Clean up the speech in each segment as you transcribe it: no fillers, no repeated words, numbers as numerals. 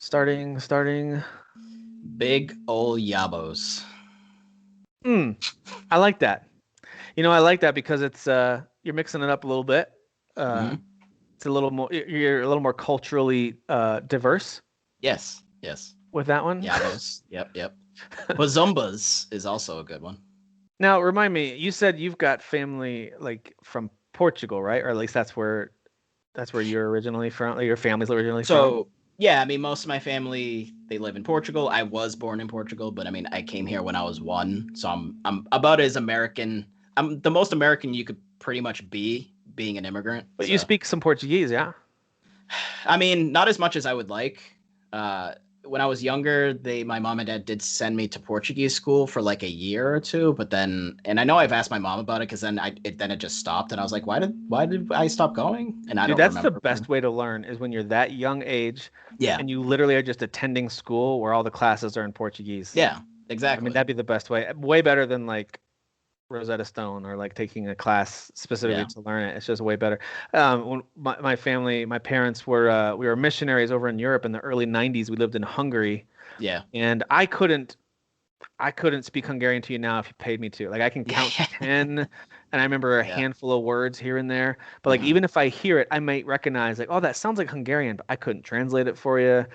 Starting. Big ol' Yabos. I like that. I like that because it's you're mixing it up a little bit. Uh, Hmm. it's a little more. You're a little more culturally diverse Yes, yes. with that one. Yabos. Yep, yep. Bazumbas is also a good one. Now, remind me. You said you've got family like from Portugal, right? Or at least that's where you're originally from. Like, your family's originally from. So, yeah, I mean, most of my family they live in Portugal. I was born in Portugal, but I mean, I came here when I was 1, so I'm about as American. I'm the most American you could pretty much be being an immigrant. But you So, speak some Portuguese, yeah? I mean, not as much as I would like. Uh, when I was younger, my mom and dad did send me to Portuguese school for like a year or two, but then, and I know I've asked my mom about it because then it just stopped, and I was like, why did I stop going? And I Dude, don't that's the remember. best way to learn is when you're that young age Yeah, and you literally are just attending school where all the classes are in Portuguese. yeah, I mean, exactly. that'd be the best way. Way better than like Rosetta Stone or like taking a class specifically Yeah, to learn it. It's just way better. When my family, my parents we were missionaries over in Europe in the early 90s. We lived in Hungary, yeah, and I couldn't speak Hungarian to you now if you paid me to. Like I can count to yeah, 10 and I remember a yeah. handful of words here and there. But like Hmm. even if I hear it, I might recognize like, oh, that sounds like Hungarian, but I couldn't translate it for you.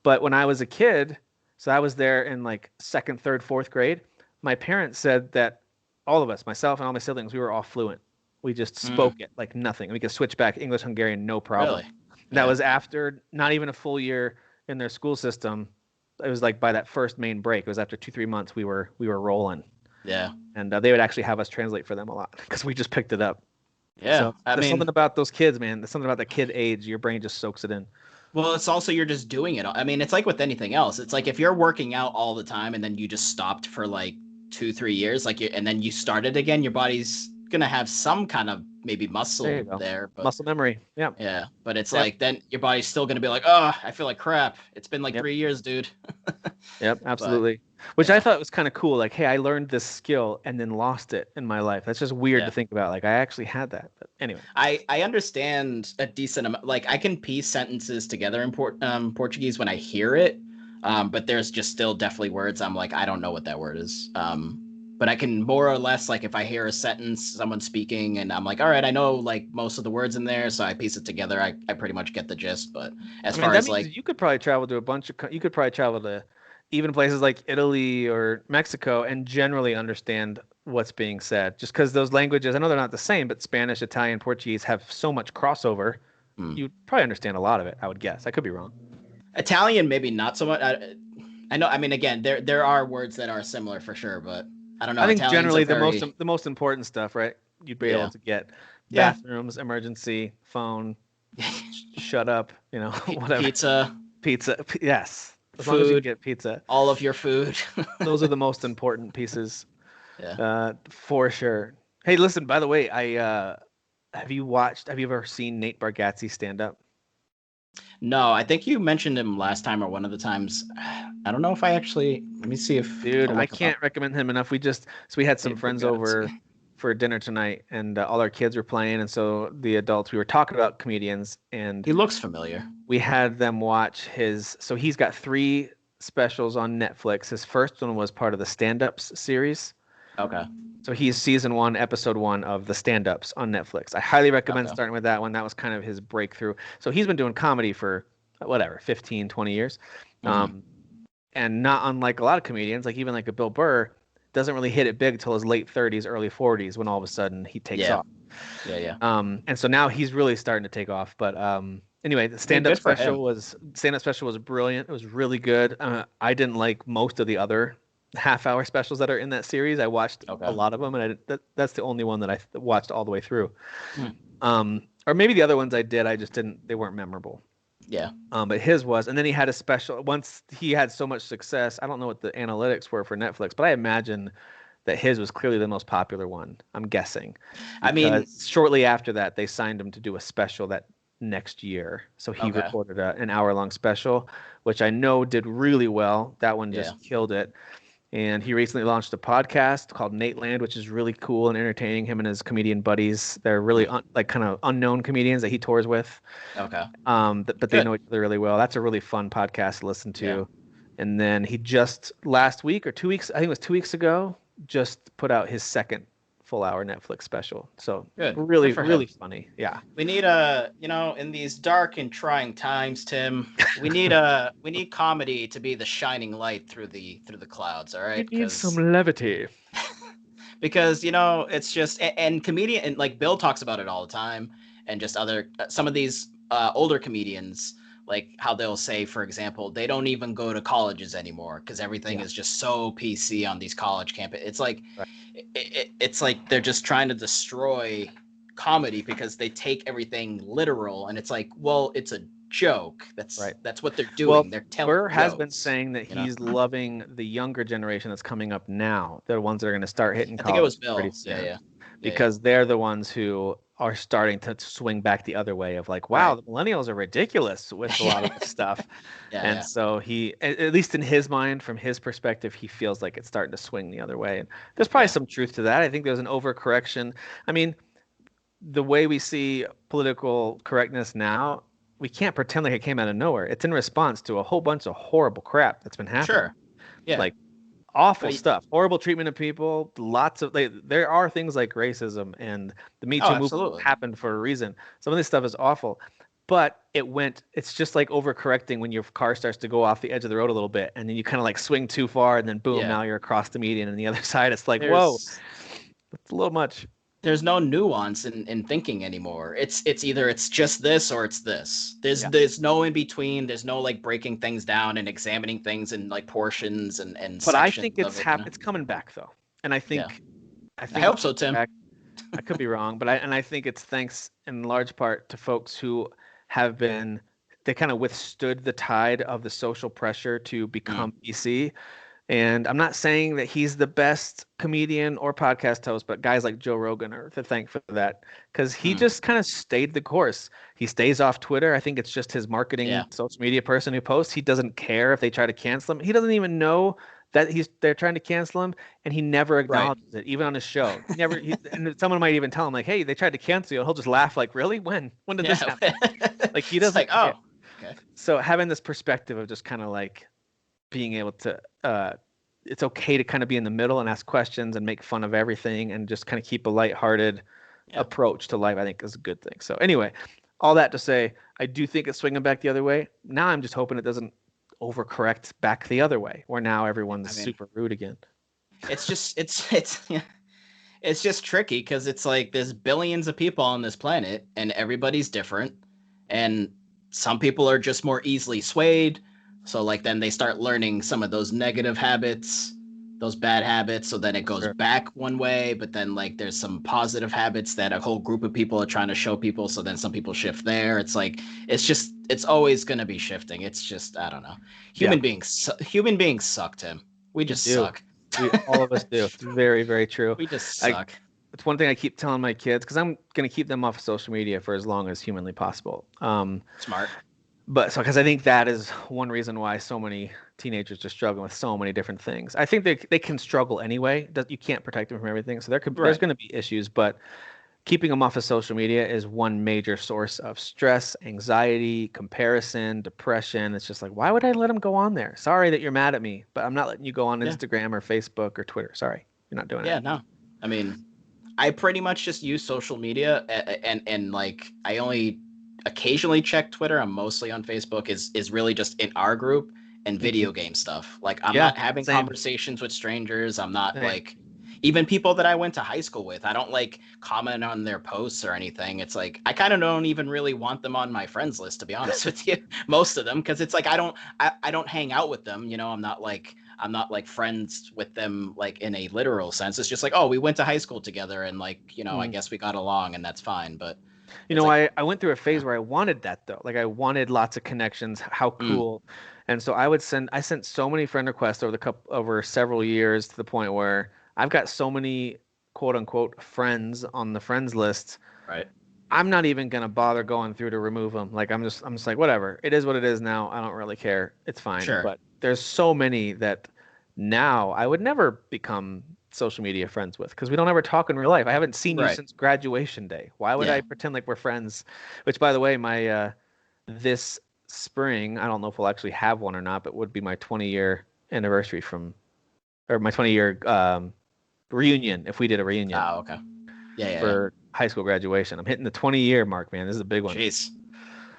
But when I was a kid, so I was there in like second, third, fourth grade, my parents said that all of us, myself and all my siblings, we were all fluent. We just spoke Mm, it like nothing. We could switch back English, Hungarian, no problem. really? And that Yeah, was after not even a full year in their school system. It was like by that first main break. It was after 2, 3 months we were rolling, yeah, and they would actually have us translate for them a lot because we just picked it up. yeah. So I there's something mean, about those kids, man. There's something about the kid age. Your brain just soaks it in. well, it's also you're just doing it. I mean, it's like with anything else. It's like if you're working out all the time and then you just stopped for like 2, 3 years, and then you started again, your body's gonna have some kind of maybe There you muscle go. there, but Muscle memory. Yeah. yeah, but it's Yep. like then your body's still gonna be like, oh, I feel like crap. It's been like Yep. 3 years, dude. Yep. But Absolutely. Which I yeah, thought was kind of cool. Like, hey, I learned this skill and then lost it in my life. That's just weird to yeah. think about. Like, I actually had that. But anyway. I understand a decent amount. Like I can piece sentences together in Portuguese when I hear it, but there's just still definitely words I'm like I don't know what that word is. But I can more or less like if I hear a sentence someone speaking and I'm like all right I know like most of the words in there so I piece it together I pretty much get the gist. But as I mean, far that as means like you could probably travel to you could probably travel to even places like Italy or Mexico and generally understand what's being said. Just because those languages, I know they're not the same, but Spanish, Italian, Portuguese have so much crossover, hmm, you'd probably understand a lot of it, I would guess. I could be wrong. Italian maybe not so much. I know I mean again there are words that are similar for sure, but I don't I know. think Italian's a generally very the most important stuff, right? You'd be able yeah to get yeah bathrooms, emergency, phone, shut up, whatever. pizza Pizza, yes. As long as you can food get pizza. all of your food. Those are the most important pieces, Yeah. for sure. Hey, listen, by the way, have you ever seen Nate Bargatze stand up? No, I think you mentioned him last time or one of the times. I don't know if I actually. Let me see if Dude, I'll I look him up. can't recommend him enough. We had some Nate friends Bargatze. over for dinner tonight, and all our kids were playing, and so the adults, we were talking about comedians, and He looks familiar. we had them watch so he's got 3 specials on Netflix. His first one was part of the stand-ups series. Okay. So he's season 1, episode 1 of the stand-ups on Netflix. I highly recommend Okay. starting with that one. That was kind of his breakthrough. So he's been doing comedy for whatever, 15, 20 years. Hmm. Um, and not unlike a lot of comedians, like even like a Bill Burr, doesn't really hit it big till his late 30s, early 40s when all of a sudden he takes Yeah. off. Yeah. Yeah. And so now he's really starting to take off. But anyway, the I mean, good for him. stand-up special was brilliant. It was really good. I didn't like most of the other half-hour specials that are in that series. I watched a Okay. lot of them, and that's the only one that I watched all the way through. Hmm. Or maybe the other ones I did, I just didn't. They weren't memorable. Yeah. But his was, and then he had a special. Once he had so much success, I don't know what the analytics were for Netflix, but I imagine that his was clearly the most popular one. I'm guessing, I mean. because shortly after that, they signed him to do a special that next year. So he Okay. recorded an hour-long special, which I know did really well. That one Yeah. just killed it. And he recently launched a podcast called Nate Land, which is really cool and entertaining. Him and his comedian buddies. They're really like kind of unknown comedians that he tours with. Okay. But they Good. know each other really well. That's a really fun podcast to listen Yeah. to. And then he just last week or 2 weeks, I think it was 2 weeks ago, just put out his second full hour Netflix special. So Good. really, Good for really him. funny. Yeah. We need in these dark and trying times, Tim, we need comedy to be the shining light through the clouds, all We right? need some levity. Because it's just and comedian and like Bill talks about it all the time, and just other some of these older comedians, like how they'll say, for example, they don't even go to colleges anymore because everything is just so PC on these college campus. It's like Right. it's like they're just trying to destroy comedy because they take everything literal, and it's like, well, it's a joke. Right. That's what they're doing. Well, They're telling Burr has been jokes, saying that you know. he's loving the younger generation that's coming up now. They're the ones that are going to start hitting I think it college was Bill. pretty Yeah, soon. yeah. Because they're the ones who are starting to swing back the other way of like, wow, Right. the millennials are ridiculous with a lot of this stuff. Yeah. So he, at least in his mind, from his perspective, he feels like it's starting to swing the other way. And there's probably some truth to that. I think there's an overcorrection. I mean, the way we see political correctness now, we can't pretend like it came out of nowhere. It's in response to a whole bunch of horrible crap that's been happening. Sure. Yeah. Like awful stuff, horrible treatment of people. Lots of there are things like racism, and the Me Too movement happened for a reason. Some of this stuff is awful, but it's just like overcorrecting when your car starts to go off the edge of the road a little bit, and then you kind of like swing too far, and then boom, now you're across the median, and the other side, it's like, whoa, it's a little much. There's no nuance in thinking anymore. It's either it's just this or it's this. There's no in between. There's no like breaking things down and examining things in like portions and But I think it's coming back though, and I think I hope so, Tim. I could be wrong, but I think it's thanks in large part to folks who have they kind of withstood the tide of the social pressure to become PC. And I'm not saying that he's the best comedian or podcast host, but guys like Joe Rogan are to thank for that, because he just kind of stayed the course. He stays off Twitter. I think it's just his marketing social media person who posts. He doesn't care if they try to cancel him. He doesn't even know that they're trying to cancel him, and he never acknowledges it, even on his show. And someone might even tell him like, "Hey, they tried to cancel you," and he'll just laugh like, "Really? When did this happen?" Like he doesn't. Okay. So having this perspective of just kind of like being able to it's okay to kind of be in the middle and ask questions and make fun of everything and just kind of keep a lighthearted approach to life, I think is a good thing. So anyway, all that to say, I do think it's swinging back the other way. Now I'm just hoping it doesn't overcorrect back the other way, where now everyone's super rude again. It's just it's just tricky because it's like there's billions of people on this planet and everybody's different, and some people are just more easily swayed. So like then they start learning some of those negative habits, those bad habits. So then it goes back one way, but then like there's some positive habits that a whole group of people are trying to show people. So then some people shift there. It's like, it's always going to be shifting. It's just, I don't know. Human beings suck, Tim. We just suck. All of us do. It's very, very true. We just suck. It's one thing I keep telling my kids, because I'm going to keep them off of social media for as long as humanly possible. Smart. But because I think that is one reason why so many teenagers are struggling with so many different things. I think they can struggle anyway. You can't protect them from everything. So there's going to be issues, but keeping them off of social media is one major source of stress, anxiety, comparison, depression. It's just like, why would I let them go on there? Sorry that you're mad at me, but I'm not letting you go on Instagram or Facebook or Twitter. Sorry, you're not doing it. Yeah, no. I mean, I pretty much just use social media and like I only occasionally check Twitter. I'm mostly on Facebook. Is really just in our group and video game stuff. Like I'm not having conversations with strangers. I'm not like even people that I went to high school with. I don't like comment on their posts or anything. It's like I kind of don't even really want them on my friends list, to be honest with you. Most of them, because it's like I don't hang out with them. You know, I'm not like friends with them like in a literal sense. It's just like, oh, we went to high school together and like, you know, I guess we got along and that's fine. But you know, like, I went through a phase where I wanted that though. Like I wanted lots of connections. How cool. And so I sent so many friend requests over several years to the point where I've got so many quote unquote friends on the friends list. Right. I'm not even going to bother going through to remove them. Like I'm just like, whatever. It is what it is now. I don't really care. It's fine. Sure. But there's so many that now I would never become social media friends with because we don't ever talk in real life. I haven't seen you Right. since graduation day. Why would Yeah. I pretend like we're friends? Which, by the way, my this spring, I don't know if we'll actually have one or not, but would be my 20-year anniversary from, or my 20-year reunion if we did a reunion Oh, okay. Yeah, yeah, yeah. for high school graduation. I'm hitting the 20-year mark, man. This is a big one. Jeez,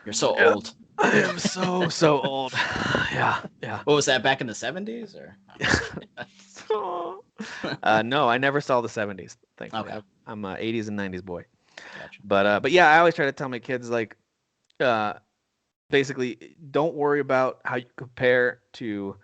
you're so Yeah. old. I am so, so old. Yeah, yeah. What was that, back in the 70s or? I'm just kidding. No, I never saw the 70s, thankfully. Okay, I'm a 80s and 90s boy. gotcha. But yeah, I always try to tell my kids like uh basically don't worry about how you compare to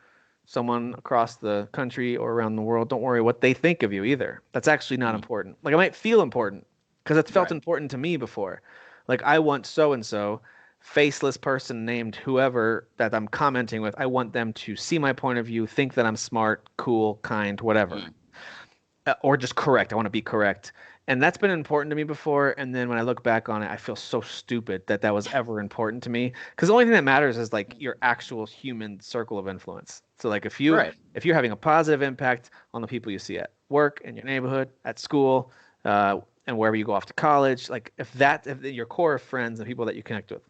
someone across the country or around the world. Don't worry what they think of you either. That's actually not Mm, important. Like, it might feel important because it's felt right. important to me before. Like, I want so and so faceless person named whoever that I'm commenting with. I want them to see my point of view, think that I'm smart, cool, kind, whatever, Mm, or just correct. I want to be correct. And that's been important to me before. And then when I look back on it, I feel so stupid that that was ever important to me. Because the only thing that matters is like your actual human circle of influence. So like right. if you're having a positive impact on the people you see at work, in your neighborhood, at school, and wherever you go off to college, like if your core of friends and people that you connect with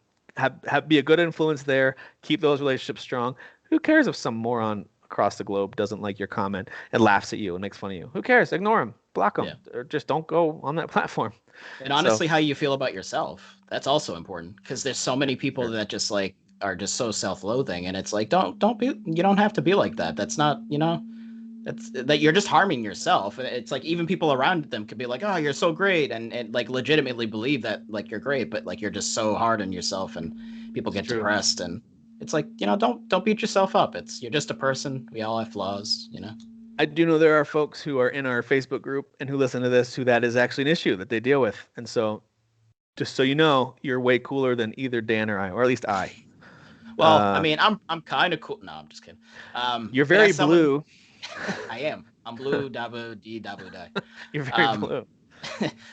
be a good influence there, keep those relationships strong. Who cares if some moron across the globe doesn't like your comment and laughs at you and makes fun of you? Who cares? Ignore him, block him, Yeah. or just don't go on that platform. And So, honestly, how you feel about yourself. That's also important because there's so many people sure. that just like are just so self-loathing, and it's like don't be, you don't have to be like that. That's not, that's that you're just harming yourself. It's like even people around them could be like, "Oh, you're so great," and like legitimately believe that like you're great, but like you're just so hard on yourself, and people It's get true. depressed, and it's like, don't beat yourself up. It's You're just a person. We all have flaws. I do know there are folks who are in our Facebook group and who listen to this who that is actually an issue that they deal with. And so, just so you know, you're way cooler than either Dan or I, or at least I. Well, I Uh, mean, I'm kind of cool. No, I'm just kidding. you're But very as someone, blue. I am. I'm blue, dabu dee dabu die. You're very Um, blue.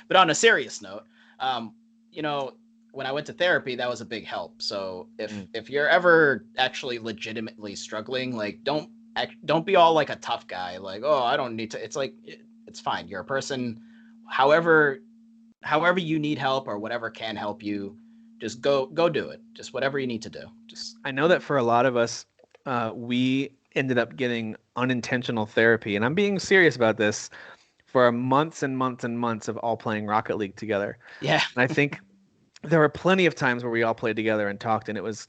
but on a serious note, um, you know, when I went to therapy, that was a big help. So if Mm. if you're ever actually legitimately struggling, like don't be all like a tough guy, like, oh, I don't need to. It's like it's fine. You're a person. However, however you need help or whatever can help you, just go do it. Just whatever you need to do. Just I know that for a lot of us, we ended up getting unintentional therapy, and I'm being serious about this for months and months and months of all playing Rocket League together. yeah, And I think there were plenty of times where we all played together and talked, and it was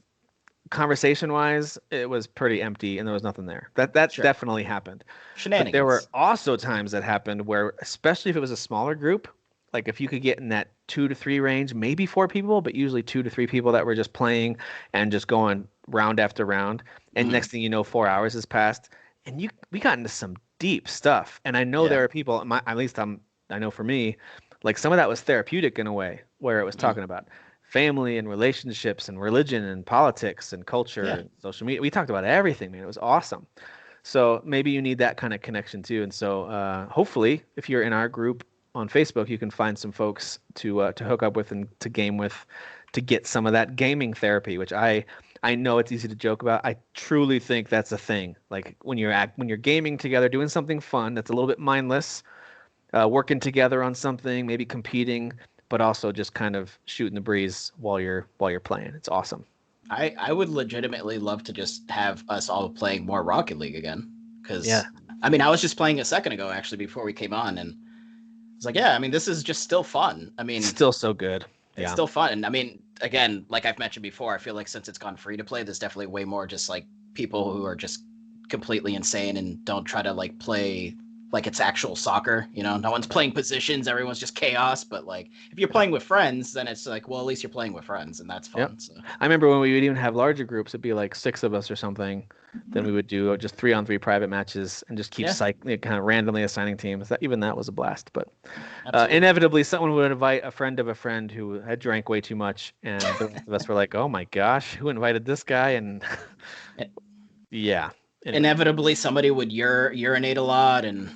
conversation wise, it was pretty empty and there was nothing there. That sure. definitely happened. But there were Shenanigans. also times that happened where, especially if it was a smaller group, like if you could get in that 2 to 3 range, maybe 4 people, but usually 2 to 3 people that were just playing and just going round after round. And Hmm. next thing you know, 4 hours has passed, and we got into some deep stuff. And I know Yeah. there are people, at least I know for me, like some of that was therapeutic in a way, where it was Hmm. talking about family and relationships and religion and politics and culture Yeah. and social media. We talked about everything, man. It was awesome. So maybe you need that kind of connection too. And so hopefully, if you're in our group on Facebook, you can find some folks to hook up with and to game with, to get some of that gaming therapy, which I know it's easy to joke about. I truly think that's a thing. Like when you're gaming together, doing something fun that's a little bit mindless, working together on something, maybe competing, but also just kind of shooting the breeze while you're playing. It's awesome. I would legitimately love to just have us all playing more Rocket League again. Yeah, Because, I mean, I was just playing a second ago, actually, before we came on. And it's like, yeah, I mean, this is just still fun. I mean, still so good. it's Yeah. still fun. And I mean, again, like I've mentioned before, I feel like since it's gone free to play, there's definitely way more just like people who are just completely insane and don't try to like play like it's actual soccer. No one's playing positions, everyone's just chaos. But like if you're Yeah. playing with friends, then it's like, well, at least you're playing with friends, and that's Yep. fun. So I remember when we would even have larger groups, it'd be like 6 of us or something. Then we would do just 3-on-3 private matches and just keep yeah, kind of randomly assigning teams. Even that was a blast. But absolutely. inevitably, someone would invite a friend of a friend who had drank way too much, and the rest of us were like, "Oh my gosh, who invited this guy?" And yeah. Anyway, Inevitably somebody would urinate a lot, and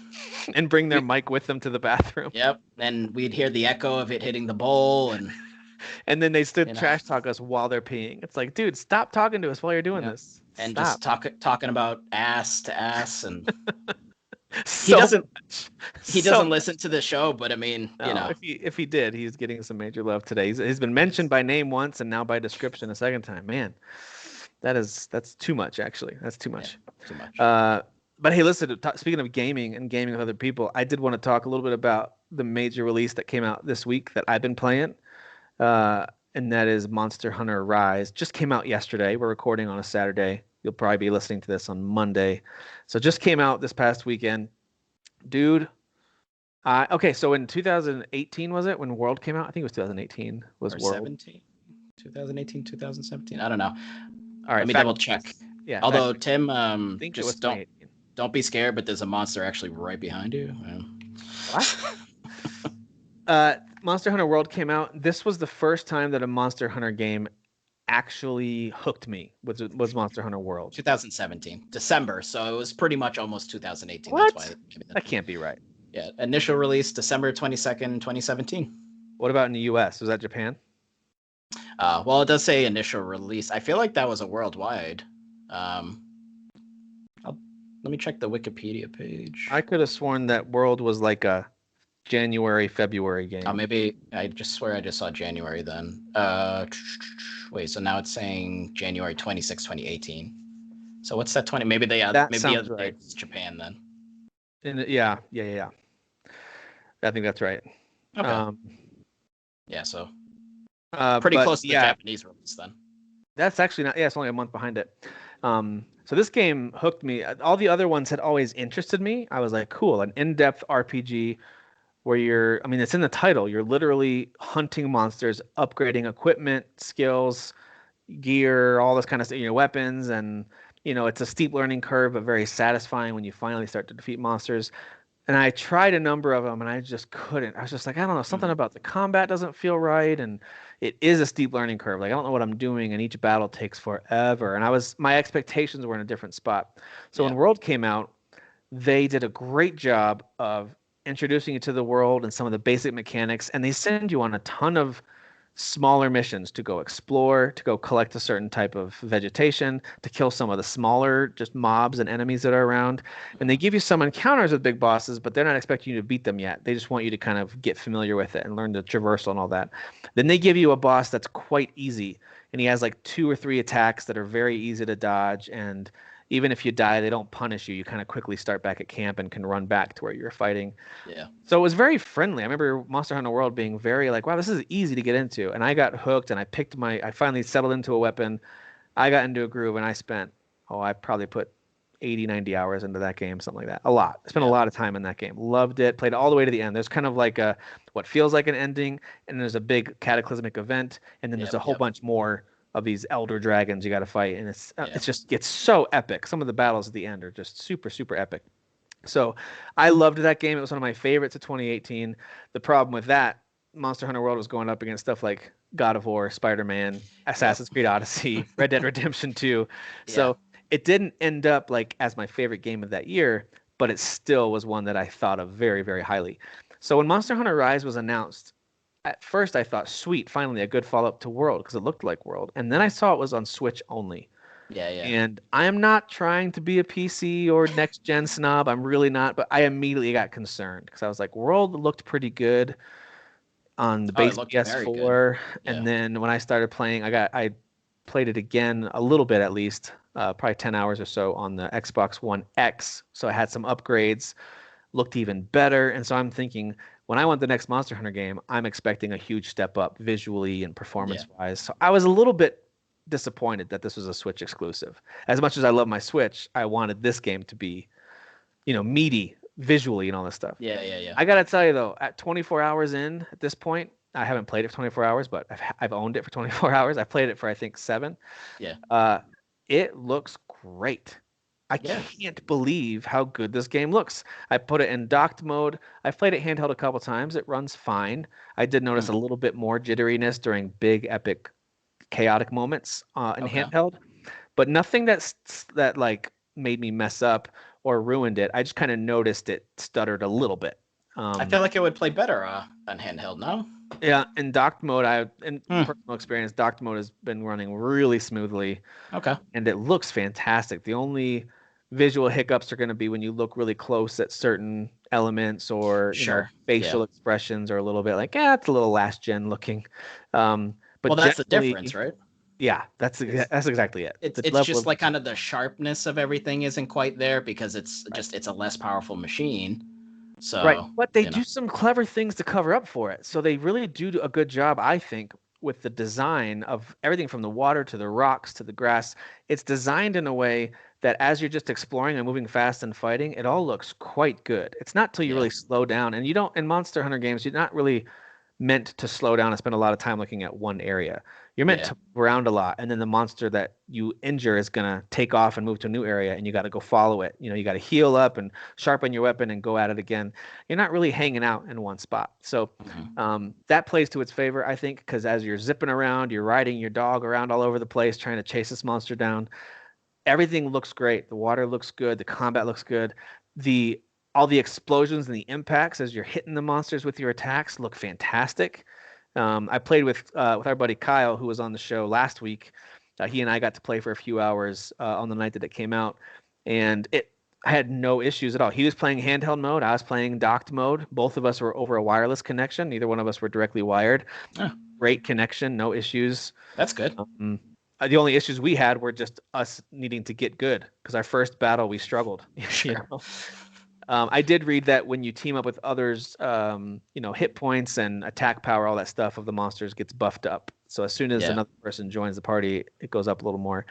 and bring their we mic with them to the bathroom. yep, and we'd hear the echo of it hitting the bowl, and And then they stood You know, trash talk us while they're peeing. It's like, dude, stop talking to us while you're doing yeah, this. and Stop. just talking about ass to ass, and he So doesn't much. he So doesn't listen to the show, but I mean, no, if he did, he's getting some major love today. He's been mentioned by name once and now by description a second time. Man, that's too much actually. That's too yeah, much. too much. Uh, but hey, listen. Speaking of gaming and gaming with other people, I did want to talk a little bit about the major release that came out this week that I've been playing, uh, and that is Monster Hunter Rise. Just came out yesterday. We're recording on a Saturday. You'll probably be listening to this on Monday. So just came out this past weekend, dude. Okay, so in 2018 was it when World came out? I think it was 2018 was Or World. 17, 2018, 2017. I don't know. All Let right, me fact double check check. this. Yeah, fact Although check this. Tim, I think it was just don't 2018. be scared, but there's a monster actually right behind you. What? Monster Hunter World came out. This was the first time that a Monster Hunter game actually hooked me. Was Monster Hunter World? 2017 December, so it was pretty much almost 2018. That's why. What? That can't be right. Yeah, initial release December 22nd, 2017. What about in the U.S.? Was that Japan? Well, it does say initial release. I feel like that was a worldwide. Um, Let me check the Wikipedia page. I could have sworn that World was like a January, February game. Maybe I just swear I just saw January then. Wait, so now it's saying January 26, 2018. So what's that 20? Maybe That maybe the sounds other right. date is Japan then. Yeah. I think that's right. Okay. Yeah, so pretty but close to the yeah, Japanese release then. that's actually not. Yeah, it's only a month behind it. So this game hooked me. All the other ones had always interested me. I was like, cool, an in-depth RPG where I mean, it's in the title. You're literally hunting monsters, upgrading equipment, skills, gear, all this kind of stuff, weapons, and it's a steep learning curve, but very satisfying when you finally start to defeat monsters. And I tried a number of them and I just couldn't. I was just like, I don't know, something about the combat doesn't feel right. And it is a steep learning curve. Like, I don't know what I'm doing. And each battle takes forever. And my expectations were in a different spot. So when Yeah. World came out, they did a great job of introducing you to the world and some of the basic mechanics. And they send you on a ton of smaller missions to go explore, to go collect a certain type of vegetation, to kill some of the smaller just mobs and enemies that are around. And they give you some encounters with big bosses, but they're not expecting you to beat them yet. They just want you to kind of get familiar with it and learn the traversal and all that. Then they give you a boss that's quite easy, and he has like 2 or 3 attacks that are very easy to dodge, and even if you die, they don't punish you. You kind of quickly start back at camp and can run back to where you're fighting. Yeah. So it was very friendly. I remember Monster Hunter World being very like, wow, this is easy to get into. And I got hooked and I finally settled into a weapon. I got into a groove and I probably put 80, 90 hours into that game, something like that. A lot. I spent a lot of time in that game. Loved it. Played all the way to the end. There's kind of like what feels like an ending, and there's a big cataclysmic event, and then there's a whole bunch more of these elder dragons you got to fight, and it's so epic. Some of the battles at the end are just super, super epic. So I loved that game. It was one of my favorites of 2018. The problem with that, Monster Hunter World was going up against stuff like God of War, Spider-Man, Assassin's Creed Odyssey, Red Dead Redemption 2. So it didn't end up like as my favorite game of that year, but it still was one that I thought of very, very highly. So when Monster Hunter Rise was announced, at first I thought, sweet, finally a good follow-up to World because it looked like World. And then I saw it was on Switch only. Yeah. And I am not trying to be a PC or next gen snob. I'm really not, but I immediately got concerned because I was like, World looked pretty good on the base It looked very good. PS4. Yeah. And then when I started playing, I played it again a little bit at least, probably 10 hours or so on the Xbox One X. So I had some upgrades, looked even better. And so I'm thinking, when I want the next Monster Hunter game, I'm expecting a huge step up visually and performance wise. So I was a little bit disappointed that this was a Switch exclusive. As much as I love my Switch, I wanted this game to be, meaty visually and all this stuff. Yeah. I gotta tell you though, at 24 hours in at this point, I haven't played it for 24 hours, but I've owned it for 24 hours. I've played it for I think 7. Yeah. It looks great. I can't believe how good this game looks. I put it in docked mode. I've played it handheld a couple times. It runs fine. I did notice a little bit more jitteriness during big epic chaotic moments in handheld, but nothing that like made me mess up or ruined it. I just kind of noticed it stuttered a little bit. I feel like it would play better on handheld. No. Yeah, in docked mode, in Hmm. personal experience, docked mode has been running really smoothly, Okay. and it looks fantastic. The only visual hiccups are going to be when you look really close at certain elements, or Sure. Yeah. facial expressions are a little bit like, it's a little last gen looking. But Well, that's the generally, difference, right? yeah, Is that's exactly it. it's The it's level just of like kind of the sharpness of everything isn't quite there because it's a less powerful machine. Right. So, But they do some clever things to cover up for it. So they really do a good job, I think, with the design of everything from the water to the rocks to the grass. It's designed in a way that as you're just exploring and moving fast and fighting, it all looks quite good. It's not till you yeah. really slow down. And you don't, in Monster Hunter games, you're not really meant to slow down and spend a lot of time looking at one area. You're meant Yeah. to move around a lot, and then the monster that you injure is gonna take off and move to a new area, and you got to go follow it. You got to heal up and sharpen your weapon and go at it again. You're not really hanging out in one spot. So Mhm. that plays to its favor, I think, because as you're zipping around, you're riding your dog around all over the place trying to chase this monster down. Everything looks great. The water looks good. The combat looks good. The all the explosions and the impacts as you're hitting the monsters with your attacks look fantastic. I played with our buddy Kyle, who was on the show last week. He and I got to play for a few hours on the night that it came out, and I had no issues at all. He was playing handheld mode. I was playing docked mode. Both of us were over a wireless connection. Neither one of us were directly wired. Oh, Great connection, no issues. that's good. The only issues we had were just us needing to get good because our first battle we struggled. Sure. I did read that when you team up with others, hit points and attack power, all that stuff of the monsters gets buffed up. So as soon as Yeah. another person joins the party, it goes up a little more.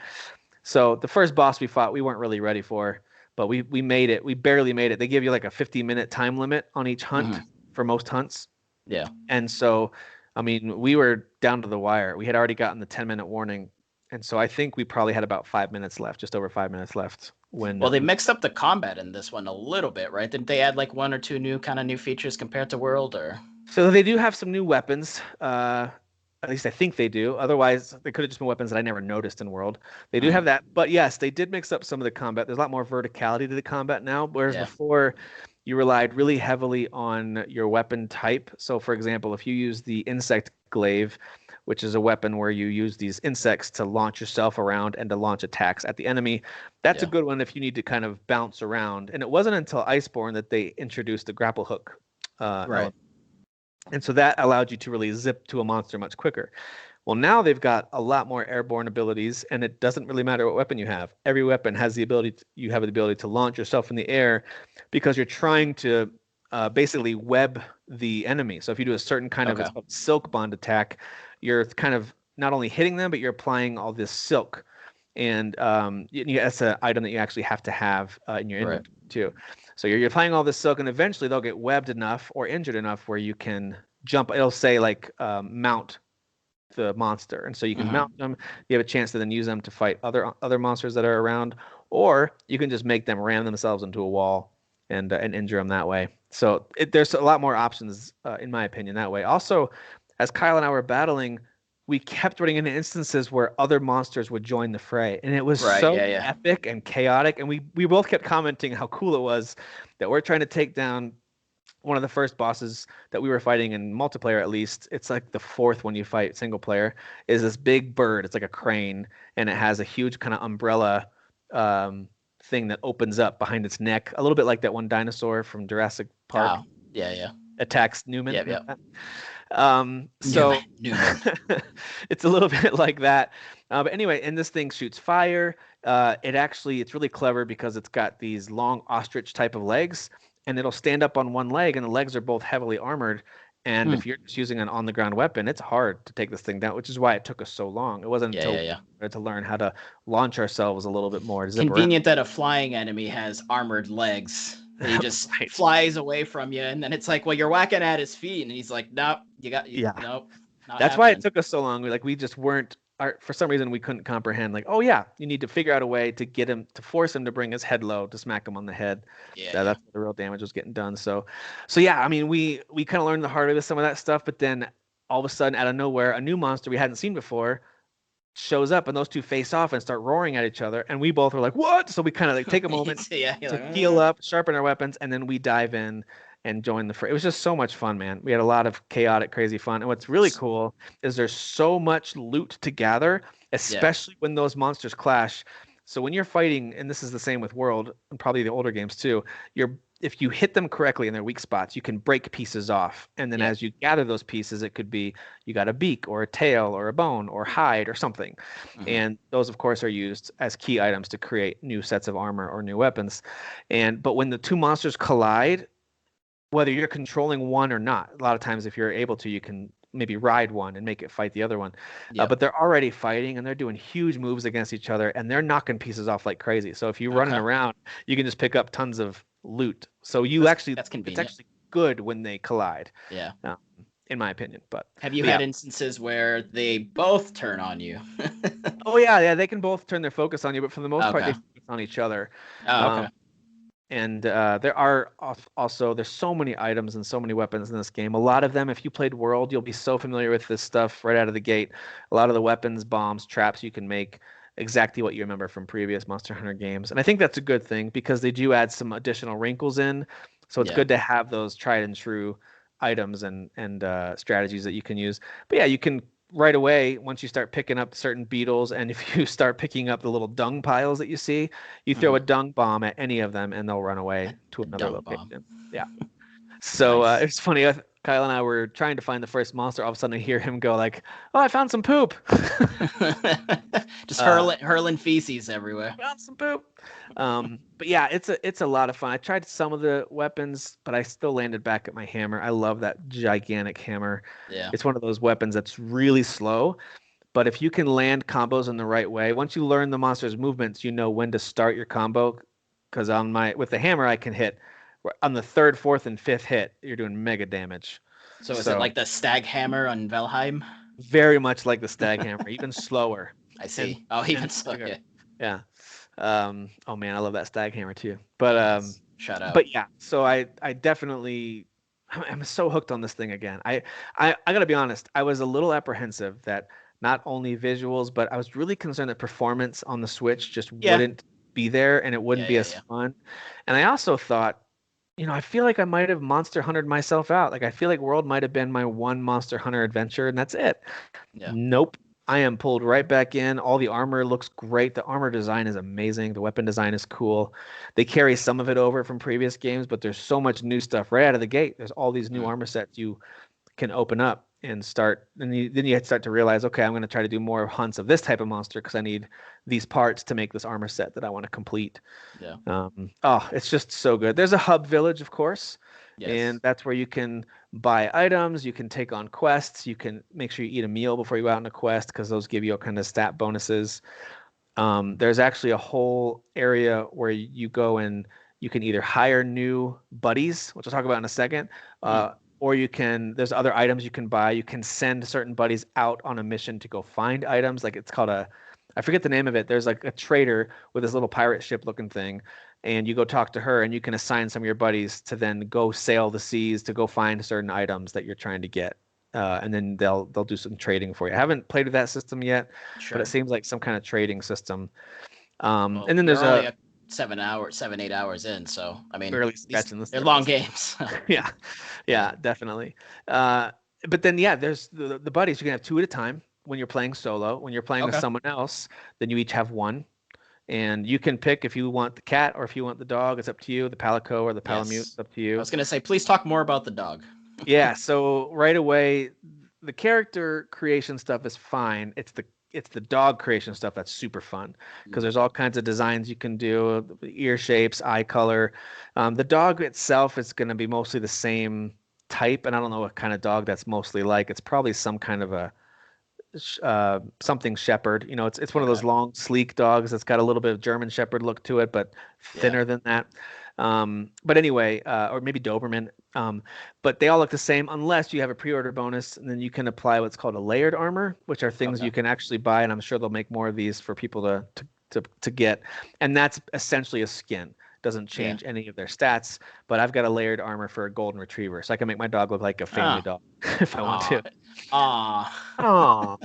So the first boss we fought, we weren't really ready for, but we made it. We barely made it. They give you like a 50-minute time limit on each hunt for most hunts. Yeah. And so, I mean, we were down to the wire. We had already gotten the 10-minute warning. And so I think we probably had about 5 minutes left, just over 5 minutes left when Well, they mixed up the combat in this one a little bit, right? Didn't they add like one or two new features compared to World or? So they do have some new weapons. At least I think they do. Otherwise, they could have just been weapons that I never noticed in World. They do have that, but yes, they did mix up some of the combat. There's a lot more verticality to the combat now, whereas Yeah. before you relied really heavily on your weapon type. So, for example, if you use the insect glaive, which is a weapon where you use these insects to launch yourself around and to launch attacks at the enemy, that's a Yeah. good one if you need to kind of bounce around. And it wasn't until Iceborne that they introduced the grapple hook Right. and so that allowed you to really zip to a monster much quicker. Well, now they've got a lot more airborne abilities, and it doesn't really matter what weapon you have. Every weapon has you have the ability to launch yourself in the air because you're trying to basically web the enemy. So if you do a certain kind of Okay. it's called silk bond attack, you're kind of not only hitting them, but you're applying all this silk. And that's an item that you actually have to have in your Right. inventory too. So you're applying all this silk, and eventually they'll get webbed enough or injured enough where you can jump. It'll say like mount the monster, and so you can mount them. You have a chance to then use them to fight other monsters that are around, or you can just make them ram themselves into a wall and injure them that way. So there's a lot more options, in my opinion, that way. Also, as Kyle and I were battling, we kept running into instances where other monsters would join the fray, and it was Right. so Yeah. Yeah. epic and chaotic. And we both kept commenting how cool it was that we're trying to take down one of the first bosses that we were fighting in multiplayer. At least it's like the fourth one you fight single player, is this big bird. It's like a crane, and it has a huge kind of umbrella thing that opens up behind its neck, a little bit like that one dinosaur from Jurassic Park Oh. Yeah. Yeah. attacks Newman. Yep. Yep. So Newman. it's a little bit like that. But anyway, and this thing shoots fire. It's really clever because it's got these long ostrich type of legs, and it'll stand up on one leg, and the legs are both heavily armored. And if you're just using an on the ground weapon, it's hard to take this thing down, which is why it took us so long. It wasn't until we started to learn how to launch ourselves a little bit more. To zip Convenient that a flying enemy has armored legs. He just Right. flies away from you, and then it's like, well, you're whacking at his feet, and he's like, nope, nope. That's why it took us so long. We just weren't. For some reason, we couldn't comprehend. Like, oh yeah, you need to figure out a way to get him to force him to bring his head low to smack him on the head. Yeah. That's where the real damage was getting done. So yeah. I mean, we kind of learned the hard way with some of that stuff, but then all of a sudden, out of nowhere, a new monster we hadn't seen before shows up, and those two face off and start roaring at each other, and we both were like, what? So we kind of like take a moment Yeah, to heal up, sharpen our weapons, and then we dive in and join the fray. It was just so much fun, man. We had a lot of chaotic, crazy fun. And what's really cool is there's so much loot to gather, Yeah. especially when those monsters clash. So when you're fighting, and this is the same with World and probably the older games too, you're if you hit them correctly in their weak spots, you can break pieces off. And then Yeah. as you gather those pieces, it could be you got a beak or a tail or a bone or hide or something. Hmm. And those, of course, are used as key items to create new sets of armor or new weapons. But when the two monsters collide, whether you're controlling one or not, a lot of times if you're able to, you can maybe ride one and make it fight the other one. Yep. But they're already fighting and they're doing huge moves against each other and they're knocking pieces off like crazy. So if you're running Okay. around, you can just pick up tons of loot. So you actually, That's it's convenient. actually good when they collide, Yeah. uh, in my opinion. Have you But yeah. had instances where they both turn on you? Oh yeah, they can both turn their focus on you, but for the most part, Okay. they focus on each other. Oh, okay. Um, And there are also there's so many items and so many weapons in this game. A lot of them, if you played World, you'll be so familiar with this stuff right out of the gate. A lot of the weapons, bombs, traps you can make exactly what you remember from previous Monster Hunter games. And I think that's a good thing because they do add some additional wrinkles in. So it's Yeah. good to have those tried and true items and strategies that you can use. But yeah, you can right away once you start picking up certain beetles, and if you start picking up the little dung piles that you see, you throw a Hmm. dung bomb at any of them and they'll run away to A another dunk bomb. location. Yeah. So Nice. it's funny. Kyle and I were trying to find the first monster. All of a sudden, I hear him go like, "Oh, I found some poop." Just uh, hurling feces everywhere. Found some poop. But yeah, it's a lot of fun. I tried some of the weapons, but I still landed back at my hammer. I love that gigantic hammer. Yeah. It's one of those weapons that's really slow, but if you can land combos in the right way, once you learn the monster's movements, you know when to start your combo. Because with the hammer, I can hit on the third, fourth, and fifth hit, you're doing mega damage. So is it So like the stag hammer on Valheim? very much like the stag hammer, even slower I and see. Oh, even and so, bigger. yeah. Yeah. Oh man, I love that stag hammer too. But Shout out. yeah, so I definitely I'm so hooked on this thing again. I gotta be honest, I was a little apprehensive that not only visuals, but I was really concerned that performance on the Switch just Yeah. wouldn't be there and it wouldn't Yeah, be yeah, as yeah. fun. And I also thought, I feel like I might have Monster Huntered myself out. Like I feel like World might have been my one Monster Hunter adventure and that's it. Yeah. Nope. I am pulled right back in. All the armor looks great. The armor design is amazing. The weapon design is cool. They carry some of it over from previous games, but there's so much new stuff right out of the gate. There's all these new Mm. armor sets you can open up and start. And then you start to realize, okay, I'm going to try to do more hunts of this type of monster because I need these parts to make this armor set that I want to complete. Yeah. Oh, it's just so good. There's a hub village, of course, and Yes. that's where you can buy items, you can take on quests, you can make sure you eat a meal before you go out on a quest because those give you all kind of stat bonuses. There's actually a whole area where you go and you can either hire new buddies, which I'll talk about in a second, Mm. or there's other items you can buy. You can send certain buddies out on a mission to go find items. Like it's called I forget the name of it. There's like a trader with this little pirate ship looking thing, and you go talk to her, and you can assign some of your buddies to then go sail the seas to go find certain items that you're trying to get. And then they'll do some trading for you. I haven't played with that system yet, but it Sure. seems like some kind of trading system. Well, And then there's you're only a a 8 hours in, so I mean, barely at least scratching the they're long surface. games. Yeah, Yeah. yeah, definitely. Uh, but then yeah, there's the buddies. You can have two at a time when you're playing solo. When you're playing with Okay. someone else, then you each have one, and you can pick if you want the cat or if you want the dog. It's up to you. The palico or the palamute. Yes. It's up to I you. was gonna say, please talk more about the dog. Yeah. So right away, the character creation stuff is fine. It's the dog creation stuff that's super fun because Mm. there's all kinds of designs you can do, ear shapes, eye color. The dog itself is going to be mostly the same type, and I don't know what kind of dog that's mostly like. It's probably some kind of a something shepherd. It's one of those Okay. long, sleek dogs that's got a little bit of German shepherd look to it, but Yeah. thinner than that. But anyway, or maybe Doberman. But they all look the same unless you have a pre-order bonus, and then you can apply what's called a layered armor, which are things Okay. you can actually buy, and I'm sure they'll make more of these for people to get. And that's essentially a skin. Doesn't Yeah. change any of their stats, but I've got a layered armor for a golden retriever, so I can make my dog look like a family Oh. dog if I want Oh, to. Ah, Oh,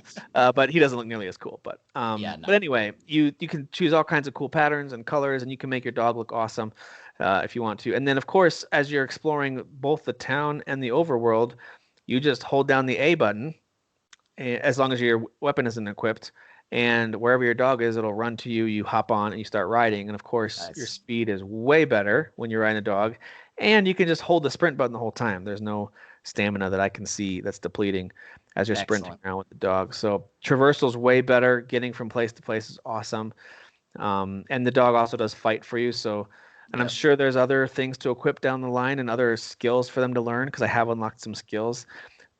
but he doesn't look nearly as cool. yeah, no. But anyway, you can choose all kinds of cool patterns and colors, and you can make your dog look awesome if you want to. And then, of course, as you're exploring both the town and the overworld, you just hold down the A button as long as your weapon isn't equipped. And wherever your dog is, it'll run to you. You hop on and you start riding. And of course, your Nice. speed is way better when you're riding a dog. And you can just hold the sprint button the whole time. There's no stamina that I can see that's depleting as you're sprinting Excellent. around with the dog. So traversal's way better. Getting from place to place is awesome. And the dog also does fight for you. So, and I'm Yep. sure there's other things to equip down the line and other skills for them to learn because I have unlocked some skills,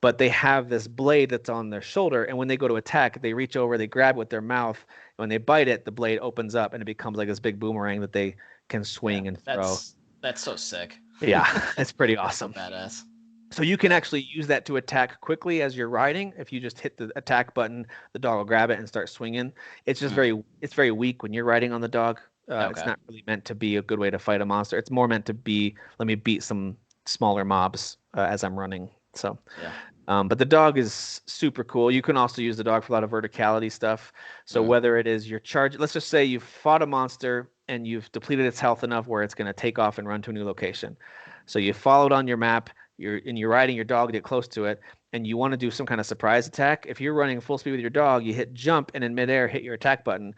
but they have this blade that's on their shoulder, and when they go to attack, they reach over, they grab it with their mouth, and when they bite it, the blade opens up and it becomes like this big boomerang that they can Yeah. swing and throw. That's so sick. Yeah, it's pretty That's so awesome. badass. So you can Yeah. actually use that to attack quickly as you're riding. If you just hit the attack button, the dog will grab it and start swinging. Mm, It's very weak when you're riding on the dog. It's okay. not really meant to be a good way to fight a monster. It's more meant to be, let me beat some smaller mobs as I'm running. So Yeah. but the dog is super cool. You can also use the dog for a lot of verticality stuff. So Mm, whether it is your charge, let's just say you've fought a monster and you've depleted its health enough where it's going to take off and run to a new location. So you followed on your map, you're riding your dog to get close to it, and you want to do some kind of surprise attack. If you're running full speed with your dog, you hit jump and in midair hit your attack button.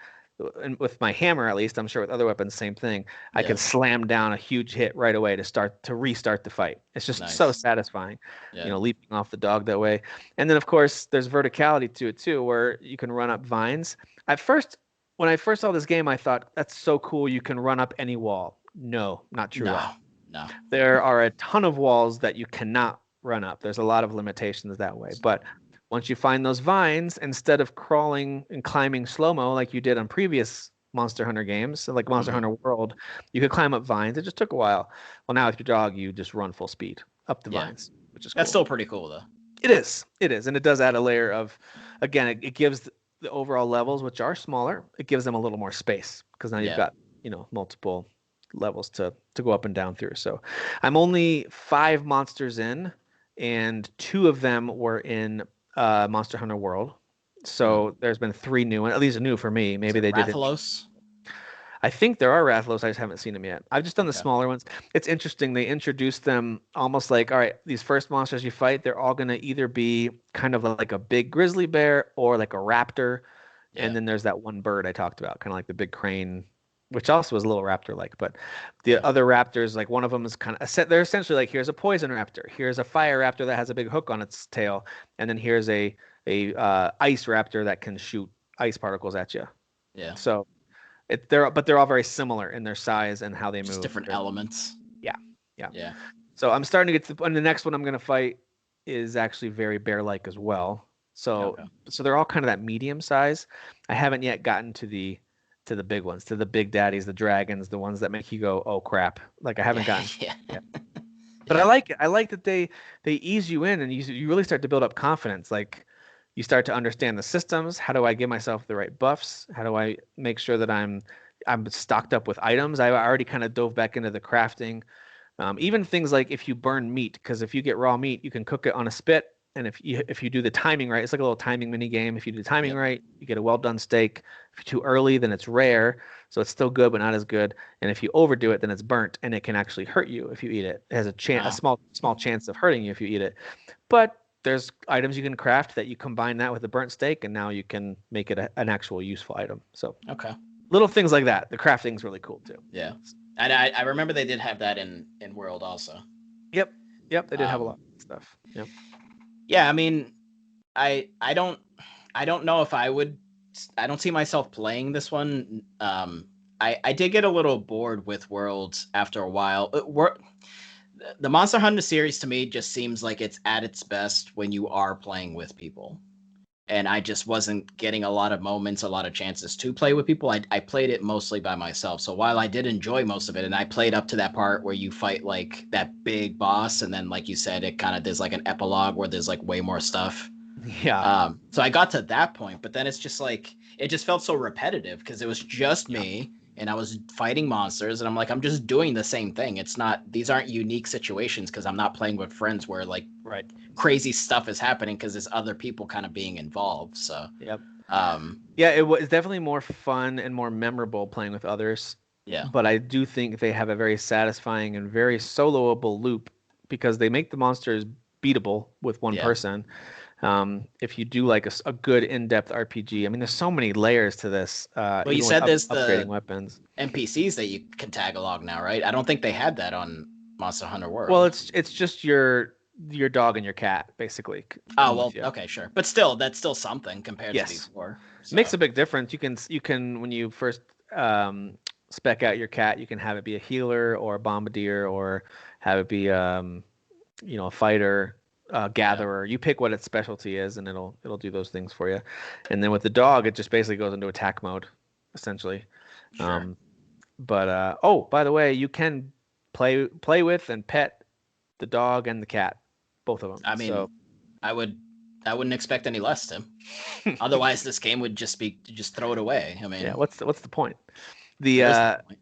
And with my hammer, at least, I'm sure with other weapons, same thing. I can yeah. slam down a huge hit right away to restart the fight. It's just so Nice. satisfying, Yeah. leaping off the dog that way. And then, of course, there's verticality to it too, where you can run up vines. At first, when I first saw this game, I thought that's so cool. You can run up any wall. No, not true at No. all. No. There are a ton of walls that you cannot run up. There's a lot of limitations that way. But once you find those vines, instead of crawling and climbing slow-mo like you did on previous Monster Hunter games, so like Monster Hmm. Hunter World, you could climb up vines. It just took a while. Well, now with your dog, you just run full speed up the Yeah. vines, which is That's cool. still pretty cool though. It is. It is. And it does add a layer of, again, it gives the overall levels, which are smaller, it gives them a little more space because now you've Yeah. got, multiple levels to go up and down through. So I'm only 5 monsters in, and 2 of them were in Monster Hunter World. Mm. So there's been 3 new ones, at least new for me. Is Maybe it they did it. Rathalos? I think there are Rathalos. I just haven't seen them yet. I've just done the Okay. smaller ones. It's interesting. They introduced them almost like, all right, these first monsters you fight, they're all going to either be kind of like a big grizzly bear or like a raptor. And Yeah. then there's that one bird I talked about, kind of like the big crane, which also is a little raptor-like. But the Yeah. other raptors, like one of them is kind of, they're essentially like, here's a poison raptor, here's a fire raptor that has a big hook on its tail, and then here's a ice raptor that can shoot ice particles at you. Yeah. So they're all very similar in their size and how they Just move. different elements. Yeah, yeah. Yeah. So I'm starting to get to and the next one I'm gonna fight is actually very bear-like as well. So Okay. so they're all kind of that medium size. I haven't yet gotten to the big ones, to the big daddies, the dragons, the ones that make you go, oh crap. Like I haven't Yeah. gotten Yeah. yet. But I Yeah. like it. I like that they ease you in and you really start to build up confidence. Like you start to understand the systems. How do I give myself the right buffs? How do I make sure that I'm stocked up with items? I already kind of dove back into the crafting. Even things like if you burn meat, because if you get raw meat, you can cook it on a spit. And if you do the timing right, it's like a little timing mini game. If you do the timing Yep. right, you get a well done steak. If you're too early, then it's rare, so it's still good but not as good. And if you overdo it, then it's burnt and it can actually hurt you if you eat it. It has a Wow. small chance of hurting you if you eat it. But there's items you can craft that you combine that with a burnt steak, and now you can make it an actual useful item. So Okay. little things like that. The crafting's really cool too. Yeah. And I remember they did have that in World also. Yep, yep. They did have a lot Um. of stuff. Yep. Yeah. I mean, I don't know if I would. I don't see myself playing this one. I did get a little bored with Worlds after a while. The Monster Hunter series to me just seems like it's at its best when you are playing with people. And I just wasn't getting a lot of moments, a lot of chances to play with people. I played it mostly by myself. So while I did enjoy most of it, and I played up to that part where you fight like that big boss, and then like you said, it kind of there's like an epilogue where there's like way more stuff. Yeah. So I got to that point, but then it's just like it just felt so repetitive because it was just Yeah. me and I was fighting monsters, and I'm like, I'm just doing the same thing. These aren't unique situations because I'm not playing with friends where like Right. crazy stuff is happening because there's other people kind of being involved. So, Yep. um, Yeah, it was definitely more fun and more memorable playing with others. yeah, But I do think they have a very satisfying and very soloable loop because they make the monsters beatable with one yeah. person. If you do like a good in-depth RPG, I mean, there's so many layers to this, Well, you even with said there's upgrading the weapons. NPCs that you can tag along now, right? I don't think they had that on Monster Hunter Well, World. it's just your dog and your cat basically Oh come with well, you. okay, sure, but still, that's still something compared to Yes, before. it makes So a big difference. You can when you first spec out your cat, you can have it be a healer or a bombardier or have it be a fighter, yeah, gatherer. You pick what its specialty is, and it'll do those things for you. And then with the dog, it just basically goes into attack mode, essentially. sure. Um, but oh, by the way, you can play with and pet the dog and the cat, both of them. I So mean, I would, I wouldn't expect any less, Tim. Otherwise, this game would just throw it away. I yeah, mean, what's the point? The there is no point.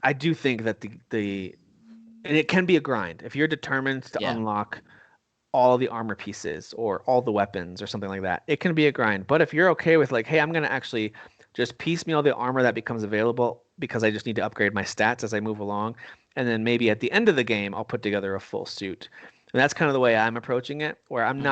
I do think that the and it can be a grind if you're determined to Yeah, unlock all the armor pieces or all the weapons or something like that. It can be a grind. But if you're okay with like, hey, I'm gonna actually just piecemeal the armor that becomes available because I just need to upgrade my stats as I move along, and then maybe at the end of the game I'll put together a full suit. And that's kind of the way I'm approaching it, where hmm,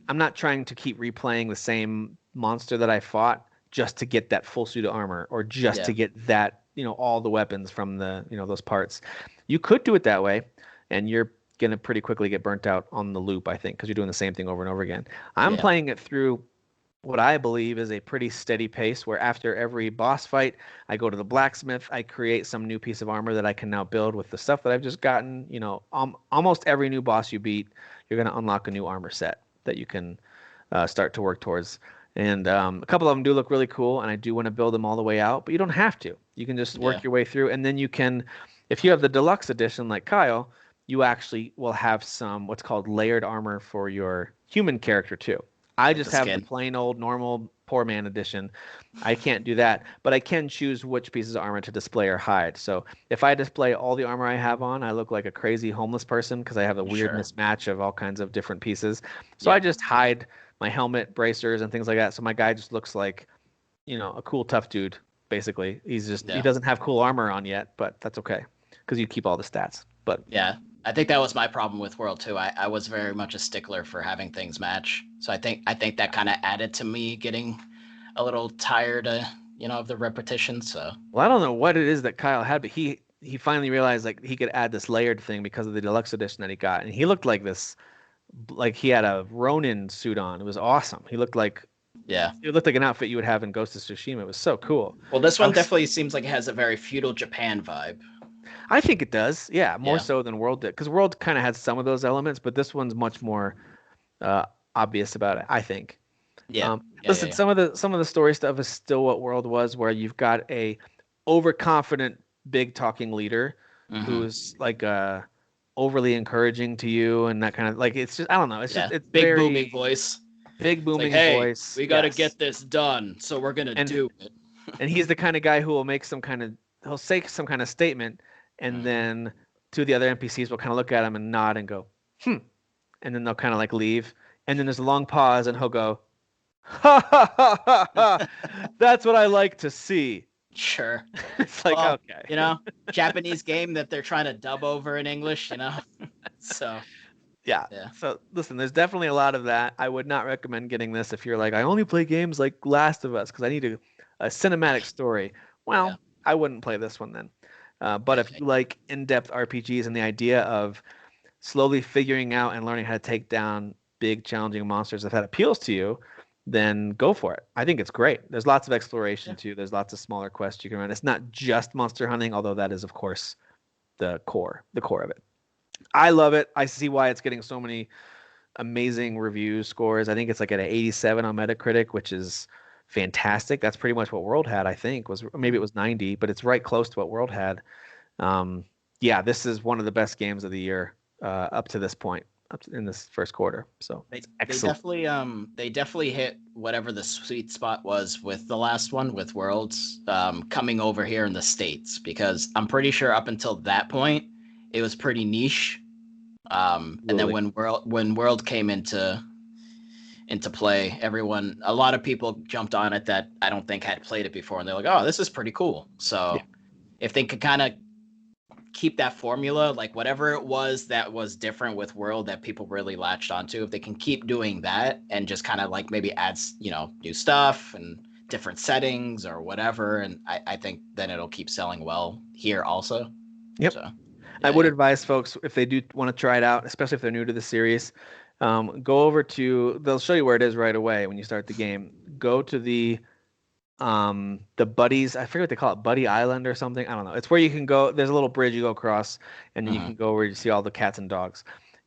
I'm not trying to keep replaying the same monster that I fought just to get that full suit of armor or just yeah, to get that, all the weapons from the, those parts. You could do it that way, and you're going to pretty quickly get burnt out on the loop, I think, because you're doing the same thing over and over again. I'm yeah. playing it through what I believe is a pretty steady pace where after every boss fight, I go to the blacksmith, I create some new piece of armor that I can now build with the stuff that I've just gotten. Almost every new boss you beat, you're going to unlock a new armor set that you can start to work towards. And a couple of them do look really cool, and I do want to build them all the way out, but you don't have to. You can just Yeah. work your way through, and then you can, if you have the deluxe edition like Kyle, you actually will have some what's called layered armor for your human character too. I Like just the have the skin. plain old normal poor man edition. I can't do that, but I can choose which pieces of armor to display or hide. So if I display all the armor I have on, I look like a crazy homeless person because I have a weird Sure. mismatch of all kinds of different pieces. So I Yeah. just hide my helmet, bracers, and things like that. So my guy just looks like, a cool tough dude. Basically, he Yeah. doesn't have cool armor on yet, but that's okay because you keep all the stats. But Yeah. I think that was my problem with World 2. I was very much a stickler for having things match. So I think that kind of added to me getting a little tired of the repetition. So well, I don't know what it is that Kyle had, but he finally realized like he could add this layered thing because of the deluxe edition that he got, and he looked like this, like he had a Ronin suit on. It was awesome. yeah. It looked like an outfit you would have in Ghost of Tsushima. It was so cool. Well, this I one was, definitely seems like it has a very feudal Japan vibe. I think it does, yeah, more Yeah. so than World did, because World kind of had some of those elements, but this one's much more uh, obvious about it, I think. Yeah. Yeah. Yeah. Listen, Yeah. some of the story stuff is still what World was, where you've got a overconfident, big talking leader Mm-hmm. who's like overly encouraging to you and that kind of like it's just I don't know. Yeah. It's Big booming very voice. big It's like, booming hey, voice. we got to Yes. get this done, so we're gonna And do it. he's the kind of guy who will make he'll say some kind of statement and Mm. then two of the other NPCs will kind of look at him and nod and go, "Hmm." And then they'll kind of like leave. And then there's a long pause and he'll go, "Ha ha ha ha ha. That's what I like to see." Sure. It's like, Well, okay. Japanese game that they're trying to dub over in English. So Yeah. yeah, So listen, there's definitely a lot of that. I would not recommend getting this if you're like, I only play games like Last of Us because I need a cinematic story. yeah, Well, I wouldn't play this one then. But yeah, if you like in-depth RPGs and the idea of slowly figuring out and learning how to take down big, challenging monsters, if that appeals to you, then go for it. I think it's great. There's lots of exploration yeah, too. There's lots of smaller quests you can run. It's not just monster hunting, although that is, of course, the core of it. I love it. I see why it's getting so many amazing review scores. I think it's like at an 87 on Metacritic, which is fantastic. That's pretty much what World had, I think, was maybe it was 90, but it's right close to what World had. Um, yeah, this is one of the best games of the year up to this point. in this first quarter. So They it's they excellent. definitely hit whatever the sweet spot was with the last one with Worlds coming over here in the States, because I'm pretty sure up until that point it was pretty niche. And then Absolutely. when World came into play, a lot of people jumped on it that I don't think had played it before, and they're like, "Oh, this is pretty cool." Yeah. So if they could kind of keep that formula, like whatever it was that was different with World that people really latched onto, if they can keep doing that and just kind of like maybe adds, new stuff and different settings or whatever, and I think then it'll keep selling well here also. Yep. So I yeah, would yeah. advise folks, if they do want to try it out, especially if they're new to the series, go over to, they'll show you where it is right away when you start the game. Go to the buddies, I forget what they call it, Buddy Island or something. I don't know. It's where you can go, there's a little bridge you go across, and then you Hmm. can go where you see all the cats and dogs.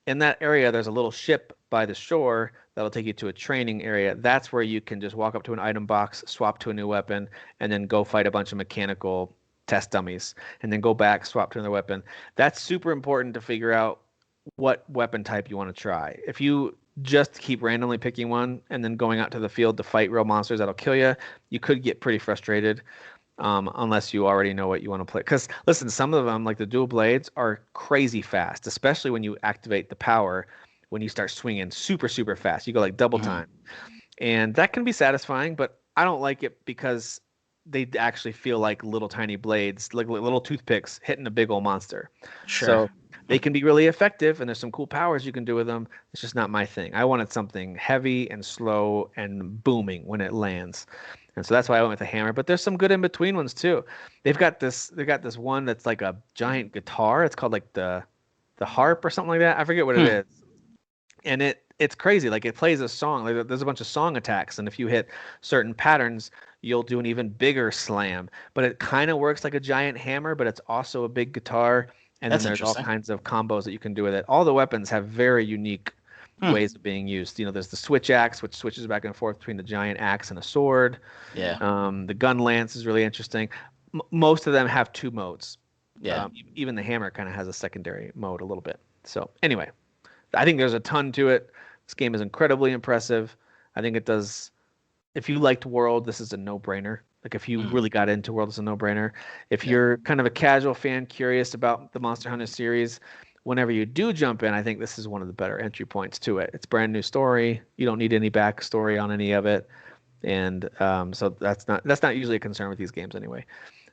In that area, there's a little ship by the shore that'll take you to a training area. That's where you can just walk up to an item box, swap to a new weapon, and then go fight a bunch of mechanical test dummies, and then go back, swap to another weapon. That's super important to figure out what weapon type you want to try. If you just keep randomly picking one and then going out to the field to fight real monsters that'll kill you, you could get pretty frustrated, unless you already know what you want to play. Because listen, some of them, like the dual blades, are crazy fast, especially when you activate the power. When you start swinging super, super fast, you go like double Hmm. time. And that can be satisfying, but I don't like it because they actually feel like little tiny blades, like little toothpicks hitting a big old monster. Sure. So they can be really effective, and there's some cool powers you can do with them. It's just not my thing. I wanted something heavy and slow and booming when it lands. And so that's why I went with the hammer. But there's some good in between ones too. They've got this one that's like a giant guitar. It's called like the harp or something like that. I forget what it Hmm. is, and it's crazy. Like it plays a song. Like there's a bunch of song attacks, and if you hit certain patterns, you'll do an even bigger slam. But it kind of works like a giant hammer, but it's also a big guitar. And then That's there's all interesting. kinds of combos that you can do with it. All the weapons have very unique Hmm. ways of being used. There's the switch axe, which switches back and forth between the giant axe and a sword. Yeah. The gun lance is really interesting. Most of them have two modes. Yeah. Even the hammer kind of has a secondary mode a little bit. So anyway, I think there's a ton to it. This game is incredibly impressive. I think it does. If you liked World, this is a no-brainer. Like if you Hmm. really got into World, it's a no-brainer. If Yeah. you're kind of a casual fan, curious about the Monster Hunter series, whenever you do jump in, I think this is one of the better entry points to it. It's brand new story. You don't need any backstory on any of it, and so that's not usually a concern with these games anyway.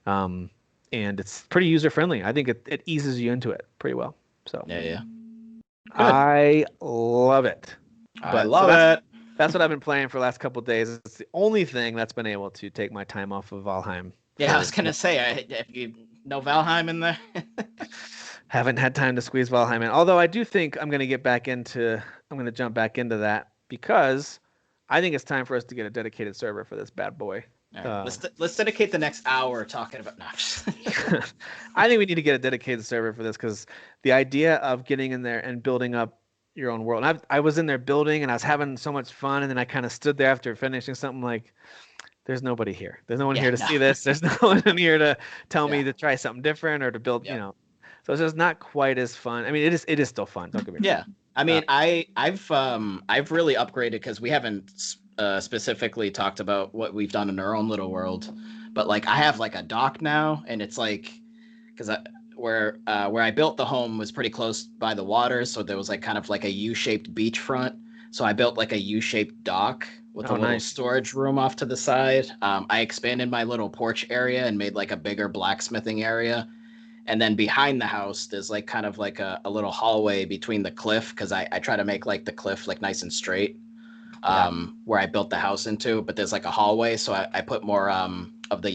Um, and it's pretty user friendly. I think it eases you into it pretty well. So. Yeah. Yeah. Good. I love it. I But so love that's it. that's what I've been playing for the last couple of days. It's the only thing that's been able to take my time off of Valheim Yeah, I for was gonna say, if you know Valheim in there. haven't had time to squeeze Valheim in. Although I do think I'm gonna jump back into that because I think it's time for us to get a dedicated server for this bad boy. All right, Uh, let's dedicate the next hour talking about. No, I think we need to get a dedicated server for this because the idea of getting in there and building up your own world. And I was in there building and I was having so much fun, and then I kind of stood there after finishing something like, there's nobody here. There's no one yeah, here to no, see this. There's no one in here to tell yeah, me to try something different or to build, yep, So it's just not quite as fun. I mean, it is still fun. Don't get me wrong. yeah. I Uh, mean, I've really upgraded because we haven't specifically talked about what we've done in our own little world, but like I have like a dock now, and it's like because where I built the home was pretty close by the water, so there was like kind of like a U-shaped beachfront. So I built like a U-shaped dock with a oh, little nice. storage room off to the side. I expanded my little porch area and made like a bigger blacksmithing area. And then behind the house, there's like kind of like a little hallway between the cliff because I try to make like the cliff like nice and straight, Yeah. where I built the house into. But there's like a hallway, so I put more of the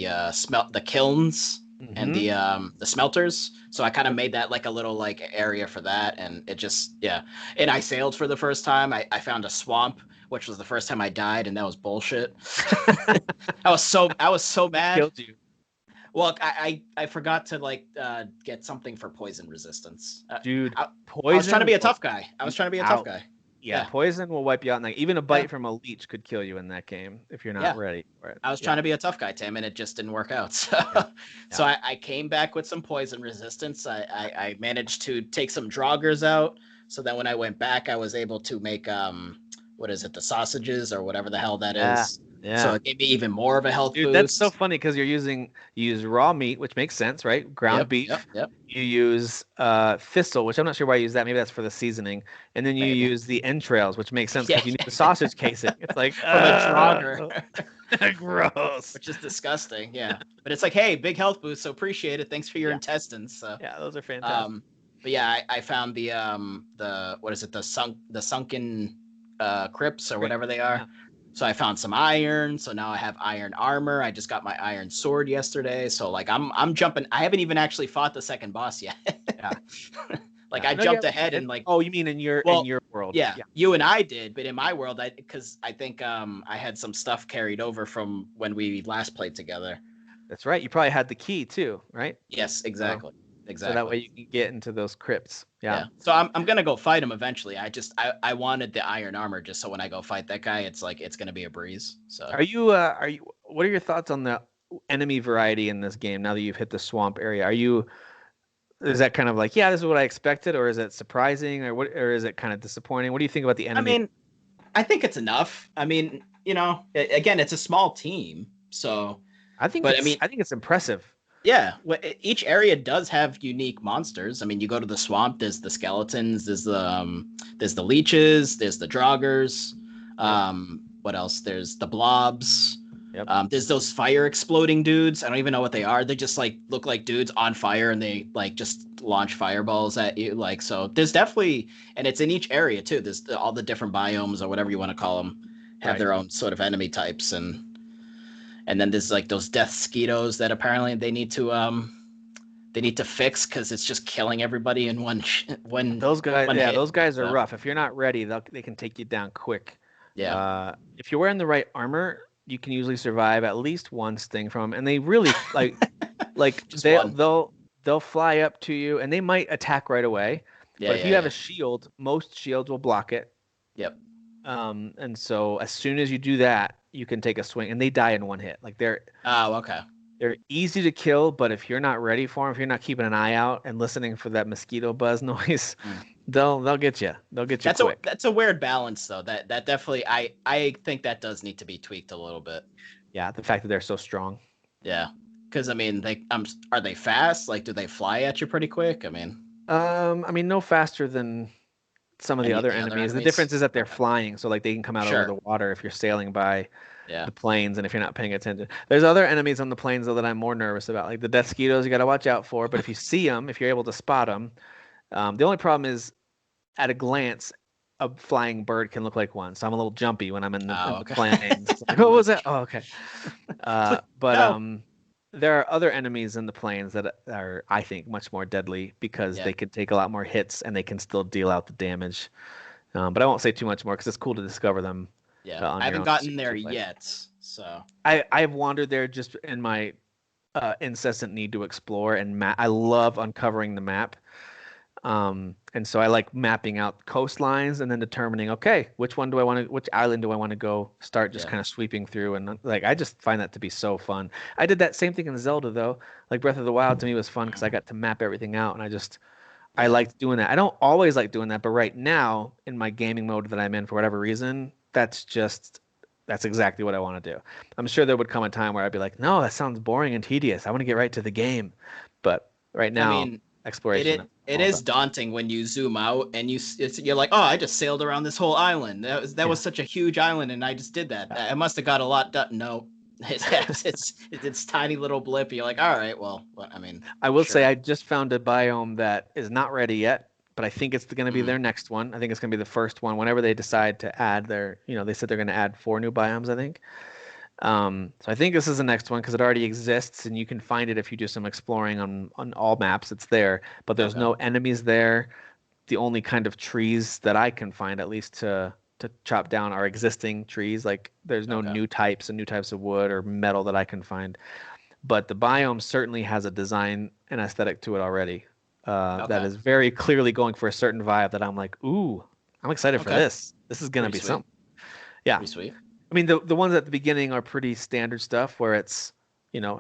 the kilns and Hmm. the smelters. So I kind of made that like a little like area for that, and it just yeah. And I sailed for the first time. I found a swamp, which was the first time I died, and that was bullshit. I was so What mad. killed you, Well, I forgot to like get something for poison resistance. dude? I was trying to Poison be a will tough guy. I was you trying to be a tough out. guy. Yeah, Yeah, poison will wipe you out. Like even a yeah, bite from a leech could kill you in that game if you're not yeah. ready for it. I was Yeah. trying to be a tough guy, Tim, and it just didn't work out. So, Yeah. so Yeah. I came back with some poison resistance. I managed to take some draugrs out. So then when I went back, I was able to make what is it, the sausages or whatever the hell that Yeah, is. So yeah. it gave me even more of a health Dude, that's so boost. funny because you use raw meat, which makes sense, right? Ground Yep, yep, beef. yep. You use thistle, which I'm not sure why you use that. Maybe that's for the seasoning. And then you Maybe. use the entrails, which makes sense Yeah, because you need the sausage casing. It's like, from a jogger, gross. which is disgusting. Yeah, but it's like, hey, big health boost, so appreciate it. Thanks for your Yeah, intestines. So, yeah, those are fantastic. um, but yeah, I found the what is it, the sunken crypts or Great. whatever they are. Yeah, So I found some iron. So now I have iron armor. I just got my iron sword yesterday. So like I'm jumping. I haven't even actually fought the second boss yet. yeah, Like yeah. I No, you jumped haven't. You ahead did. and like, Oh, you mean in well, your world? yeah, Yeah, you and I did, but in my world, I think I had some stuff carried over from when we last played together. that's right. You probably had the key too, right? Yes, So, exactly, so that exactly. way you can get into those crypts. Yeah. Yeah. So I'm gonna go fight him eventually. I wanted the iron armor just so when I go fight that guy, it's like it's gonna be a breeze. So Are you what are your thoughts on the enemy variety in this game now that you've hit the swamp area? Is that kind of like, yeah, this is what I expected, or is it surprising, or is it kind of disappointing? What do you think about the I enemy? mean, I think it's enough. I mean, again, it's a small team, so but I mean, I think it's impressive. yeah, each area does have unique monsters. I mean, you go to the swamp, there's the skeletons, there's the leeches, there's the draugrs. Yep. What else? There's the blobs. Yep. There's those fire exploding dudes. I don't even know what they are. They just like look like dudes on fire and they like just launch fireballs at you. Like, so there's definitely, and it's in each area too. There's all the different biomes or whatever you want to call them have Right. their own sort of enemy types, and then there's like those death skeetos that apparently they need to fix because it's just killing everybody in Those guys, one yeah, hit. those guys are So rough. If you're not ready, they can take you down quick. yeah. If you're wearing the right armor, you can usually survive at least one sting from them, and they really like Just one. they'll fly up to you, and they might attack right away. Yeah, But if yeah, you have yeah. a shield, most shields will block it. Yep. And so as soon as you do that, you can take a swing, and they die in one hit. Like Oh, okay. they're easy to kill, but if you're not ready for them, if you're not keeping an eye out and listening for that mosquito buzz noise, Mm. they'll get you. They'll get you quick. That's a weird balance though. That definitely I think that does need to be tweaked a little bit. Yeah, the fact that they're so strong. Yeah. Because I mean, are they fast? Like, do they fly at you pretty quick? I mean, I mean, no faster than some of the any of other the other enemies. The enemies? difference is that they're Okay. flying, so like they can come out over Sure. the water if you're sailing by Yeah. the plains and if you're not paying attention. There's other enemies on the plains though that I'm more nervous about, like the death skeetos. You got to watch out for. But if you see them, if you're able to spot them, the only problem is at a glance, a flying bird can look like one. So I'm a little jumpy when I'm in Oh, the okay. plains. It's like, what was that? Oh, okay. But No. there are other enemies in the plains that are, I think, much more deadly because Yeah. they can take a lot more hits and they can still deal out the damage. But I won't say too much more because it's cool to discover them Yeah. I on your haven't own as gotten soon as there you play. yet. So I've wandered there just in my incessant need to explore and I love uncovering the map. And so I like mapping out coastlines and then determining, okay, which island do I want to go start just yeah. kind of sweeping through. And like, I just find that to be so fun. I did that same thing in Zelda though. Like Breath of the Wild to me was fun because I got to map everything out and I Yeah. liked doing that. I don't always like doing that, but right now in my gaming mode that I'm in for whatever reason, that's exactly what I want to do. I'm sure there would come a time where I'd be like, no, that sounds boring and tedious. I want to get right to the game. But right I now, mean, exploration, I'm it all is about. daunting when you zoom out and you're like, oh, I just sailed around this whole island. That was Yeah. such a huge island, and I just did that. I must have got a lot done. No, it's tiny little blip. You're like, all right, well, I mean, I will say sure. I just found a biome that is not ready yet, but I think it's going to be Mm, their next one. I think it's going to be the first one whenever they decide to add they said they're going to add 4 new biomes, I think. So I think this is the next one because it already exists and you can find it if you do some exploring on all maps. It's there, but there's okay. no enemies there. The only kind of trees that I can find, at least to chop down, are existing trees. Like there's no Okay. new types of wood or metal that I can find. But the biome certainly has a design and aesthetic to it already. That Okay. is very clearly going for a certain vibe that I'm like, ooh, I'm excited for Okay. this. This is gonna Pretty be sweet. something. Yeah. Pretty sweet. I mean, the ones at the beginning are pretty standard stuff where it's,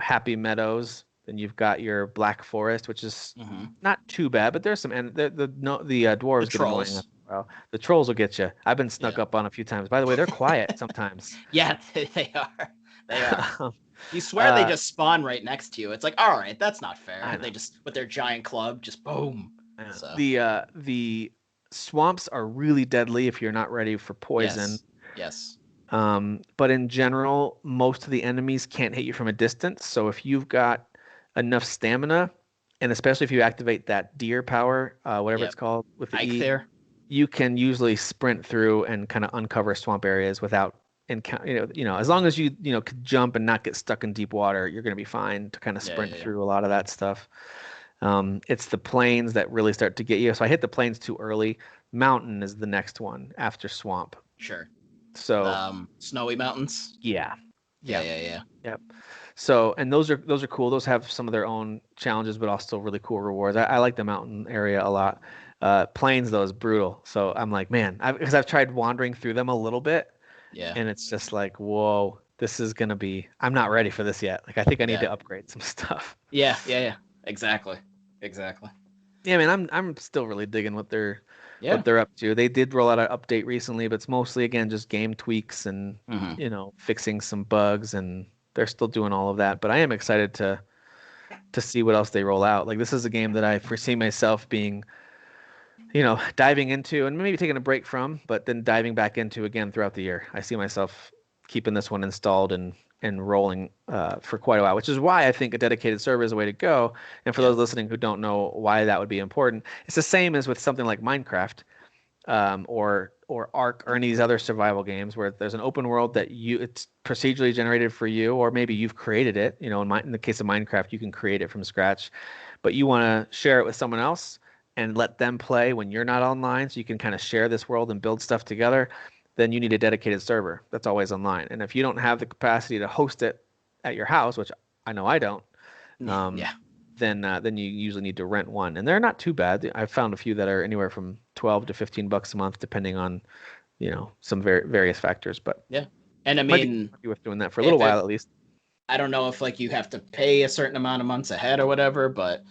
happy meadows, Then you've got your Black Forest, which is Hmm. not too bad, but there's some and the no the The dwarves get annoying trolls. after a while. The trolls will get you. I've been snuck Yeah. up on a few times. By the way, they're quiet sometimes. Yeah, they are. They are. You swear they uh, just spawn right next to you. It's like, all right, that's not fair. I They know. just with their giant club, just boom. I know. So The swamps are really deadly if you're not ready for poison. yes, yes, But in general, most of the enemies can't hit you from a distance. So if you've got enough stamina, and especially if you activate that deer power, whatever it's yep. called with the Ike E, there. you can usually sprint through and kind of uncover swamp areas without as long as you could jump and not get stuck in deep water, you're going to be fine to kind of Yeah, sprint yeah, yeah. through a lot of that stuff. It's the plains that really start to get you. So I hit the plains too early. Mountain is the next one after swamp. Sure. The So snowy mountains. yeah, Yeah, yeah, yeah, yeah. yep. So and those are cool. Those have some of their own challenges, but also really cool rewards. I like the mountain area a lot. Plains though is brutal. So I'm like, man, because I've tried wandering through them a little bit, Yeah, and it's just like, whoa, this is gonna be. I'm not ready for this yet. Like I think I need yeah, to upgrade some stuff. yeah, yeah, yeah. Exactly, exactly. Yeah, man, I'm still really digging Yeah. what they're up to. They did roll out an update recently, but it's mostly again just game tweaks and Hmm. fixing some bugs, and they're still doing all of that. But I am excited to see what else they roll out. Like this is a game that I foresee myself being, diving into and maybe taking a break from, but then diving back into again throughout the year. I see myself keeping this one installed and rolling for quite a while, which is why I think a dedicated server is a way to go. And for Yeah. those listening who don't know why that would be important, it's the same as with something like Minecraft, or Ark or any of these other survival games where there's an open world that it's procedurally generated for you, or maybe you've created it. In the case of Minecraft, you can create it from scratch, but you want to share it with someone else and let them play when you're not online, so you can kind of share this world and build stuff together. Then you need a dedicated server that's always online. And if you don't have the capacity to host it at your house, which I know I don't, um, Yeah. then you usually need to rent one, and they're not too bad. I've found a few that are anywhere from 12 to 15 bucks a month, depending on some various factors. But Yeah. And I might be, mean, might be worth doing that for a little if while it, at least. I don't know if like you have to pay a certain amount of months ahead or whatever, but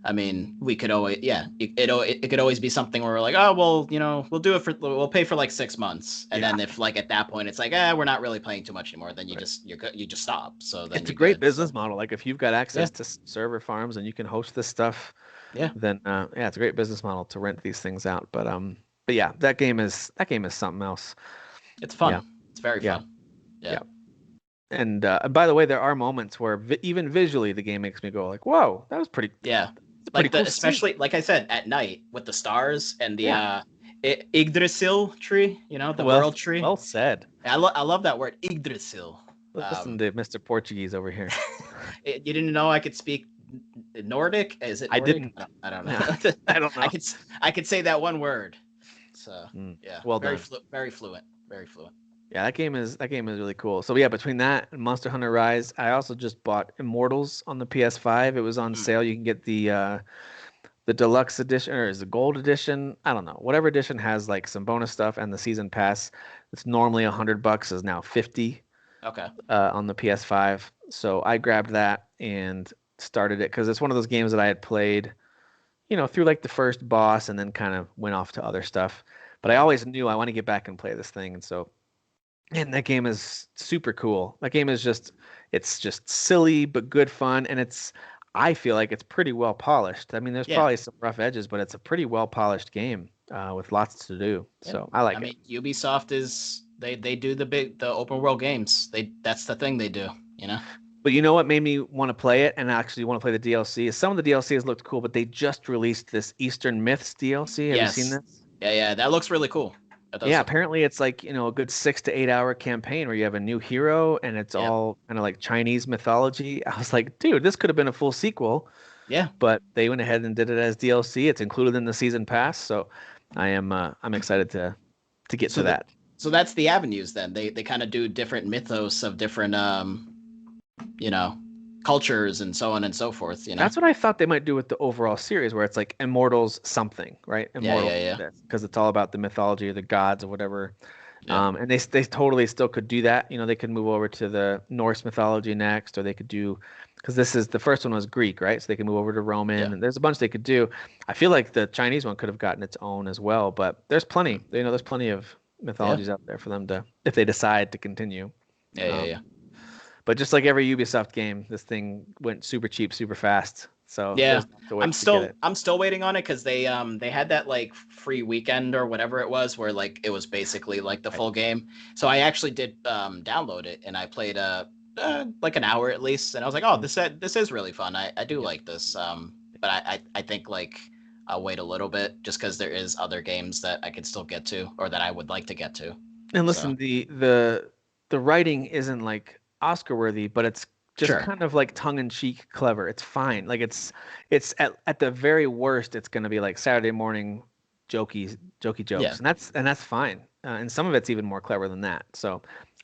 I mean, we could always, yeah, it could always be something where we're like, oh, well, we'll pay for like 6 months, and Yeah, then if like at that point it's like, we're not really playing too much anymore, then right. you just stop. So then It's a you're great good. So business model. Like if you've got yeah, access to server farms and you can host this stuff, yeah, then yeah, it's a great business model to rent these things out. But yeah, that game is something else. it's Yeah, fun. It's very yeah, fun. Yeah. yeah. And by the way, there are moments where even visually the game makes me go like, "Whoa, that was pretty. Yeah. It's a pretty Like cool scene." especially like I said, at night with the stars and the Yeah. Yggdrasil tree, the Well, world tree. well said. I love that word, Yggdrasil. Listen Um, to Mr. Portuguese over here. you didn't know I could speak Nordic? Is it I Nordic? didn't. I don't Yeah, know. I don't I know. could I could say that one word. So Mm, yeah, well done. very fluent, very fluent. Yeah, that game is really cool. So yeah, between that and Monster Hunter Rise, I also just bought Immortals on the PS5. It was on Mm, sale. You can get the deluxe edition, or is the gold edition? I don't know. Whatever edition has like some bonus stuff, and the season pass. It's normally $100 is now 50 okay. on the PS5. So I grabbed that and started it because it's one of those games that I had played, through like the first boss and then kind of went off to other stuff. But I Yeah. always knew I want to get back and play this thing, and so and that game is super cool. That game is it's just silly but good fun, and I feel like it's pretty well polished. I mean, there's Yeah. probably some rough edges, but it's a pretty well polished game with lots to do. Yeah. So I I like it. mean, Ubisoft is they do the open world games. That's the thing they do, you know? But you know what made me want to play it and actually want to play the DLC is some of the DLCs looked cool, but they just released this Eastern Myths DLC. Have you seen Yes. this? Yeah, yeah, that looks really cool. That does Yeah, look cool. apparently it's like, a good 6 to 8 hour campaign where you have a new hero and it's Yeah. all kind of like Chinese mythology. I was like, dude, this could have been a full sequel, Yeah. but they went ahead and did it as DLC. It's included in the season pass, so I'm excited to get So to that that. so that's the avenues then. They kind of do different mythos of different you know, cultures and so on and so forth, you know? That's what I thought they might do with the overall series, where it's like Immortals something, right? Yeah, Immortals yeah, yeah. this, because it's all about the mythology or the gods or whatever. Yeah. And they totally still could do that. They could move over to the Norse mythology next, or they could do because this is the first one was Greek, right? So they can move over to Roman, Yeah. and there's a bunch they could do. I feel like the Chinese one could have gotten its own as well, but there's plenty. There's plenty of Yeah. mythologies out there for them to, if they decide to continue. Yeah. Yeah. Um, Yeah. but just like every Ubisoft game, this thing went super cheap, super fast. So you'll Yeah, have to wait to get it. I'm still waiting on it because they had that like free weekend or whatever it was where like it was basically like the Right. full game. So I actually did download it and I played like an hour at least, and I was like, oh, this is really fun. I do Yep. like this. But I think like I'll wait a little bit just because there is other games that I could still get to or that I would like to get to. And So listen, the writing isn't like Oscar worthy, but it's just sure, kind of like tongue in cheek clever. It's fine. Like it's at the very worst, it's gonna be like Saturday morning jokey yeah. jokes, and that's fine. And some of it's even more clever than that. So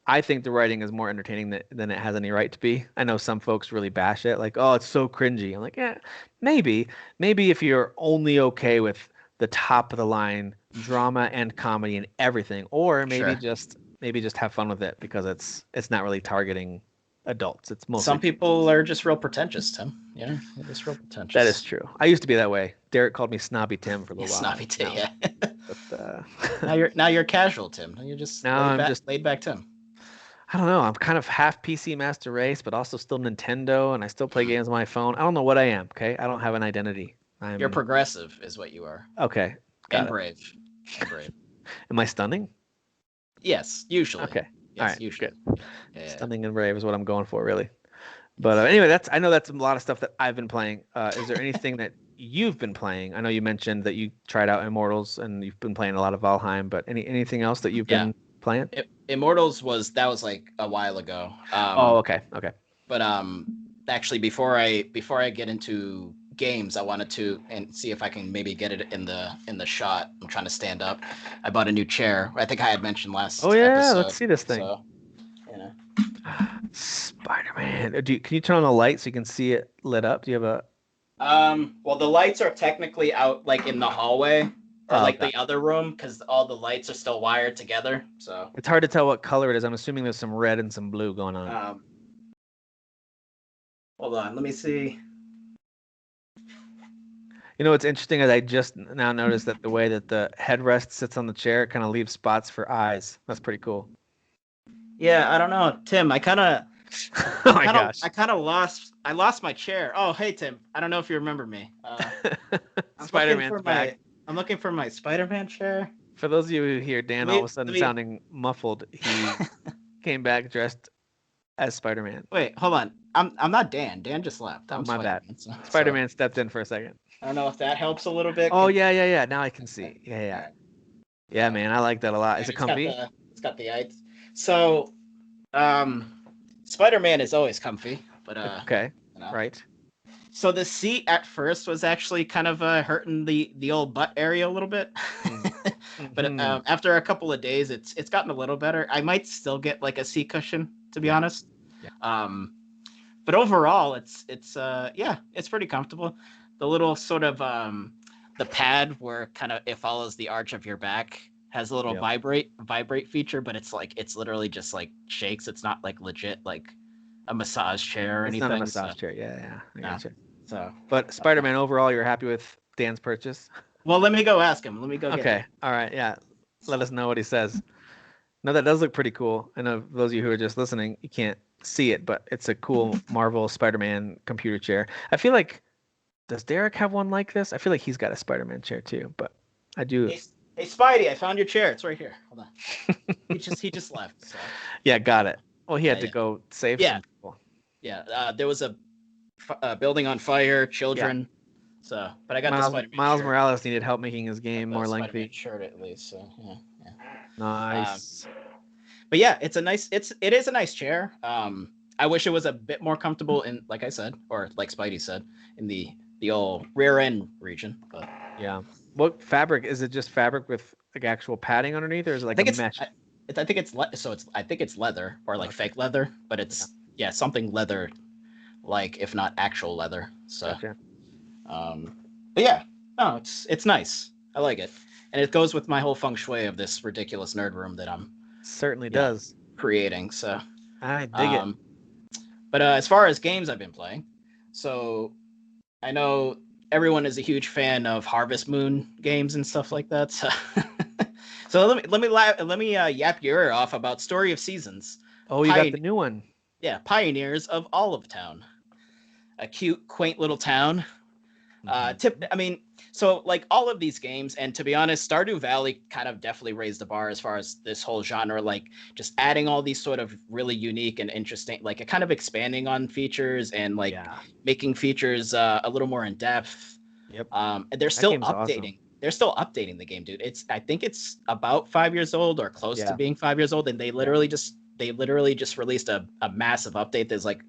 I think the writing is more entertaining than it has any right to be. I know some folks really bash it, like, oh, it's so cringy. I'm like, yeah, maybe if you're only okay with the top of the line drama and comedy and everything, or Sure. maybe just have fun with it because it's not really targeting adults. It's Some mostly people are just real pretentious, Tim. Yeah, they're just real that is pretentious. true. I used to be that way. Derek called me Snobby Tim for a Yeah, little while. snobby Tim. Now, Yeah. but Now you're casual, Tim. You're just now I'm just laid back Tim. I don't know. I'm kind of half PC Master Race, but also still Nintendo, and I still play games on my phone. I don't know what I am. Okay, I don't have an identity. You're I'm progressive, is what you are, okay. and Got it. brave, and brave. Am I stunning? Yes, usually. Okay. All Yes, right. usually. Good. Yeah, yeah, Stunning and brave is what I'm going for, really. But anyway, I know that's a lot of stuff that I've been playing. Is there anything that you've been playing? I know you mentioned that you tried out Immortals and you've been playing a lot of Valheim, but anything else that you've yeah. been playing? Immortals was like a while ago. Oh, okay, okay. But actually, before I get into games, I wanted to and see if I can maybe get it in the shot. I'm trying to stand up. I bought a new chair. I think I had mentioned Oh last yeah, let's episode. see this thing. So, you know. Spider-Man. Can you turn on the light so you can see it lit up? Do you have a? Well, the lights are technically out like in the hallway or Oh, like okay. the other room because all the lights are still wired together. So, It's hard to tell what color it is. I'm assuming there's some red and some blue going on. um, hold on, let me see. You know what's interesting is I just now noticed that the way that the headrest sits on the chair kind of leaves spots for eyes. That's pretty cool. Yeah, I don't know, Tim. Oh my gosh. I lost my chair. Oh, hey Tim. I don't know if you remember me. Spider-Man's back. I'm looking for my Spider-Man chair. For those of you who hear Dan all of a Let sudden me sounding muffled, he came back dressed as Spider-Man. wait. Hold on. I'm not Dan. Dan just left. Oh, I'm my bad. Spider-Man. So Spider-Man stepped in for a second. I don't know if that helps a little bit. Oh yeah. Now I can see. Yeah. Yeah, man, I like that a lot. Is it comfy? It's got the eyes. So, Spider-Man is always comfy, but Okay. you know. Right. So the seat at first was actually kind of hurting the old butt area a little bit, but Mhm. after a couple of days, it's gotten a little better. I might still get like a seat cushion to be Yeah. honest. Yeah. But overall, it's pretty comfortable. The little sort of the pad where kind of it follows the arch of your back has a little Yeah. vibrate feature, but it's literally just like shakes. It's not like legit like a massage chair or It's anything. not a massage chair. Yeah. I No. gotcha. So, But Spider-Man overall, you're happy with Dan's purchase? well, let me go ask him. Let me go get Okay. him. All right. Yeah. Let us know what he says. No, that does look pretty cool. I know those of you who are just listening, you can't see it, but it's a cool Marvel Spider-Man computer chair. I feel like, does Derek have one like this? I feel like he's got a Spider-Man chair too, but I do. Hey, Spidey, I found your chair. It's right here. Hold on. He just left. So. Yeah, got it. Well, he had to Yeah. go save Yeah. some people. Yeah, there was a building on fire, children. So, but I got the Spider-Man Miles shirt. Morales needed help making his game The more Spider-Man lengthy. shirt at least. So yeah. Nice. But yeah, it is a nice chair. I wish it was a bit more comfortable in, like I said, or like Spidey said, in the old rear end region. But Yeah. What fabric is it? Just fabric with like actual padding underneath, or is it like a mesh? I think it's leather or like fake leather, but it's something leather, like if not actual leather. So, Gotcha. but yeah, no, it's nice. I like it, and it goes with my whole feng shui of this ridiculous nerd room that I'm Certainly does. creating. So I dig it. But as far as games I've been playing, so I know everyone is a huge fan of Harvest Moon games and stuff like that. So, so let me yap your ear off about Story of Seasons. Oh, you got Pioneer, the new one. yeah, pioneers of Olive Town, a cute, quaint little town. Mhm. I mean, so like all of these games, and to be honest, Stardew Valley kind of definitely raised the bar as far as this whole genre, like just adding all these sort of really unique and interesting, like kind of expanding on features and like Yeah. making features a little more in depth. Yep. And they're That still game's awesome. updating. They're still updating the game, dude. I think it's about 5 years old or close to Yeah. being 5 years old, and Yeah. they literally just released a massive update. There's like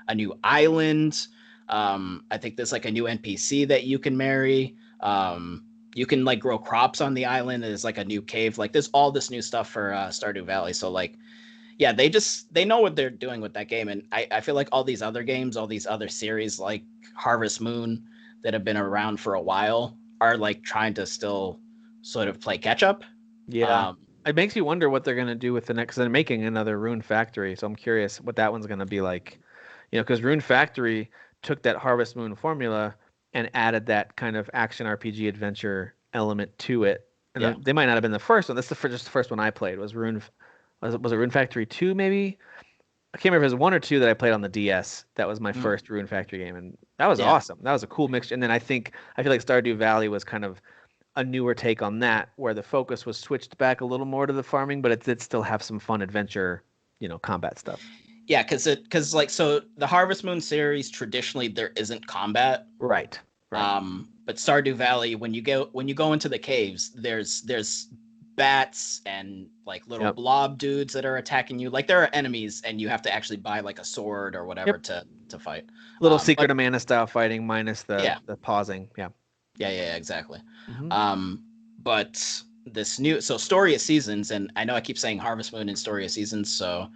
a new island. I think there's like a new NPC that you can marry. You can like grow crops on the island. There's like a new cave. Like there's all this new stuff for Stardew Valley. So like, yeah, they know what they're doing with that game, and I feel like all these other games, all these other series like Harvest Moon that have been around for a while are like trying to still sort of play catch up. Yeah. Um, It makes you wonder what they're gonna do with the next. They're making another Rune Factory, so I'm curious what that one's gonna be like. Because Rune Factory took that Harvest Moon formula and added that kind of action RPG adventure element to it. And yeah, they might not have been the first one. That's just the first one I played. Was Rune? Was it Rune Factory 2 maybe? I can't remember if it was one or two that I played on the DS. That was my mm, first Rune Factory game, and that was yeah. awesome. That was a cool mixture. And then I feel like Stardew Valley was kind of a newer take on that, where the focus was switched back a little more to the farming, but it did still have some fun adventure, combat stuff. Yeah, because like so the Harvest Moon series traditionally there isn't combat. Right. Right. But Stardew Valley, when you go into the caves, there's bats and like little Yep. blob dudes that are attacking you. Like there are enemies, and you have to actually buy like a sword or whatever Yep. to fight. Little Secret But of Mana style fighting minus the yeah, the pausing. Yeah. yeah, exactly. Hmm. But this new Story of Seasons, and I know I keep saying Harvest Moon and Story of Seasons, so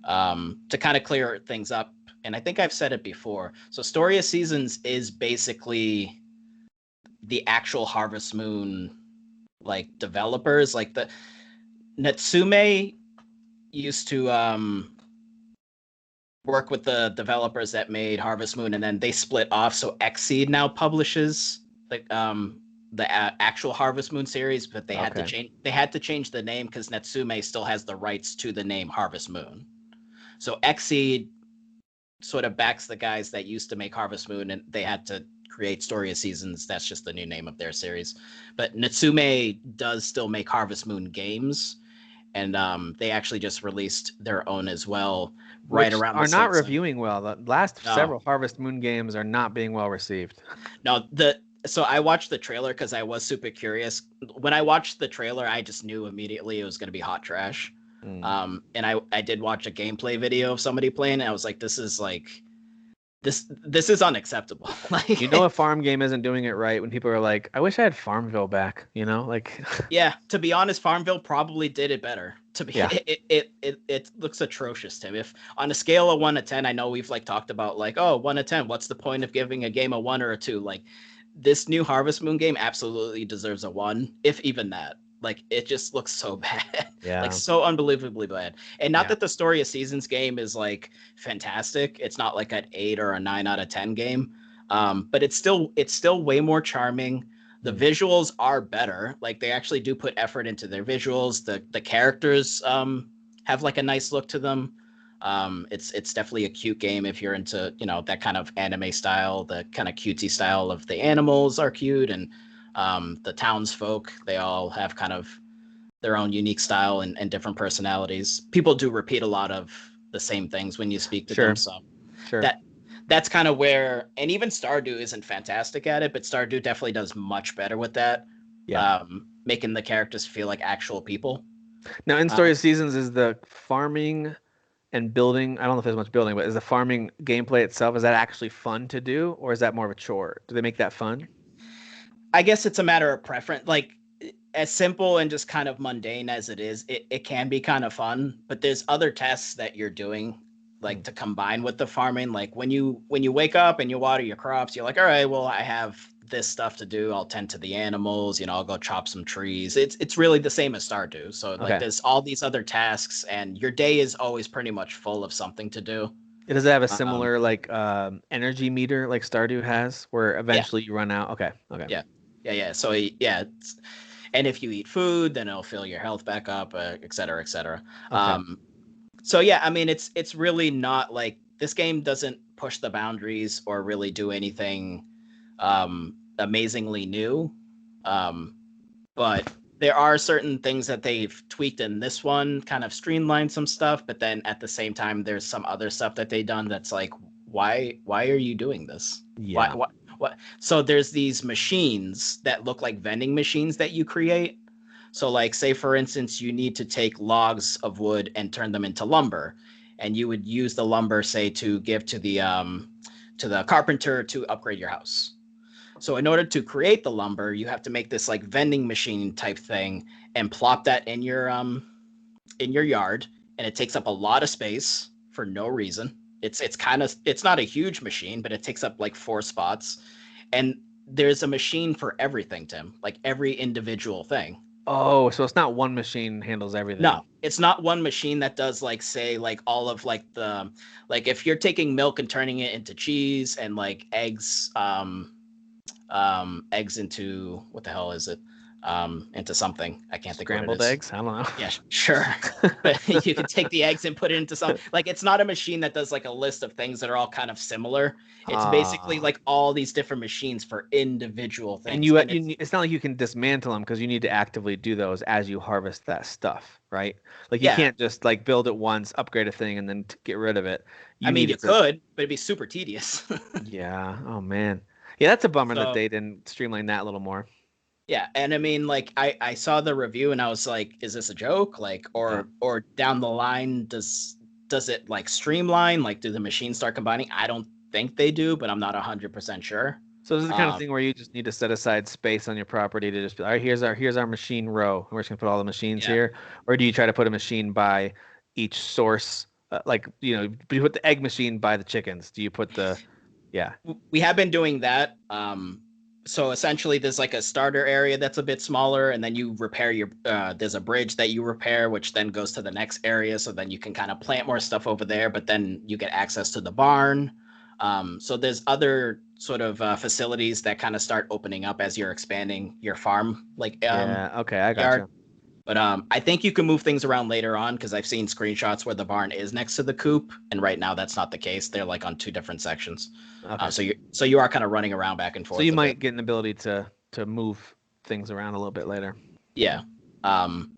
to kind of clear things up, and I think I've said it before. So Story of Seasons is basically the actual Harvest Moon like developers. Like the Natsume used to work with the developers that made Harvest Moon, and then they split off. So Xseed now publishes the actual Harvest Moon series, but Okay. they had to change the name because Natsume still has the rights to the name Harvest Moon. So Xseed sort of backs the guys that used to make Harvest Moon, and they had to create Story of Seasons. That's just the new name of their series. But Natsume does still make Harvest Moon games, and they actually just released their own as well, right Which around the are not same time. reviewing well. The last No, several Harvest Moon games are not being well received. no, the so I watched the trailer because I was super curious. When I watched the trailer, I just knew immediately it was going to be hot trash. Mm. And I did watch a gameplay video of somebody playing, and I was like, this is unacceptable. A Like, farm game isn't doing it right when people are like, I wish I had Farmville back, like yeah, to be honest, Farmville probably did it better. To be yeah. it looks atrocious, Tim. If on a scale of 1 to 10, I know we've like talked about like, oh, 1 to 10, what's the point of giving a game a 1 or a 2? Like this new Harvest Moon game absolutely deserves a 1, if even that. Like it just looks so bad. Like Yeah. so unbelievably bad. And not Yeah. that the Story of Seasons game is like fantastic. It's not like an 8 or a 9 out of 10 game. But it's still way more charming. The Mm. visuals are better. Like they actually do put effort into their visuals. The characters have like a nice look to them. It's definitely a cute game if you're into that kind of anime style. The kind of cutesy style of the animals are cute, and the townsfolk, they all have kind of their own unique style and different personalities. People do repeat a lot of the same things when you speak to them, Sure. so Sure. that that's kind of where. And even Stardew isn't fantastic at it, but Stardew definitely does much better with that, Yeah. making the characters feel like actual people. Now, in uh, Story of Seasons, is the farming and building, I don't know if there's much building, but is the farming gameplay itself, is that actually fun to do, or is that more of a chore? Do they make that fun? I guess it's a matter of preference. Like as simple and just kind of mundane as it is, it can be kind of fun, but there's other tasks that you're doing like Mm. to combine with the farming. Like when you wake up and you water your crops, you're like, all right, well, I have this stuff to do. I'll tend to the animals, I'll go chop some trees. It's really the same as Stardew. So like Okay. there's all these other tasks, and your day is always pretty much full of something to do. Does it have a Um, similar like energy meter like Stardew has, where yeah, eventually you run out? Okay, okay, yeah, yeah. So yeah, and if you eat food, then it'll fill your health back up, et cetera, et cetera. okay. So yeah, I mean, it's really not like this game doesn't push the boundaries or really do anything amazingly new. Um, but there are certain things that they've tweaked in this one, kind of streamlined some stuff, but then at the same time there's some other stuff that they've done that's like, why are you doing this? why Yeah. what So there's these machines that look like vending machines that you create. So like, say for instance, you need to take logs of wood and turn them into lumber, and you would use the lumber, say, to give to the carpenter to upgrade your house. So in order to create the lumber, you have to make this like vending machine type thing and plop that in your yard, and it takes up a lot of space for no reason. It's kind of, it's not a huge machine, but it takes up like 4 spots. And there's a machine for everything, Tim, like every individual thing. Oh, so it's not one machine handles No, everything. it's not one machine that does like, say, like all of like the, like if you're taking milk and turning it into cheese, and like eggs, eggs into, what the hell is it, into something I can't think what it Scrambled is. eggs? I don't Yeah, sure. But you can take the eggs and put it into some, know. like, it's not a machine that does like a list of things that are all kind of similar. It's basically Ah. like all these different machines for individual And things, and it's, it's not like you can dismantle them because you need to actively do those as you harvest that stuff, right? Like you yeah. can't just like build it once, upgrade a thing, and then get rid of it. I You mean, need you it to, could, but it'd be super tedious. yeah. Oh man. Yeah, that's a bummer that So they didn't streamline that a little more. yeah, and I mean, like, I saw the review and I was like, is this a joke? Like, Yeah. or down the line, does it like streamline? Like, do the machines start combining? I don't think they do, but I'm not 100% sure. So this is the kind of Um, thing where you just need to set aside space on your property to just be, all right, here's our machine row. We're just gonna put all the machines yeah, here. Or do you try to put a machine by each source? Like, do you put the egg machine by the chickens? Do you put the, yeah, we have been doing that. So essentially, there's like a starter area that's a bit smaller, and then you repair your. There's a bridge that you repair, which then goes to the next area. So then you can kind of plant more stuff over there, but then you get access to the barn. So there's other sort of facilities that kind of start opening up as you're expanding your farm, like yeah, okay, I yard. gotcha. But I think you can move things around later on, because I've seen screenshots where the barn is next to the coop, and right now that's not the case. They're like on two different sections. Okay. So you are kind of running around back and So you forth a bit. might get an ability to move things around a little bit later. Yeah. Um,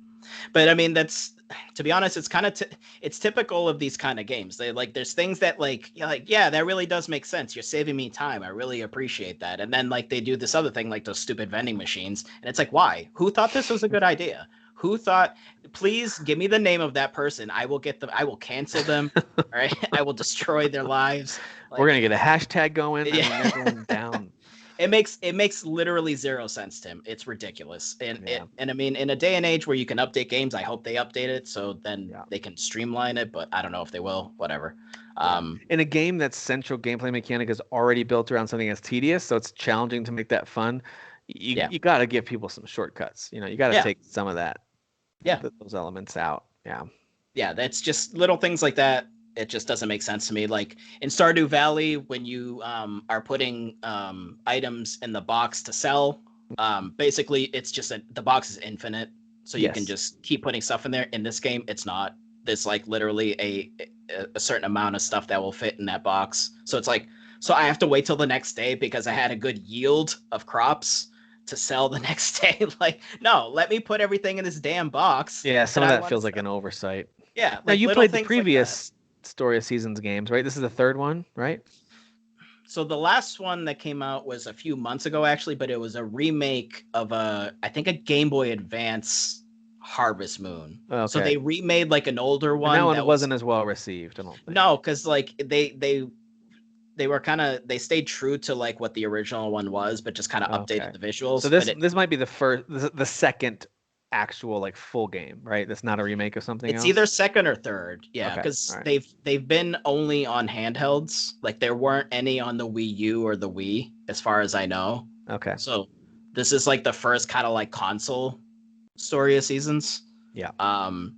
but I mean, that's, to be honest, it's kind of it's typical of these kind of games. They like, there's things that like, you're like, yeah, that really does make sense. You're saving me time. I really appreciate that. And then like they do this other thing, like those stupid vending machines, and it's like, why? Who thought this was a good idea? Who thought? Please give me the name of that person. I will get them. I will cancel them. All right. I will destroy their lives. We're Like, gonna get a hashtag going. I mean, they're yeah. going down. It makes literally zero sense, Tim. It's ridiculous. Yeah, And I mean, in a day and age where you can update games, I hope they update it so then yeah, they can streamline it, but I don't know if they will. Whatever. yeah. Um, In a game that's central gameplay mechanic is already built around something that's tedious, so it's challenging to make that fun. yeah. You got to give people some shortcuts. You got to Yeah. take some of Yeah. those elements out. Yeah. Yeah, that's just little things like that. It just doesn't make sense to me. Like in Stardew Valley, when you are putting items in the box to sell, basically it's just that the box is infinite, so you can Yes. just keep putting stuff in there. In this game, it's not. There's like literally a certain amount of stuff that will fit in that box. So it's like, so I have to wait till the next day because I had a good yield of crops to sell the next day. Like, no, let me put everything in this damn box Yeah, that some of I that want to feels like sell. an oversight. Yeah, Now like you little played the things like that. previous Story of Seasons games, right? This is the third one, right? So the last one that came out was a few months ago, actually, but it was a remake of I think a Game Boy Advance Harvest Moon. So Okay. they remade like an older And that one one that was, wasn't as well received, I don't think. no, because like they were kind of, they stayed true to like what the original one was, but just kind of updated Okay. the So visuals. But this might be the second actual like full game, right? That's not a remake of something it's either else. second or third, yeah, Okay. All because right. they've been only on handhelds. Like there weren't any on the Wii U or the Wii, as far as I know. Okay. So this is like the first kind of like console story of seasons. Yeah. Um,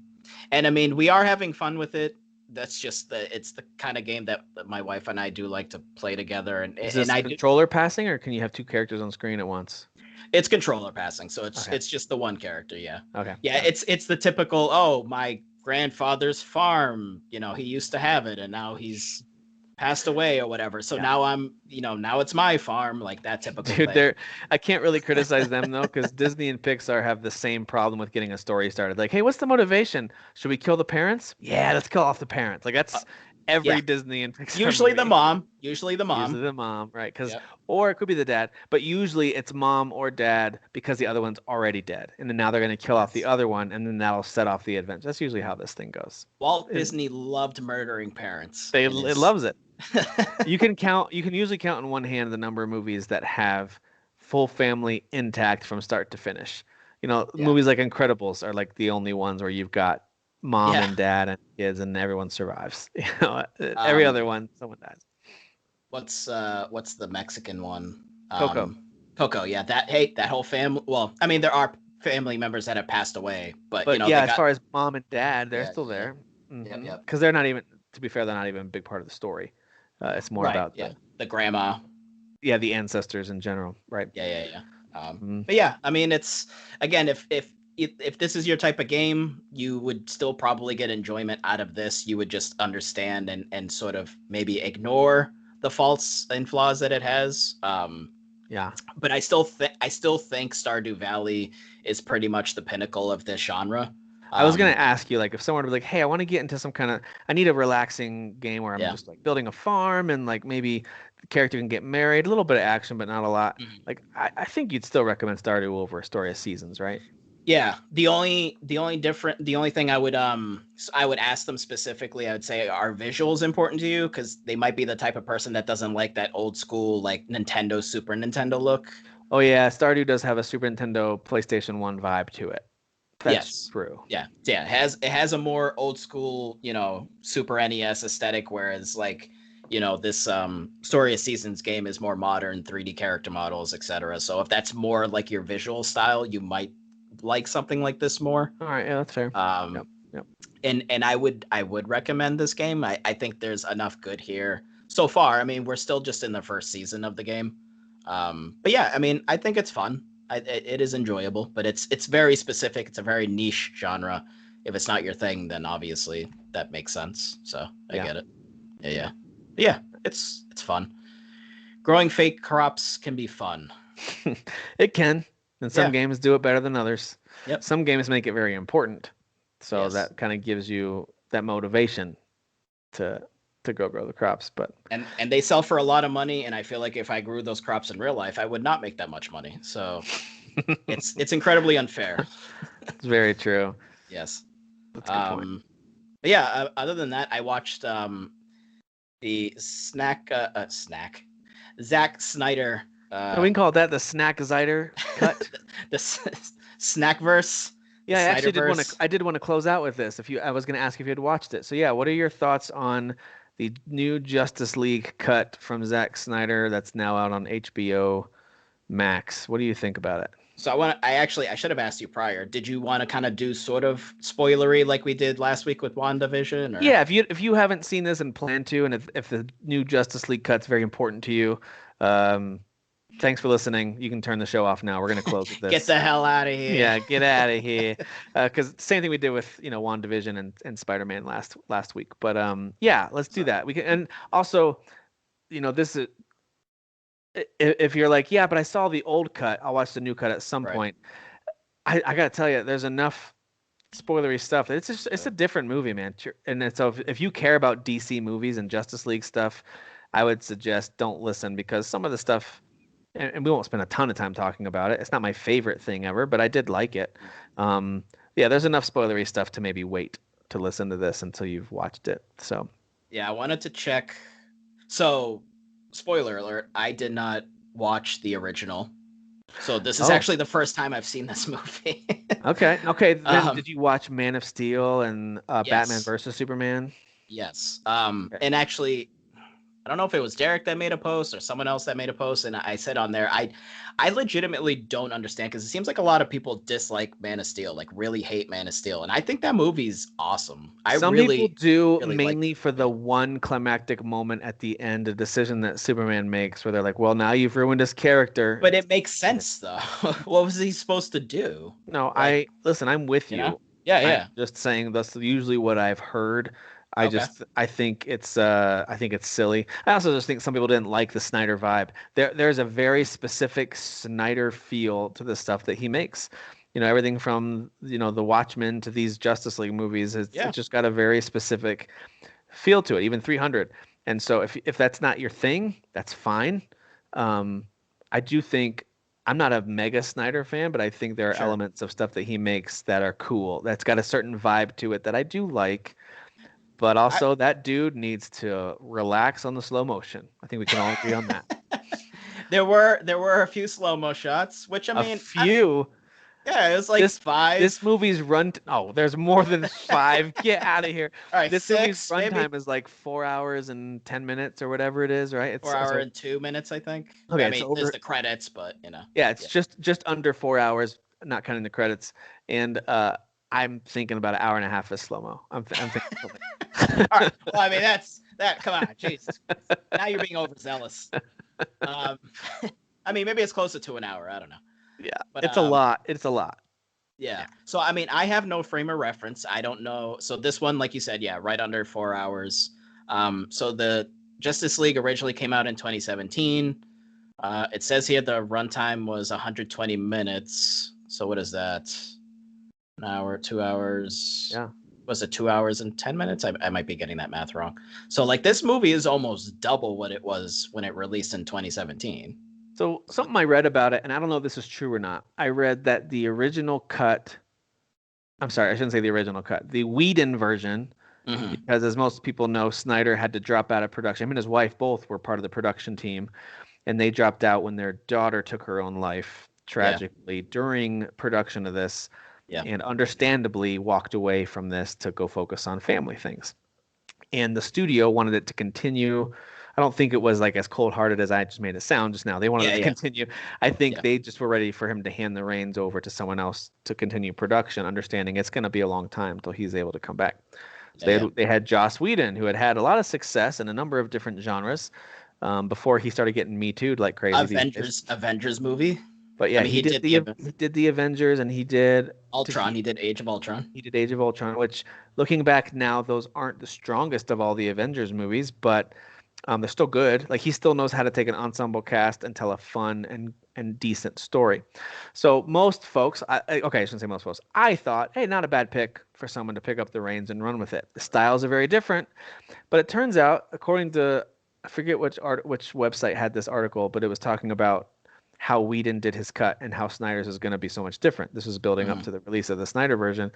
and I mean, we are having fun with it. That's just it's the kind of game that my wife and I do like to play together, Is and this I do. controller passing, or can you have two characters on screen at once? It's controller passing, so Okay. it's just the one character. Yeah, Okay. yeah. Got it. It's the typical. Oh, my grandfather's farm. He used to have it, and now he's passed away or whatever. So Yeah. now now it's my farm, like that typical Dude, thing. I can't really criticize them though, because Disney and Pixar have the same problem with getting a story started. Like, hey, what's the motivation? Should we kill the parents? Yeah, let's kill off the parents. Like Uh, that's yeah, every Disney and Pixar usually the movie. mom. Usually the Usually mom. the mom, right? Because Yep. or it could be the dad, but usually it's mom or dad because the other one's already dead, and then now they're gonna kill off the Yes. other one, and then that'll set off the adventure. That's usually how this thing goes. Walt It, Disney loved murdering parents it in his. loves it. You can usually count in one hand the number of movies that have full family intact from start to finish. Yeah. Movies like Incredibles are like the only ones where you've got mom Yeah. and dad and kids and everyone survives. Every Um, other one, someone dies. what's the Mexican one? Coco. Coco. Yeah, that whole family. Well, I mean, there are family members that have passed away, but But they yeah, as got. far as mom and dad, they're Yeah, still yeah, there. yep, yep. Because they're not even, to be fair, they're not even a big part of the story. It's more Right. about Yeah, the grandma. the ancestors in general, right? Yeah, yeah, yeah. Mhm. But yeah, I mean, it's again, if this is your type of game, you would still probably get enjoyment out of this. You would just understand and sort of maybe ignore the faults and flaws that it has. Yeah. But I still think Stardew Valley is pretty much the pinnacle of this genre. I was gonna Um, ask you, like, if someone was like, "Hey, I want to get into some kind of, I need a relaxing game where I'm yeah. just like building a farm and like maybe the character can get married, a little bit of action, but not a lot." Mhm. Like, I think you'd still recommend Stardew over a Story of Seasons, right? Yeah, the only thing I would ask them specifically, I would say, are visuals important to you? Because they might be the type of person that doesn't like that old school like Nintendo, Super Nintendo look. Oh yeah, Stardew does have a Super Nintendo, PlayStation 1 vibe to it. That's Yes. true. Yeah. Yeah. It has a more old school, Super NES aesthetic, whereas like, this Story of Seasons game is more modern 3D character models, etc. So if that's more like your visual style, you might like something like this more. All right, yeah, that's fair. Um Yep, yep. and I would recommend this game. I think there's enough good here so far. I mean, we're still just in the first season of the game. But yeah, I mean, I think it's fun. It is enjoyable, but it's very specific. It's a very niche genre. If it's not your thing, then obviously that makes sense. So I Yeah. get it. Yeah, yeah, yeah. It's fun. Growing fake crops can be fun. It can, and some Yeah. games do it better than others. Yep. Some games make it very important, so Yes. that kind of gives you that motivation to go grow the crops. But And they sell for a lot of money, and I feel like if I grew those crops in real life, I would not make that much money. So it's incredibly unfair. it's very true. Yes. That's a good point. But yeah. Other than that, I watched the Zack Snyder. So we can call that the Snack Zider cut. The Snackverse. The Yeah, I actually did want to. Snyderverse. I did want to close out with this. I was going to ask if you had watched it. So yeah, what are your thoughts on the new Justice League cut from Zack Snyder that's now out on HBO Max? What do you think about it? So I should have asked you prior. Did you want to kind of do sort of spoilery like we did last week with WandaVision, or? Yeah, if you haven't seen this and plan to, and if the new Justice League cut's very important to you, um, thanks for listening. You can turn the show off now. We're gonna close with Get this. the hell out of here. Yeah, get out of here. Because same thing we did with WandaVision and Spider-Man last week. But yeah, let's do that. We can, and also this is, if you're like, yeah, but I saw the old cut, I'll watch the new cut at some Right. point. I gotta tell you, there's enough spoilery stuff. It's a different movie, man. And so if you care about DC movies and Justice League stuff, I would suggest don't listen because some of the stuff, and we won't spend a ton of time talking about it. It's not my favorite thing ever, but I did like it. Um, yeah, there's enough spoilery stuff to maybe wait to listen to this until you've watched it. So Yeah, I wanted to check. So, spoiler alert, I did not watch the original. So this is oh, actually the first time I've seen this movie. okay. Then um, did you watch Man of Steel and Batman yes. versus Superman? Yes. Okay. And actually, I don't know if it was Derek that made a post or someone else that made a post, and I said on there, I legitimately don't understand because it seems like a lot of people dislike Man of Steel, like really hate Man of Steel, and I think that movie's awesome. I Some people really, do really like mainly the for the movie. one climactic moment at the end, a decision that Superman makes where they're like, well, now you've ruined his character. But it makes sense though. What was he supposed to do? No, Like, listen, I'm with you know? you. Yeah, I'm yeah. just saying that's usually what I've heard. Okay. I think it's silly. I also just think some people didn't like the Snyder vibe. There's a very specific Snyder feel to the stuff that he makes. Everything from, The Watchmen to these Justice League movies, Yeah. it's just got a very specific feel to it, even 300. And so if that's not your thing, that's fine. Um, I do think I'm not a mega Snyder fan, but I think there are Sure. elements of stuff that he makes that are cool. That's got a certain vibe to it that I do like. But I also, that dude needs to relax on the slow motion. I think we can all agree on that. there were a few slow-mo shots, which I A mean, few. yeah, it was like This five. this movie's oh, there's more than five. Get out of here. All right, This movie's six, maybe runtime is like 4 hours and 10 minutes or whatever it is, right? It's 4 hour so and 2 minutes, I think. okay. I It's mean, there's over. the credits, but Yeah, it's yeah. just under 4 hours, not counting the credits. And I'm thinking about an hour and a half of slow mo. I'm thinking something. All right. Well, I mean, that's that. Come on, Jesus Christ. Now you're being overzealous. Um, I mean, maybe it's closer to an hour. I don't know, Yeah, but it's a lot. It's a lot. yeah. Yeah. So I mean, I have no frame of reference. I don't know. So this one, like you said, yeah, right under 4 hours. So the Justice League originally came out in 2017. It says here the runtime was 120 minutes. So what is that? An hour, 2 hours. Yeah. Was it 2 hours and 10 minutes? I might be getting that math wrong. So like this movie is almost double what it was when it released in 2017. So something I read about it, and I don't know if this is true or not. I read that the original cut. I'm sorry, I shouldn't say the original cut. The Whedon version, Mm-hmm. because as most people know, Snyder had to drop out of production. Him and his wife both were part of the production team, and they dropped out when their daughter took her own life Yeah. tragically during production of this, Yeah. and understandably walked away from this to go focus on family things. And the studio wanted it to continue. I don't think it was like as cold-hearted as I just made it sound just now. They wanted Yeah. it to Yeah. continue. I think Yeah. they just were ready for him to hand the reins over to someone else to continue production, understanding it's going to be a long time until he's able to come back. So Yeah. Yeah. they had Joss Whedon, who had had a lot of success in a number of different genres before he started getting Me Too'd like crazy these days. Avengers movie. But I yeah, mean, he did the he did the Avengers, and Ultron. He did Age of Ultron. he did Age of Ultron, which looking back now, those aren't the strongest of all the Avengers movies, but they're still good. Like he still knows how to take an ensemble cast and tell a fun and decent story. So most folks, okay, I shouldn't say most folks. I thought, hey, not a bad pick for someone to pick up the reins and run with it. The styles are very different, but it turns out, according to I forget which website had this article, but it was talking about how Whedon did his cut and how Snyder's is going to be so much different. This was building up Mm. to the release of the Snyder version.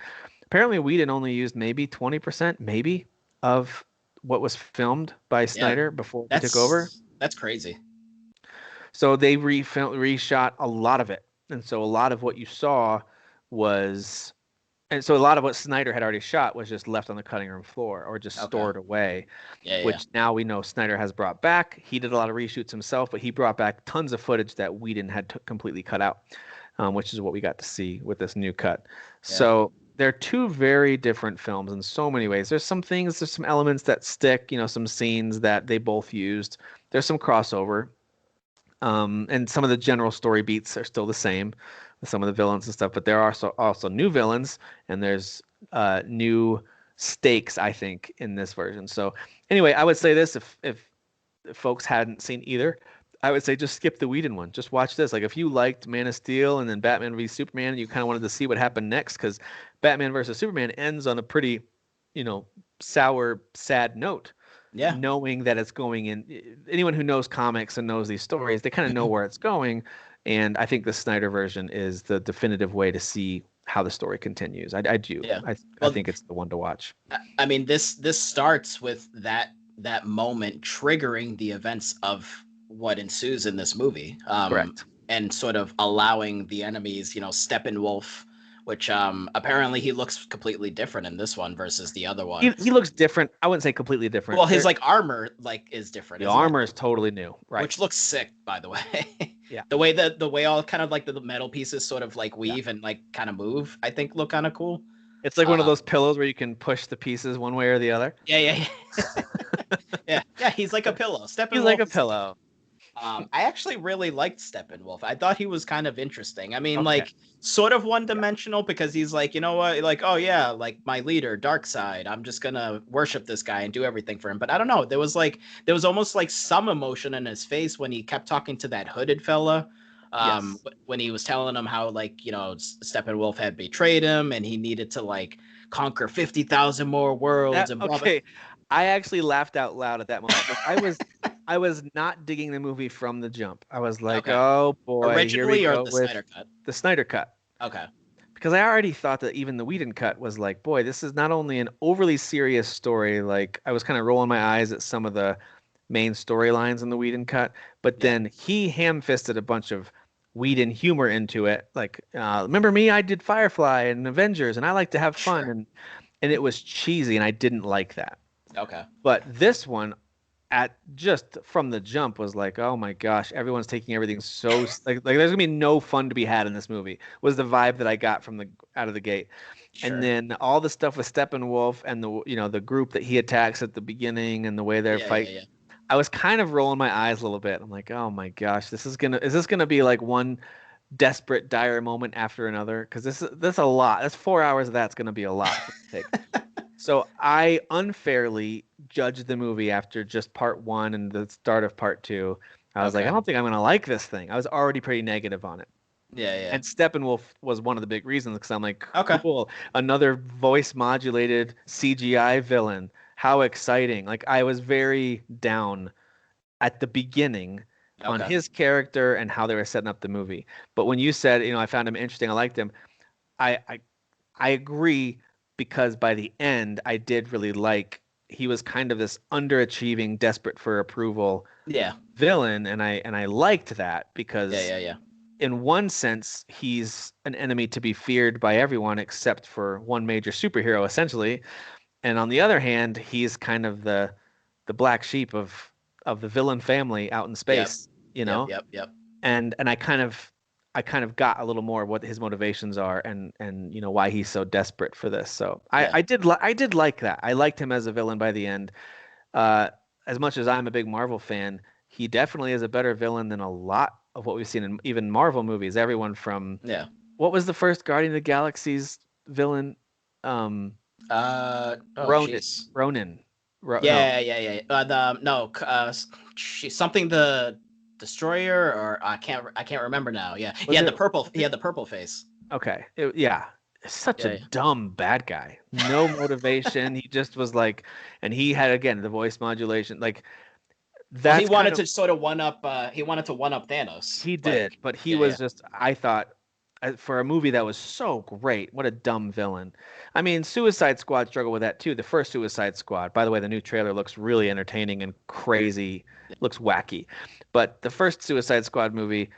Apparently, Whedon only used maybe 20%, maybe, of what was filmed by Yeah. Snyder before he took over. That's crazy. So they reshot a lot of it. And so a lot of what you saw was and so a lot of what Snyder had already shot was just left on the cutting room floor or just Okay. stored away, Yeah. Yeah. which now we know Snyder has brought back. He did a lot of reshoots himself, but he brought back tons of footage that Whedon had completely cut out, which is what we got to see with this new cut. Yeah. So they're two very different films in so many ways. There's some elements that stick, some scenes that they both used. There's some crossover, and some of the general story beats are still the same with some of the villains and stuff, but there are also new villains and there's new stakes, I think, in this version. So anyway, I would say this if folks hadn't seen either, I would say just skip the Whedon one. Just watch this. Like if you liked Man of Steel and then Batman v Superman, and you kind of wanted to see what happened next, because Batman versus Superman ends on a pretty, sour, sad note. Yeah. Knowing that it's going in, anyone who knows comics and knows these stories, they kind of know where it's going. And I think the Snyder version is the definitive way to see how the story continues. I do. Yeah. I Well, think it's the one to watch. I mean, this starts with that moment triggering the events of what ensues in this movie. Correct. And sort of allowing the enemies, Steppenwolf, which apparently he looks completely different in this one versus the other one. He looks different. I wouldn't say completely different. Well, his like armor like is different. The Isn't armor it? is totally new, right? Which looks sick, by the way. Yeah. The way all kind of like the metal pieces sort of like Yeah. weave and like kind of move, I think look kind of cool. It's like one of those pillows where you can push the pieces one way or the other. Yeah. Yeah. He's like a pillow. Steppenwolf. He's like a pillow. I actually really liked Steppenwolf. I thought he was kind of interesting. I mean, Okay. like sort of one-dimensional because he's like, you know what, like, oh yeah, like my leader, Darkseid. I'm just gonna worship this guy and do everything for him. But I don't know. There was almost like some emotion in his face when he kept talking to that hooded fella. Yes. When he was telling him how like, you know, Steppenwolf had betrayed him and he needed to like conquer 50,000 more worlds and blah, okay. I actually laughed out loud at that moment. I was not digging the movie from the jump. I was like, oh boy, originally here we or go the with Snyder cut? The Snyder cut. Okay. Because I already thought that even the Whedon cut was like, boy, this is not only an overly serious story, like I was kind of rolling my eyes at some of the main storylines in the Whedon cut, but then he ham-fisted a bunch of Whedon humor into it. Like, remember me? I did Firefly and Avengers, and I like to have fun, and it was cheesy, and I didn't like that. Okay. But this one, at just from the jump, was like, oh my gosh, everyone's taking everything so like there's gonna be no fun to be had in this movie. Was the vibe that I got from the out of the gate. Sure. And then all the stuff with Steppenwolf and the group that he attacks at the beginning and the way they're fighting. Yeah. I was kind of rolling my eyes a little bit. I'm like, oh my gosh, is this gonna be like one desperate, dire moment after another? Because this a lot. That's 4 hours of that's gonna be a lot to take. So I unfairly judged the movie after just part one and the start of part two. I was like, I don't think I'm gonna like this thing. I was already pretty negative on it. Yeah. And Steppenwolf was one of the big reasons because I'm like, Okay. cool, another voice modulated CGI villain. How exciting. Like I was very down at the beginning on his character and how they were setting up the movie. But when you said, I found him interesting, I liked him, I agree, because by the end I did really like, he was kind of this underachieving, desperate for approval villain, and I liked that because in one sense he's an enemy to be feared by everyone except for one major superhero essentially, and on the other hand he's kind of the black sheep of the villain family out in space. Yep. And I kind of got a little more what his motivations are and why he's so desperate for this. So I did like that. I liked him as a villain by the end. As much as I'm a big Marvel fan, he definitely is a better villain than a lot of what we've seen in even Marvel movies. Everyone from what was the first Guardian of the Galaxy's villain? Ronan. Something the Destroyer, or I can't remember now. Yeah, he had the purple face. Okay, such a dumb bad guy. No motivation. He just was like, and he had again the voice modulation. Like that. He wanted to sort of one up. He wanted to one up Thanos. He did, but he was just. I thought, for a movie that was so great, what a dumb villain. I mean, Suicide Squad struggled with that too. The first Suicide Squad, by the way, the new trailer looks really entertaining and crazy. Looks wacky. But the first Suicide Squad movie,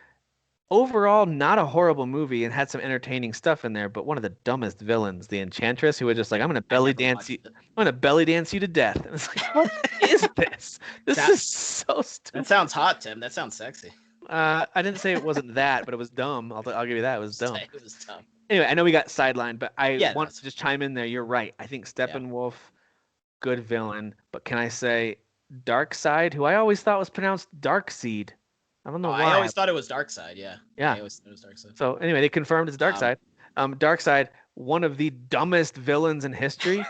overall, not a horrible movie and had some entertaining stuff in there, but one of the dumbest villains, the Enchantress, who was just like, I'm gonna belly dance you to death. And it's like, what is this? This is so stupid. That sounds hot, Tim. That sounds sexy. I didn't say it wasn't that, but it was dumb. I'll give you that. It was dumb. It was dumb. Anyway, I know we got sidelined, but I want to just chime in there. You're right. I think Steppenwolf, good villain, but can I say Darkseid, who I always thought was pronounced Darkseid. I don't know why. I always thought it was Darkseid. Yeah. Yeah. I always thought it was Darkseid. So anyway, they confirmed it's Darkseid. Darkseid, one of the dumbest villains in history.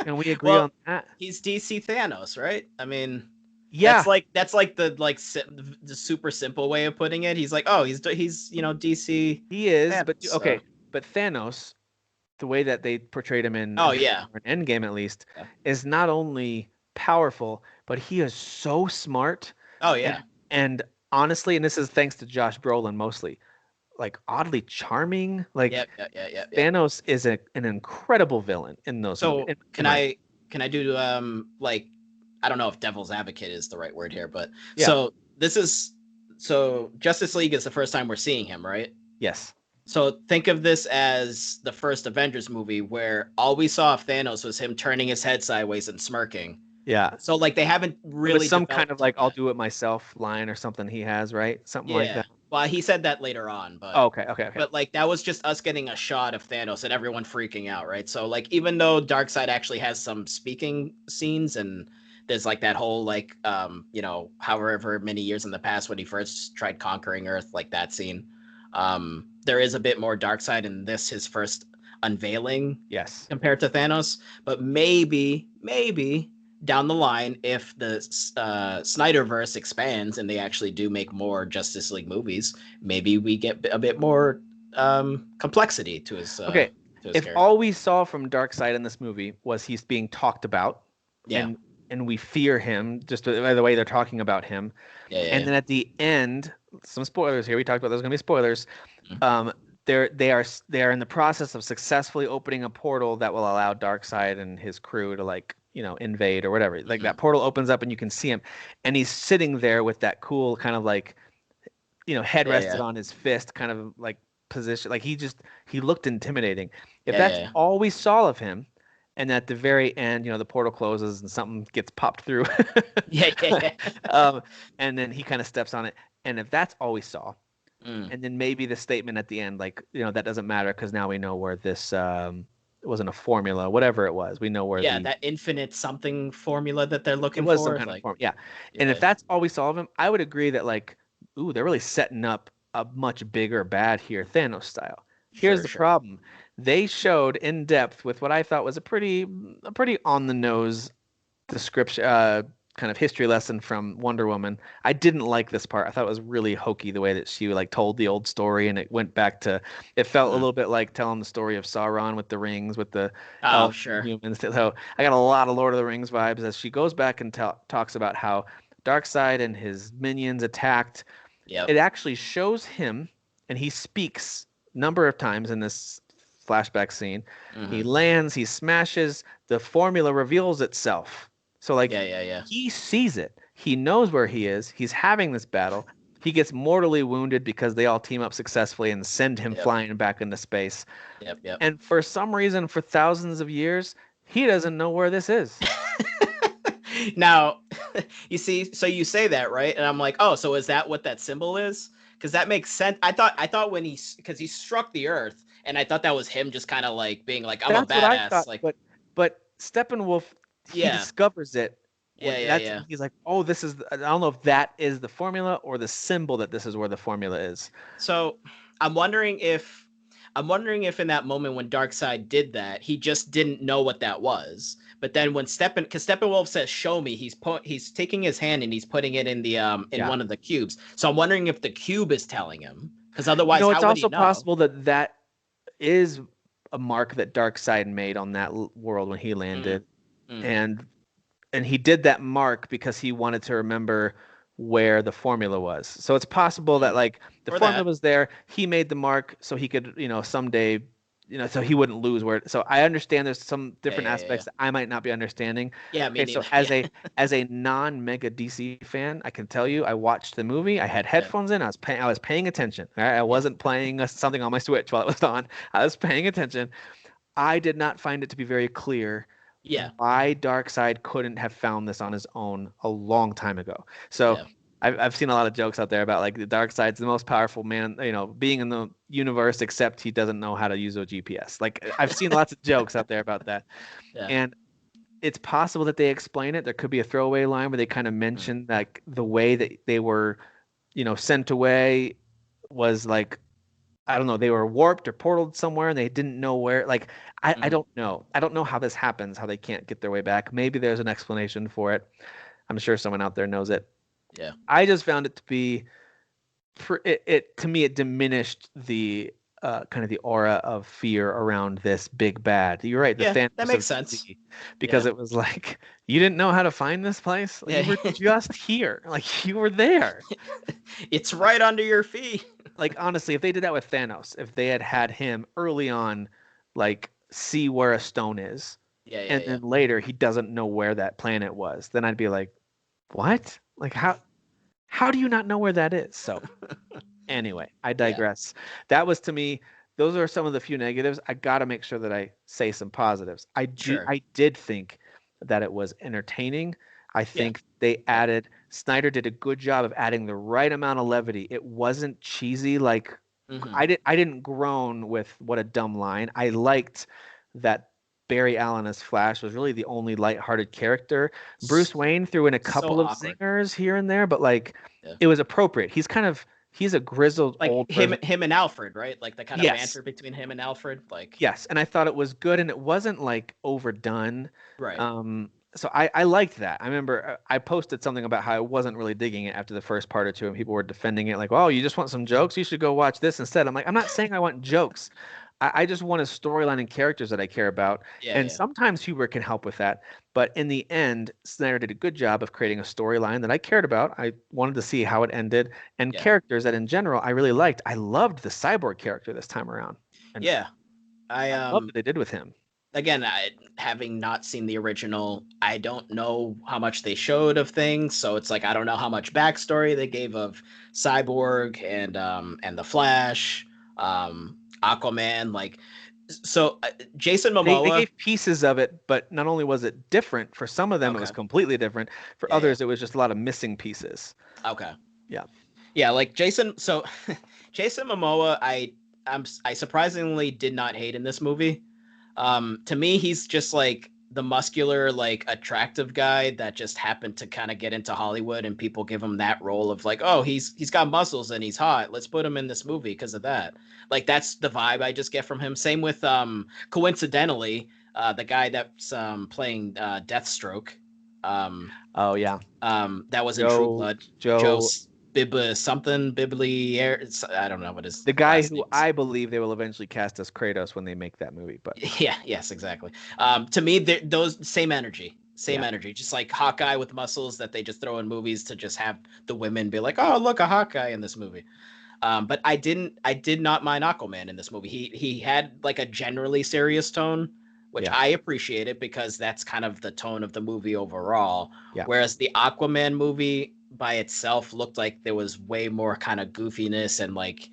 Can we agree on that? He's DC Thanos, right? I mean, yeah. That's like the super simple way of putting it. He's like, oh, he's DC. He is, Thanos, but okay, but Thanos, the way that they portrayed him in Endgame at least, is not only powerful, but he is so smart. Oh yeah. And honestly, and this is thanks to Josh Brolin mostly, like oddly charming. Like Thanos is an incredible villain in those. So can I do like, I don't know if devil's advocate is the right word here, but so Justice League is the first time we're seeing him, right? Yes. So think of this as the first Avengers movie where all we saw of Thanos was him turning his head sideways and smirking. Yeah. So like they haven't It was really some kind of developed him like "I'll yet. do it myself" line or something he has, right? Something like Yeah. that. Well, he said that later on, Oh, okay, okay, okay. but like that was just us getting a shot of Thanos and everyone freaking out, right? So like even though Darkseid actually has some speaking scenes and there's like that whole like however many years in the past when he first tried conquering Earth, like that scene. There is a bit more Darkseid in this, his first unveiling Yes. compared to Thanos, but maybe down the line, if the Snyderverse expands and they actually do make more Justice League movies, maybe we get a bit more complexity Okay. to his If character. all we saw from Darkseid in this movie was he's being talked about, Yeah, and we fear him just by the way they're talking about him, yeah, yeah, and yeah. then at the end, some spoilers here. We talked about there's going to be spoilers. Mhm. Um, they are in the process of successfully opening a portal that will allow Darkseid and his crew to invade or whatever. Like that Mhm. portal opens up and you can see him, and he's sitting there with that cool kind of like head Yeah, rested yeah, on his fist, kind of like position. Like he looked intimidating. If yeah, that's yeah, all we saw of him, and at the very end, the portal closes and something gets popped through, yeah, yeah, yeah. um, and then he kind of steps on it. And if that's all we saw, Mm. and then maybe the statement at the end, like that doesn't matter because now we know where this it wasn't a formula, whatever it was. We know where Yeah, the that infinite something formula that they're it looking was some for, kind of like, form. Yeah. And if yeah, that's all we saw of him, I would agree that like, ooh, they're really setting up a much bigger bad here, Thanos style. Here's sure, the sure. problem. They showed in depth with what I thought was a pretty on the nose description kind of history lesson from Wonder Woman. I didn't like this part. I thought it was really hokey the way that she like told the old story and it went back to it felt a Mm. little bit like telling the story of Sauron with the rings with the Oh, elves and sure. humans. So I got a lot of Lord of the Rings vibes as she goes back and talks about how Darkseid and his minions attacked. It Yep. actually shows him and he speaks number of times in this flashback scene. He Hmm. lands, he smashes, the formula reveals itself. So like Yeah, yeah, yeah. he sees it. He knows where he is. He's having this battle. He gets mortally wounded because they all team up successfully and send him Yep. flying back into space. Yep. Yep. And for some reason, for thousands of years, he doesn't know where this is. Now, you see, so you say that, right? And I'm like, oh, so is that what that symbol is? Because that makes sense. I thought when because he struck the earth, and I thought that was him just kind of like being like, I'm a That's what I badass. thought. Like, But Steppenwolf, he yeah, discovers it yeah, when yeah, that's yeah. he's like, oh, this is. I don't know if that is the formula or the symbol that this is where the formula is. So I'm wondering if in that moment when Darkseid did that, he just didn't know what that was. But then when because Steppenwolf says, "Show me," he's taking his hand and he's putting it in the in Yeah. one of the cubes. So I'm wondering if the cube is telling him, because otherwise, It's how would he also know? possible that that is a mark that Darkseid made on that world when he Mm, landed, mm, and he did that mark because he wanted to remember where the formula was. So it's possible that mm. like the Or formula that. was there, he made the mark so he could, someday, so he wouldn't lose where. So I understand there's some Yeah, different yeah, yeah, yeah. aspects that I might not be understanding. Yeah, me Okay, so neither. Yeah, as a non-mega DC fan, I can tell you I watched the movie. I had yeah, headphones in. I was paying attention. All right? I yeah. wasn't playing something on my Switch while it was on. I was paying attention. I did not find it to be very clear Yeah, why Darkseid couldn't have found this on his own a long time ago. So yeah. I've seen a lot of jokes out there about like the Darkseid's the most powerful man, being in the universe, except he doesn't know how to use a GPS. Like I've seen lots of jokes out there about that. Yeah. And it's possible that they explain it. There could be a throwaway line where they kind of Mm, mention like the way that they were, sent away was like I don't know, they were warped or portaled somewhere and they didn't know where. Like, I mm, don't know. I don't know how this happens, how they can't get their way back. Maybe there's an explanation for it. I'm sure someone out there knows it. yeah. I just found it to be, to me, it diminished the kind of the aura of fear around this big bad. You're right, the Yeah, that Thanos makes of sense. DC, because Yeah. it was like, you didn't know how to find this place? Like, you Yeah. were just here. Like, you were there. It's right under your feet. Like honestly, if they did that with Thanos, if they had had him early on, like see where a stone is, Yeah, yeah, and yeah. then later he doesn't know where that planet was, then I'd be like, what? Like how do you not know where that is? So Anyway, I Yeah, digress. That was to me, those are some of the few negatives. I got to make sure that I say some positives. sure. I did think that it was entertaining. I Yeah, think they yeah. added Snyder did a good job of adding the right amount of levity. It wasn't cheesy like Hmm. I didn't groan with what a dumb line. I liked that Barry Allen as Flash was really the only lighthearted character. Bruce Wayne threw in a So couple of awkward. zingers here and there, but like Yeah. it was appropriate. He's a grizzled Like old him president. him and Alfred, right? Like the kind of Yes. banter between him and Alfred. Like, Yes, and I thought it was good, and it wasn't like overdone. right. So I liked that. I remember I posted something about how I wasn't really digging it after the first part or two, and people were defending it, like, "Oh, you just want some jokes? You should go watch this instead." I'm like, I'm not saying I want jokes. I just want a storyline and characters that I care about, Yeah, and yeah. sometimes humor can help with that. But in the end, Snyder did a good job of creating a storyline that I cared about. I wanted to see how it ended, and Yeah. characters that in general I really liked. I loved the cyborg character this time around, and Yeah. I I love what they did with him. again, having not seen the original, I don't know how much they showed of things, so it's like I don't know how much backstory they gave of Cyborg and the Flash, Aquaman, like so Jason They Momoa. gave pieces of it, but not only was it different, for some of them it was Okay. completely different. For Yeah, yeah. others, it was just a lot of missing pieces. Okay. Yeah. Yeah, like Jason. So Jason Momoa, I surprisingly did not hate in this movie. To me, he's just like the muscular, like attractive guy that just happened to kind of get into Hollywood, and people give him that role of like, oh, he's got muscles and he's hot. Let's put him in this movie because of that. Like that's the vibe I just get from him. Same with coincidentally, the guy that's playing Deathstroke. Um, Oh yeah. that was in True Joe Blood. Joe Joe Bibba something Bibli. I don't know what his the guy last who name is. I believe they will eventually cast as Kratos when they make that movie, but Yeah, yes, exactly. To me, those same yeah. energy, just like Hawkeye with muscles that they just throw in movies to just have the women be like, "Oh, look, a Hawkeye in this movie." But I did not mind Aquaman in this movie. He had like a generally serious tone, which Yeah. I appreciated because that's kind of the tone of the movie overall. Yeah. Whereas the Aquaman movie by itself looked like there was way more kind of goofiness and like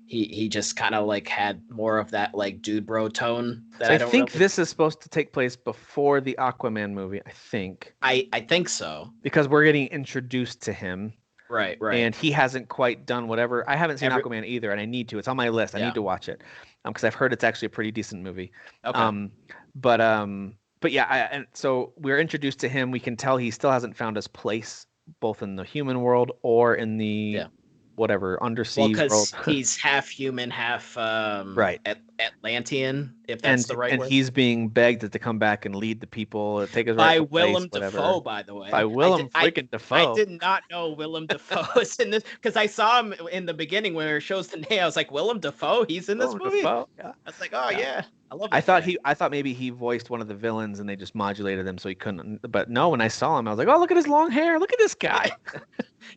he just kind of like had more of that like dude bro tone that So I I don't think really. this is supposed to take place before the Aquaman movie, I think, I think so. because we're getting introduced to him Right, right. and he hasn't quite done whatever. I haven't seen Every Aquaman either, and I need to. It's on my list. I yeah. need to watch it because I've heard it's actually a pretty decent movie. Okay. Um, but yeah, and so we're introduced to him. We can tell he still hasn't found his place both in the human world or in the Yeah. whatever Well, undersea world. because he's half human, half Right. Atlantean, if that's the right And word. he's being begged to come back and lead the people, take his By rightful place, Willem Dafoe, whatever. by the By way. Willem freaking I Dafoe. did not know Willem Dafoe was in this because I saw him in the beginning where it shows the name. I was like, Willem Dafoe, he's in this Willem movie. Dafoe. Yeah. I was like, oh Yeah. yeah, I love that guy. I thought maybe he voiced one of the villains and they just modulated him so he couldn't. But no, when I saw him, I was like, oh, look at his long hair. Look at this guy. Yeah,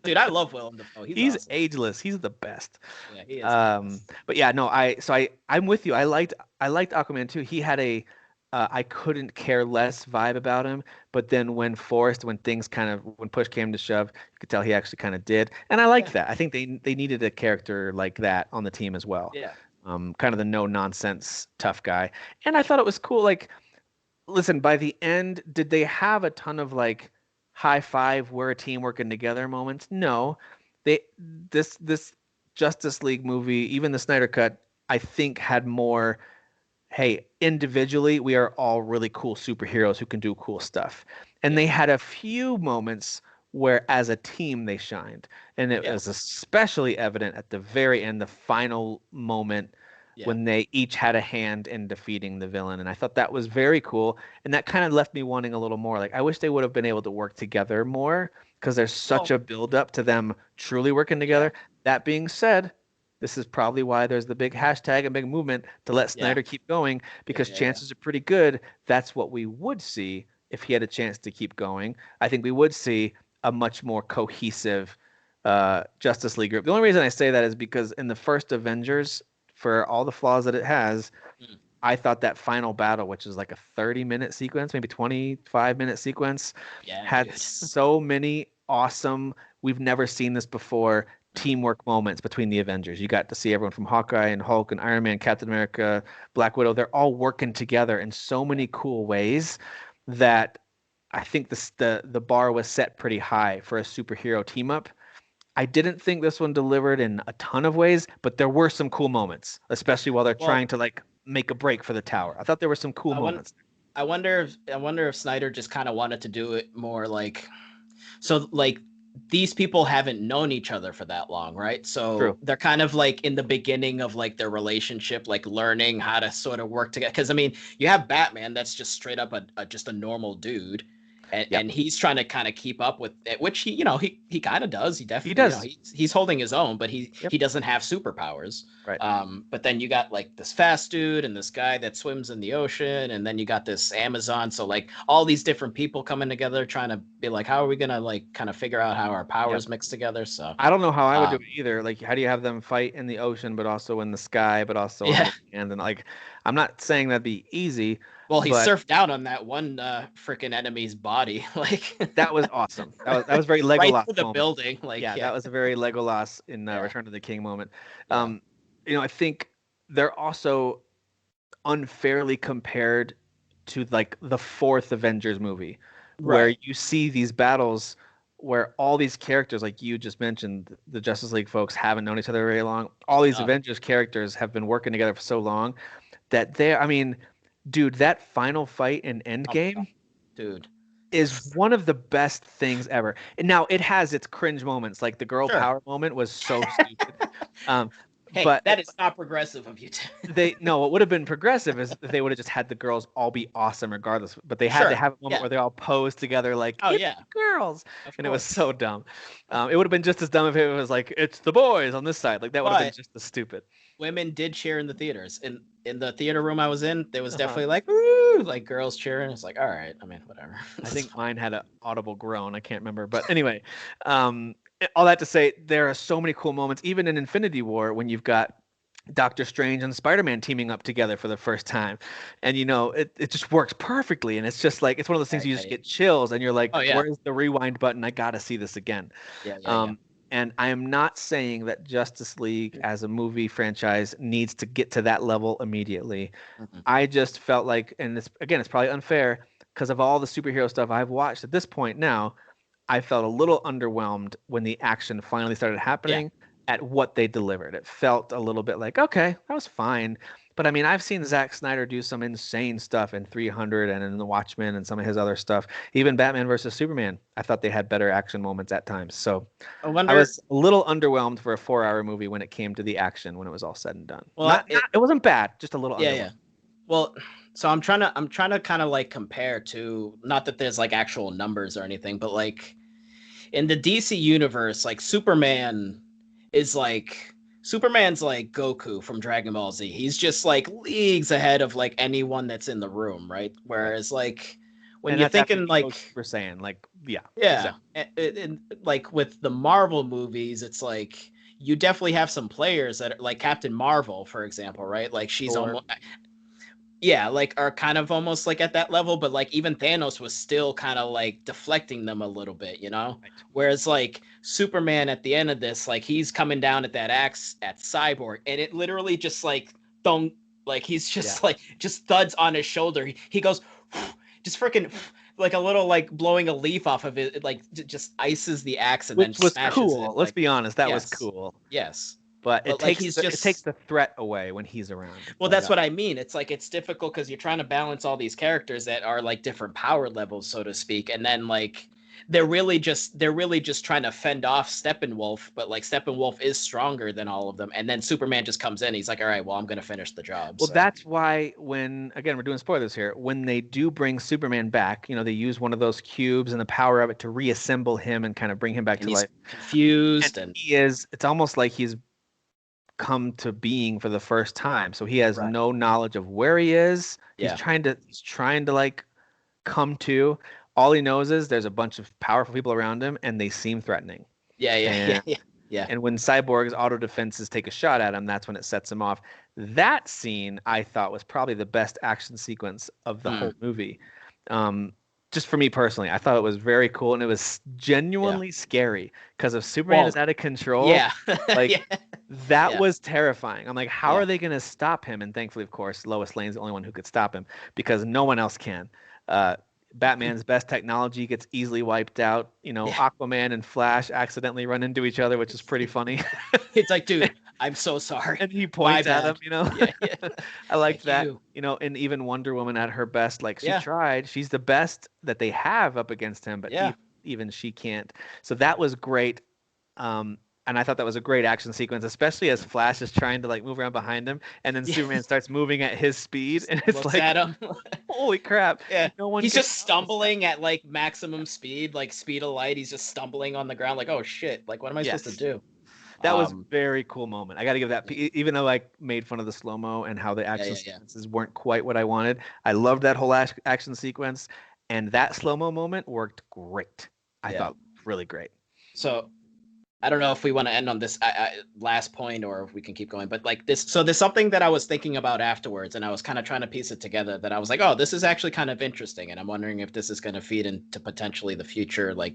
dude, I love Willem Dafoe. He's He's awesome. ageless. He's the best. Yeah, he is the best. But yeah, no, I'm with you. I liked Aquaman too. He had a I couldn't care less vibe about him, but then when forced, when things kind of when push came to shove, you could tell he actually kind of did, and I liked Yeah, that. I think they needed a character like that on the team as well. yeah, Kind of the no nonsense tough guy, and I thought it was cool. Like, listen, by the end, did they have a ton of like high five, we're a team working together moments? No, they this Justice League movie, even the Snyder cut, I think had more. Hey, individually, we are all really cool superheroes who can do cool stuff, and yeah, they had a few moments where, as a team, they shined, and it yeah, was especially evident at the very end, the final moment yeah. when they each had a hand in defeating the villain. And I thought that was very cool. And that kind of left me wanting a little more. Like, I wish they would have been able to work together more because there's such Well, a build up to them truly working yeah, together. That being said, this is probably why there's the big hashtag and big movement to let yeah, Snyder keep going yeah, because yeah, yeah. chances are pretty good that's what we would see if he had a chance to keep going. I think we would see a much more cohesive Justice League group. The only reason I say that is because in the first Avengers, for all the flaws that it has, Mm. I thought that final battle, which is like a 30-minute sequence, maybe 25-minute sequence, Yeah, had dude. so many awesome, we've never seen this before, teamwork moments between the Avengers. You got to see everyone from Hawkeye and Hulk and Iron Man, Captain America, Black Widow. They're all working together in so many cool ways that I think the bar was set pretty high for a superhero team up. I didn't think this one delivered in a ton of ways, but there were some cool moments, especially while they're Well, trying to like make a break for the tower. I thought there were some cool I want. moments. I wonder if Snyder just kind of wanted to do it more like so like these people haven't known each other for that long, right? True. So they're kind of like in the beginning of like their relationship, like learning how to sort of work together. Because I mean, you have Batman that's just straight up just a normal dude, and, Yep. and he's trying to kind of keep up with it, which he kind of does. He He definitely does. he's holding his own, but he Yep. he doesn't have superpowers. Right. But then you got like this fast dude and this guy that swims in the ocean, and then you got this Amazon. So like all these different people coming together, trying to be like, how are we gonna like kind of figure out how our Yep. powers mix together? So I don't know how I would do um, it either. Like, how do you have them fight in the ocean, but also in the sky, but also on yeah. the land? And like, I'm not saying that'd be easy, Well, he but surfed down on that one freaking enemy's body, like that was awesome. That was very right Legolas through the moment. building. Like Yeah, yeah, that was a very Legolas in yeah, Return of the King moment. yeah, Um, I think they're also unfairly compared to like the fourth Avengers movie, where right. you see these battles where all these characters, like you just mentioned, the Justice League folks haven't known each other very long. All these Uh, Avengers characters have been working together for so long that I mean, dude, that final fight in oh my god, Endgame dude. is one of the best things ever. And now it has its cringe moments, like the girl Sure. power moment was so stupid. Um, Hey, but that is not progressive of you. they no, what would have been progressive is if they would have just had the girls all be awesome regardless. But they had to Sure. have a moment Yeah. where they all posed together like Oh it's yeah. the girls, Of and it was course. so dumb. It would have been just as dumb if it was like it's the boys on this side. Like that would have been But just as stupid. women did cheer in the theaters. In the theater room I was in, there was Uh-huh. definitely like woo, like girls cheering. It's like, all right, I mean, whatever. I think mine had an audible groan. I can't remember, but anyway, all that to say, there are so many cool moments, even in Infinity War, when you've got Doctor Strange and Spider-Man teaming up together for the first time. And it just works perfectly. And it's just like it's one of those things Yeah, you yeah, just yeah. get chills and you're Oh like, yeah. where's the rewind button? I gotta see this again. Yeah, yeah, yeah. Um, and I am not saying that Justice League as a movie franchise needs to get to that level immediately. Mhm. I just felt like, and this again, it's probably unfair because of all the superhero stuff I've watched at this point now, I felt a little underwhelmed when the action finally started Yeah. happening at what they delivered. It felt a little bit like, okay, that was fine. But I mean, I've seen Zack Snyder do some insane stuff in 300 and in The Watchmen and some of his other stuff. Even Batman versus Superman, I thought they had better action moments at times. So I I wonder. was a little underwhelmed for a 4-hour movie when it came to the action when it was all said and done. Well, it. It wasn't bad, just a little Yeah, underwhelmed. yeah. Well, so I'm trying to kind of like compare to not that there's like actual numbers or anything, but like in the DC universe, like is like Superman's like Goku from Dragon Ball Z. He's just like leagues ahead of like anyone that's in the room, right? Right. Whereas like when And you're that's after thinking he goes like Super Saiyan. Like, yeah, yeah, exactly. like with the Marvel movies, it's like you definitely have some players that are like Captain Marvel, for example, right? Like she's Thor. almost yeah, like are kind of almost like at that level, but like even Thanos was still kind of like deflecting them a little bit, you know? Right. Whereas like Superman at the end of this, like he's coming down at that axe at Cyborg, and it literally just like don't like he's Yeah. just like just thuds on his shoulder. He goes just freaking like a little like blowing a leaf off of it, like just ices the axe and then Which was smashes cool. it. Let's Like be honest, that was yes, cool. yes, But but like he's it takes just the threat away when he's around. well, Like that's that. what I mean. It's like it's difficult because you're trying to balance all these characters that are like different power levels, so to speak, and then like they're really just trying to fend off Steppenwolf, but like Steppenwolf is stronger than all of them, and then Superman just comes in. He's like, all right, well, I'm gonna finish the job. Well, So that's why when again we're doing spoilers here, when they do bring Superman back, they use one of those cubes and the power of it to reassemble him and kind of bring him back and to he's life. And confused and it's almost like he's come to being for the first time. So he has right, no knowledge of where he is. yeah, He's trying to like come to. All he knows is there's a bunch of powerful people around him and they seem threatening. yeah, yeah, yeah, And yeah, yeah. and when Cyborg's auto defenses take a shot at him, that's when it sets him off. That scene I thought was probably the best action sequence of the Hmm. whole movie. Um, just for me personally, I thought it was very cool and it was Yeah. genuinely scary because if Superman is Well, out of control, yeah. like Yeah. that Yeah. was terrifying. I'm like, how Yeah. are they going to stop him? And thankfully, of course, Lois Lane's the only one who could stop him because no one else can. Uh, Batman's best technology gets easily wiped out. You know, Yeah. Aquaman and Flash accidentally run into each other, which is pretty funny. It's like, dude, I'm so sorry. And he My points at him, bad. you know. Yeah. Yeah. I liked Thank that. you. You know, and even Wonder Woman at her best, like she Yeah. tried. She's the best that they have up against him, but Yeah. even she can't. So that was great. And I thought that was a great action sequence, especially as Flash is trying to like move around behind him, and then Yeah. Superman starts moving at his speed, Just and it's looks like, at him. holy crap, Yeah. no one He's can just notice that. stumbling at like maximum speed, like speed of light. He's just stumbling on the ground, like, oh shit. Like, what am I supposed to Yes. do? That was Um, very cool moment. I got to give that, yeah, even though I made fun of the slow mo and how the yeah, action yeah, yeah. sequences weren't quite what I wanted. I loved that whole action sequence, and that slow mo moment worked great. I Yeah. thought really great. So I don't know if we want to end on this last point or if we can keep going, but like this, so there's something that I was thinking about afterwards, and I was kind of trying to piece it together. That I was like, oh, this is actually kind of interesting, and I'm wondering if this is going to feed into potentially the future, like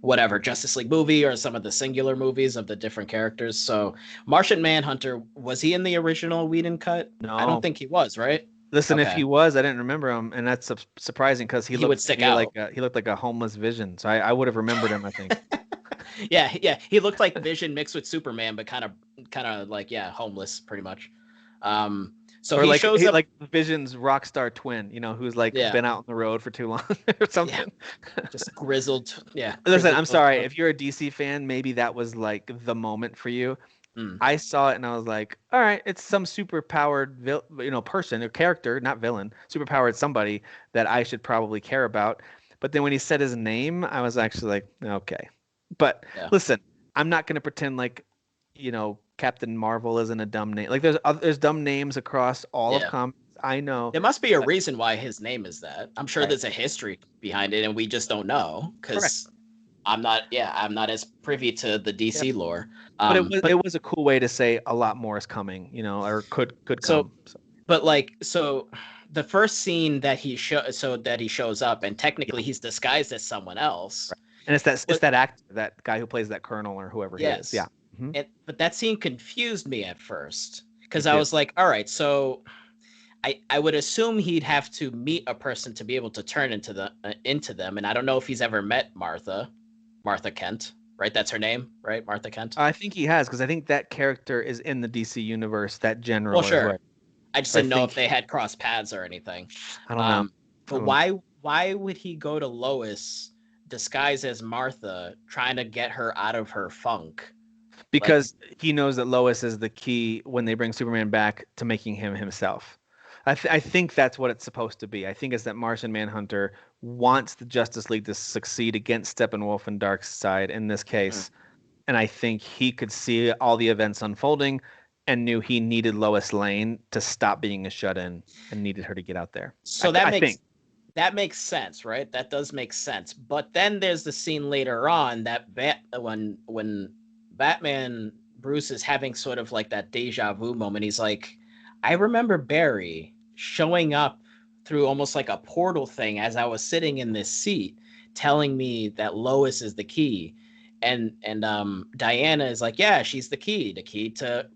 whatever Justice League movie or some of the singular movies of the different characters. So Martian Manhunter, was he in the original Whedon cut? I don't No, think he was, right? listen, if Okay, he was, I didn't remember him, and that's surprising because he would stick out. he looked like a homeless Vision, so I would have remembered him, I think. Yeah, yeah, he looked like Vision mixed with Superman, but kind of like, yeah, homeless pretty much. So Or he shows up. like Vision's rock star twin, you know, who's like Yeah, been out on the road for too long or yeah, something. just grizzled. Yeah, Listen, grizzled. I'm sorry. If you're a DC fan, maybe that was like the moment for you. Mm, I saw it and I was like, all right, it's some super powered person or character, not villain, super powered somebody that I should probably care about. But then when he said his name, I was actually like, okay. But yeah, listen, I'm not going to pretend like, Captain Marvel isn't a dumb name. Like there's dumb names across all of yeah. comics. I know. There must be a But, reason why his name is that. I'm sure right. there's a history behind it, and we just don't know Correct. because I'm not as privy to the Yeah. DC lore. But But it was a cool way to say a lot more is coming, or could so come. So, but like so the first scene that he shows up, and yeah. technically he's disguised as someone else. Right. And it's But that actor, that guy who plays that colonel or whoever he is. Yeah. yes, Hmm. but that scene confused me at first Me because I too. was like, all right, so I would assume he'd have to meet a person to be able to turn into them, and I don't know if he's ever met Martha Kent, right? That's her name, right? Martha Kent. I think he has because I think that character is in the DC universe. That Well, general or sure. who I just so I didn't know if think they had crossed paths or anything. I don't know. Um, I but don't know. why would he go to Lois disguised as Martha, trying to get her out of her funk? Like, Because he knows that Lois is the key when they bring Superman back to making him himself. I think that's what it's supposed to be. I think it's that Martian Manhunter wants the Justice League to succeed against Steppenwolf and Darkseid in this mm. case. And I think he could see all the events unfolding and knew he needed Lois Lane to stop being a shut-in and needed her to get out there. So that I think. makes sense, right? That does make sense. But then there's the scene later on that when Batman Bruce is having sort of like that deja vu moment. He's like, I remember Barry showing up through almost like a portal thing as I was sitting in this seat, telling me that Lois is the key. And Diana is like, yeah, she's the key to,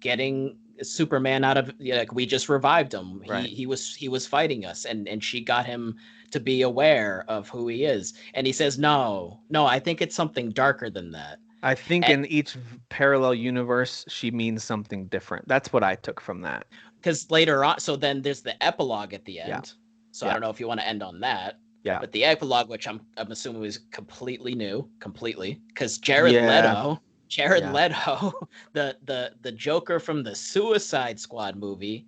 getting Superman out of, like, we just revived him. Right. He was fighting us, and she got him to be aware of who he is. And he says, no, I think it's something darker than that. I think And in each parallel universe, she means something different. That's what I took from that. because later on, so then there's the epilogue at the Yeah. end. So I Yeah. don't know if you want to end on that. Yeah. But the epilogue, which I'm assuming was completely new, because Yeah. Jared Yeah. Leto, the Joker from the Suicide Squad movie,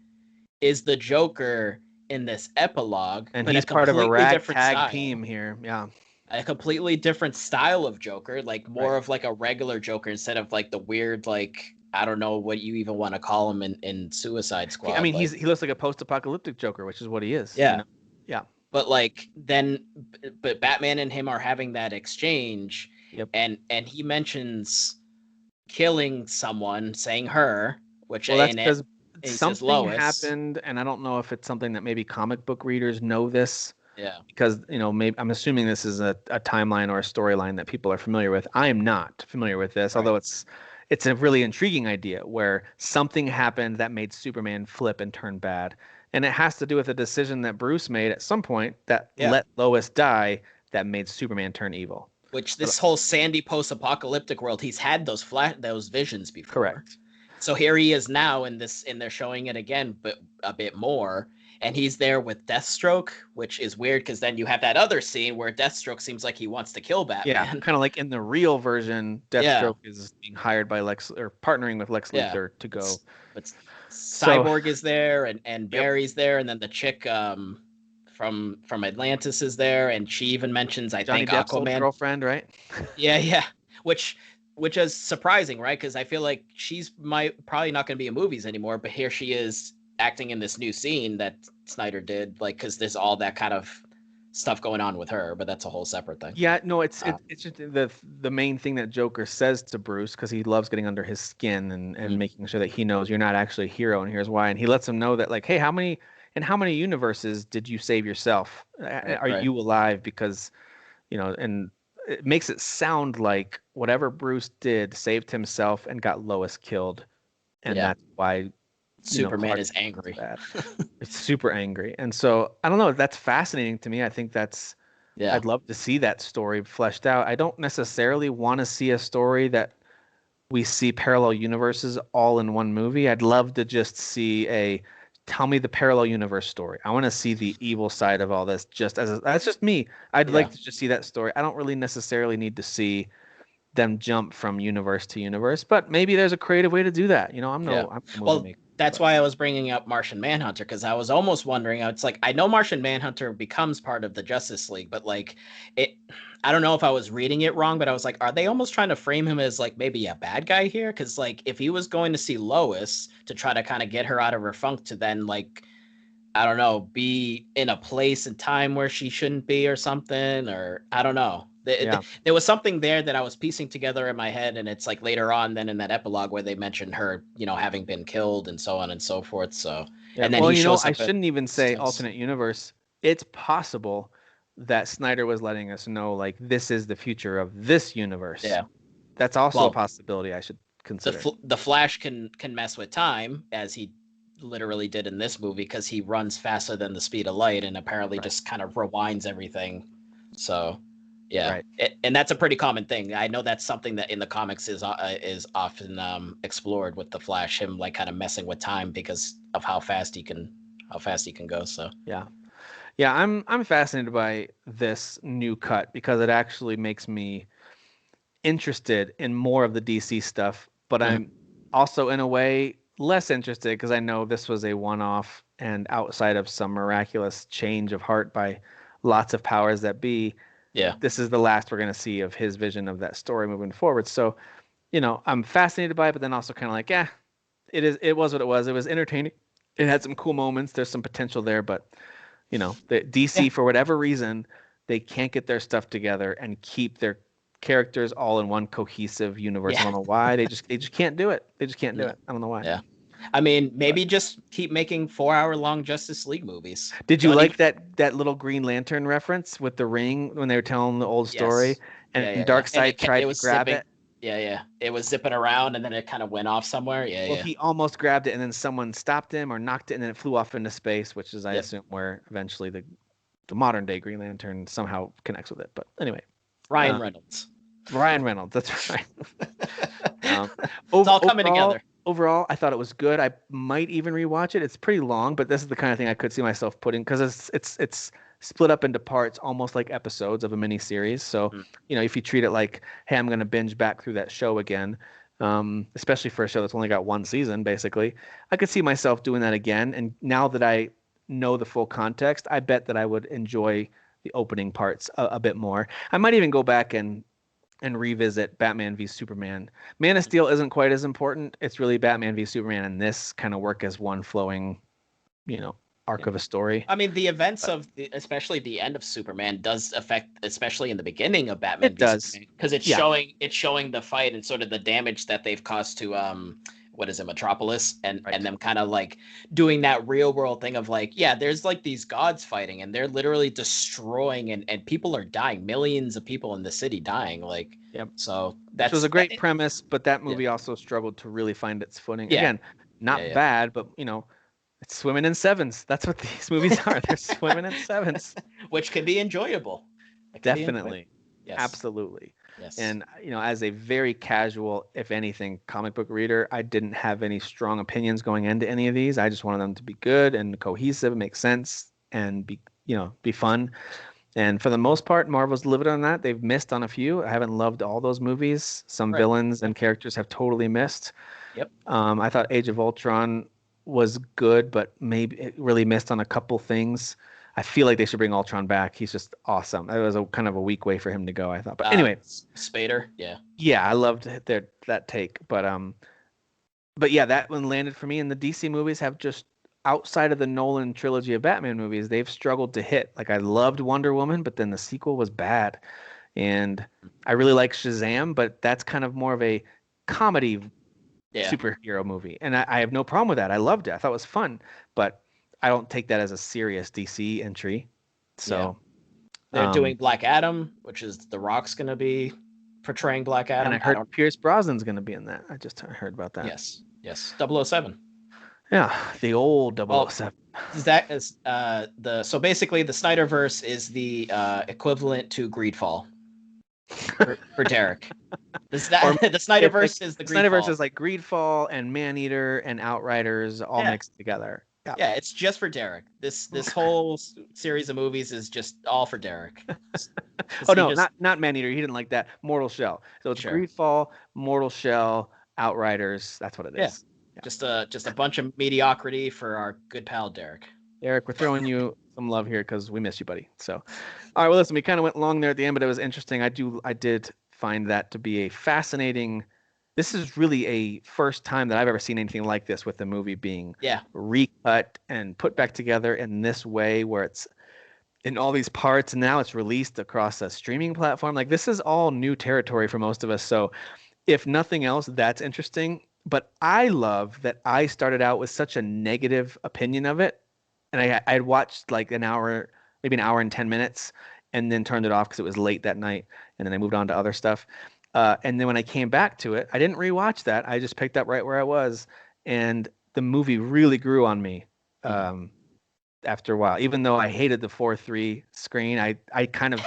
is the Joker in this epilogue, And but a he's part of a completely different ragtag style. team here. Yeah. A completely different style of Joker, like Right. more of like a regular Joker instead of like the weird, like, I don't know what you even want to call him in Suicide I Squad. mean, Like, he looks like a post-apocalyptic Joker, which is what he is. yeah. Yeah. But like but Batman and him are having that exchange, Yep. and he mentions killing someone, saying her, which Well, that's in it, because and he says something Lois. happened, and I don't know if it's something that maybe comic book readers know this, Yeah. because maybe I'm assuming this is a timeline or a storyline that people are familiar with. I am not familiar with this, Right. although it's a really intriguing idea where something happened that made Superman flip and turn bad. And it has to do with a decision that Bruce made at some point that Yeah. let Lois die that made Superman turn evil. Which But this whole sandy post-apocalyptic world, he's had those visions before. correct. So here he is now in this, and they're showing it again, but a bit more. And he's there with Deathstroke, which is weird because then you have that other scene where Deathstroke seems like he wants to kill Yeah, Batman. kind of like in the real version, Yeah, Deathstroke is being hired by Lex or partnering with Lex yeah. Luthor to go. But So, Cyborg is there, and yep, Barry's there, and then the chick from Atlantis is there, and she even mentions, I Johnny think, Depp's old Aquaman. girlfriend, right? Yeah, yeah. Which which is surprising, right? Because I feel like she's probably not going to be in movies anymore, but here she is acting in this new scene that Snyder did, like because there's all that kind of stuff going on with her, but that's a whole separate thing. Yeah, no, it's Uh, it's just the main thing that Joker says to Bruce because he loves getting under his skin and mm, making sure that he knows you're not actually a hero and here's why. And he lets him know that like, hey, how many universes did you save yourself? right, Are right. you alive? Because and it makes it sound like whatever Bruce did saved himself and got Lois killed, and Yeah. that's why Superman Clark is was angry. bad. It's super angry, and so I don't know. That's fascinating to me. I think Yeah. I'd love to see that story fleshed out. I don't necessarily want to see a story that we see parallel universes all in one movie. I'd love to just see a tell me the parallel universe story. I want to see the evil side of all this just that's just me. I'd Yeah. like to just see that story. I don't really necessarily need to see them jump from universe to universe, but maybe there's a creative way to do that. Yeah. I'm no movie Well, maker, that's but why I was bringing up Martian Manhunter because I was almost wondering. It's like I know Martian Manhunter becomes part of the Justice League, but like it, I don't know if I was reading it wrong, but I was like, are they almost trying to frame him as like maybe a bad guy here? Because like if he was going to see Lois to try to kind of get her out of her funk to then like I don't know, be in a place and time where she shouldn't be or something, or I don't know. yeah. There was something there that I was piecing together in my head, and it's like later on, then in that epilogue where they mentioned her, having been killed and so on and so forth. So, Yeah. and then Well, he shows I up at shouldn't even his say house. alternate universe. It's possible that Snyder was letting us know like this is the future of this universe. Yeah. That's also a Well, possibility I should consider. the Flash can mess with time as he literally did in this movie because he runs faster than the speed of light and apparently Right. just kind of rewinds everything. So, yeah, Right. and that's a pretty common thing. I know that's something that in the comics is often explored with the Flash, him like kind of messing with time because of how fast he can go. So, Yeah. Yeah, I'm fascinated by this new cut because it actually makes me interested in more of the DC stuff, but I'm mhm. also in a way less interested because I know this was a one-off and outside of some miraculous change of heart by lots of powers that be, Yeah, this is the last we're going to see of his vision of that story moving forward. So, I'm fascinated by it, but then also kind of like, yeah, it was what it was. It was entertaining. It had some cool moments. There's some potential there, but the yeah, DC for whatever reason, they can't get their stuff together and keep their characters all in one cohesive universe. I yeah, don't know why. They just can't do it. They just can't do no, it. I don't know why. yeah. I mean, But maybe just keep making 4 hour long Justice League movies. did you Don't like even. that little Green Lantern reference with the ring when they were telling the old story Yes. and Yeah, yeah, yeah. And Darkseid it tried to was grab zipping. it? Yeah, yeah. It was zipping around and then it kind of went off somewhere. Yeah, Well, yeah. he almost grabbed it and then someone stopped him or knocked it and then it flew off into space, which is I Yep. assume where eventually the modern day Green Lantern somehow connects with it. But anyway, Ryan um, Reynolds. Ryan Reynolds. That's right. Um, It's all coming overall, together. overall, I thought it was good. I might even rewatch it. It's pretty long, but this is the kind of thing I could see myself putting because it's split up into parts, almost like episodes of a mini series. So, Mm. if you treat it like, hey, I'm going to binge back through that show again, especially for a show that's only got one season, basically, I could see myself doing that again. And now that I know the full context, I bet that I would enjoy the opening parts a bit more. I might even go back and revisit Batman v Superman. Man of Steel isn't quite as important. It's really Batman v Superman and this kind of work as one flowing, you know, arc Yeah. of a story. I mean, the events But of especially the end of Superman does affect, especially in the beginning of Batman it v does. Superman, because Yeah. it's showing the fight and sort of the damage that they've caused to what is it, Metropolis, and Right. them kind of like doing that real world thing of like, yeah, there's like these gods fighting and they're literally destroying and people are dying, millions of people in the city dying, like, Yep. so Which was that's a great premise, but that yeah, movie also struggled to really find its footing. yeah, Again, not yeah, bad, but it's swimming in sevens. That's what these movies are. They're swimming in sevens. which can be enjoyable. It can be enjoyable. Definitely. Yes, Absolutely. yes, And as a very casual, if anything, comic book reader, I didn't have any strong opinions going into any of these. I just wanted them to be good and cohesive, make sense, and be fun. And for the most part, Marvel's delivered on that. They've missed on a few. I haven't loved all those movies. Some right, villains yeah, and characters have totally missed. yep, I thought Age of Ultron was good, but maybe it really missed on a couple things. I feel like they should bring Ultron back. He's just awesome. It was a kind of a weak way for him to go, I thought. But anyway, Spader, yeah, yeah, I loved that take. But yeah, that one landed for me. And the DC movies have just outside of the Nolan trilogy of Batman movies, they've struggled to hit. Like I loved Wonder Woman, but then the sequel was bad. And I really like Shazam, but that's kind of more of a comedy yeah, superhero movie. And I have no problem with that. I loved it. I thought it was fun, but I don't take that as a serious DC entry. yeah. So, They're doing Black Adam, which is The Rock's going to be portraying Black and I Adam. I heard don't. Pierce Brosnan's going to be in that. I just heard about that. Yes, yes. 007. Yeah, the old Well, 007. that is so basically the Snyderverse is the equivalent to Greedfall for Derek. The Or the Snyderverse is the Snyderverse Greedfall. is like Greedfall and Maneater and Outriders all Yeah. mixed together. Yeah. Yeah, it's just for Derek. This whole series of movies is just all for Derek. Oh no, not Maneater. He didn't like that. Mortal Shell. So it's Sure. Greedfall, Mortal Shell, Outriders. That's what it Yeah. is. Yeah. Just a bunch of mediocrity for our good pal Derek. Eric, we're throwing you some love here because we miss you, buddy. So, all right. Well, listen, we kind of went long there at the end, but it was interesting. I did find that to be a fascinating. This is really a first time that I've ever seen anything like this with the movie being recut and put back together in this way, where it's in all these parts, and now it's released across a streaming platform. Like this is all new territory for most of us. So, if nothing else, that's interesting. But I love that I started out with such a negative opinion of it, and I had watched like an hour, maybe an hour and 10 minutes, and then turned it off because it was late that night, and then I moved on to other stuff. And then when I came back to it, I didn't rewatch that. I just picked up right where I was, and the movie really grew on me after a while. Even though I hated the 4:3 screen, I kind of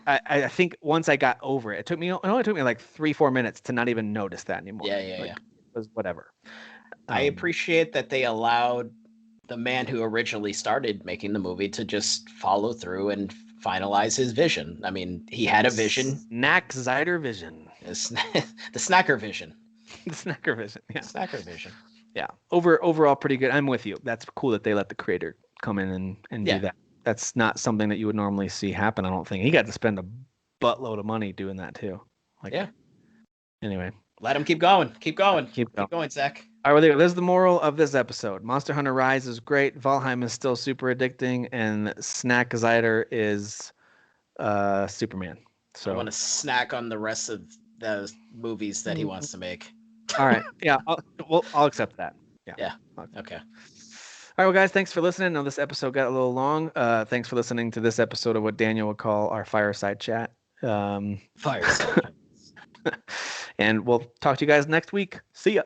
I think once I got over it, it only took me like 3-4 minutes to not even notice that anymore. Yeah. It was whatever. I appreciate that they allowed the man who originally started making the movie to just follow through and finalize his vision. I mean, he had a vision. Snyder vision. The snacker vision. The snacker vision. Yeah. Snacker vision. Yeah. Overall pretty good. I'm with you. That's cool that they let the creator come in and do that. That's not something that you would normally see happen, I don't think. He got to spend a buttload of money doing that too. Anyway. Let him keep going. Keep going. Keep going, Zach. All right, well, there's the moral of this episode. Monster Hunter Rise is great. Valheim is still super addicting, and Snack Zyder is Superman. So I want to snack on the rest of those movies that he wants to make. All right. Yeah. I'll accept that. Yeah. Okay. All right, well, guys, thanks for listening. I know this episode got a little long. Thanks for listening to this episode of what Daniel would call our fireside chat. Fireside. And we'll talk to you guys next week. See ya.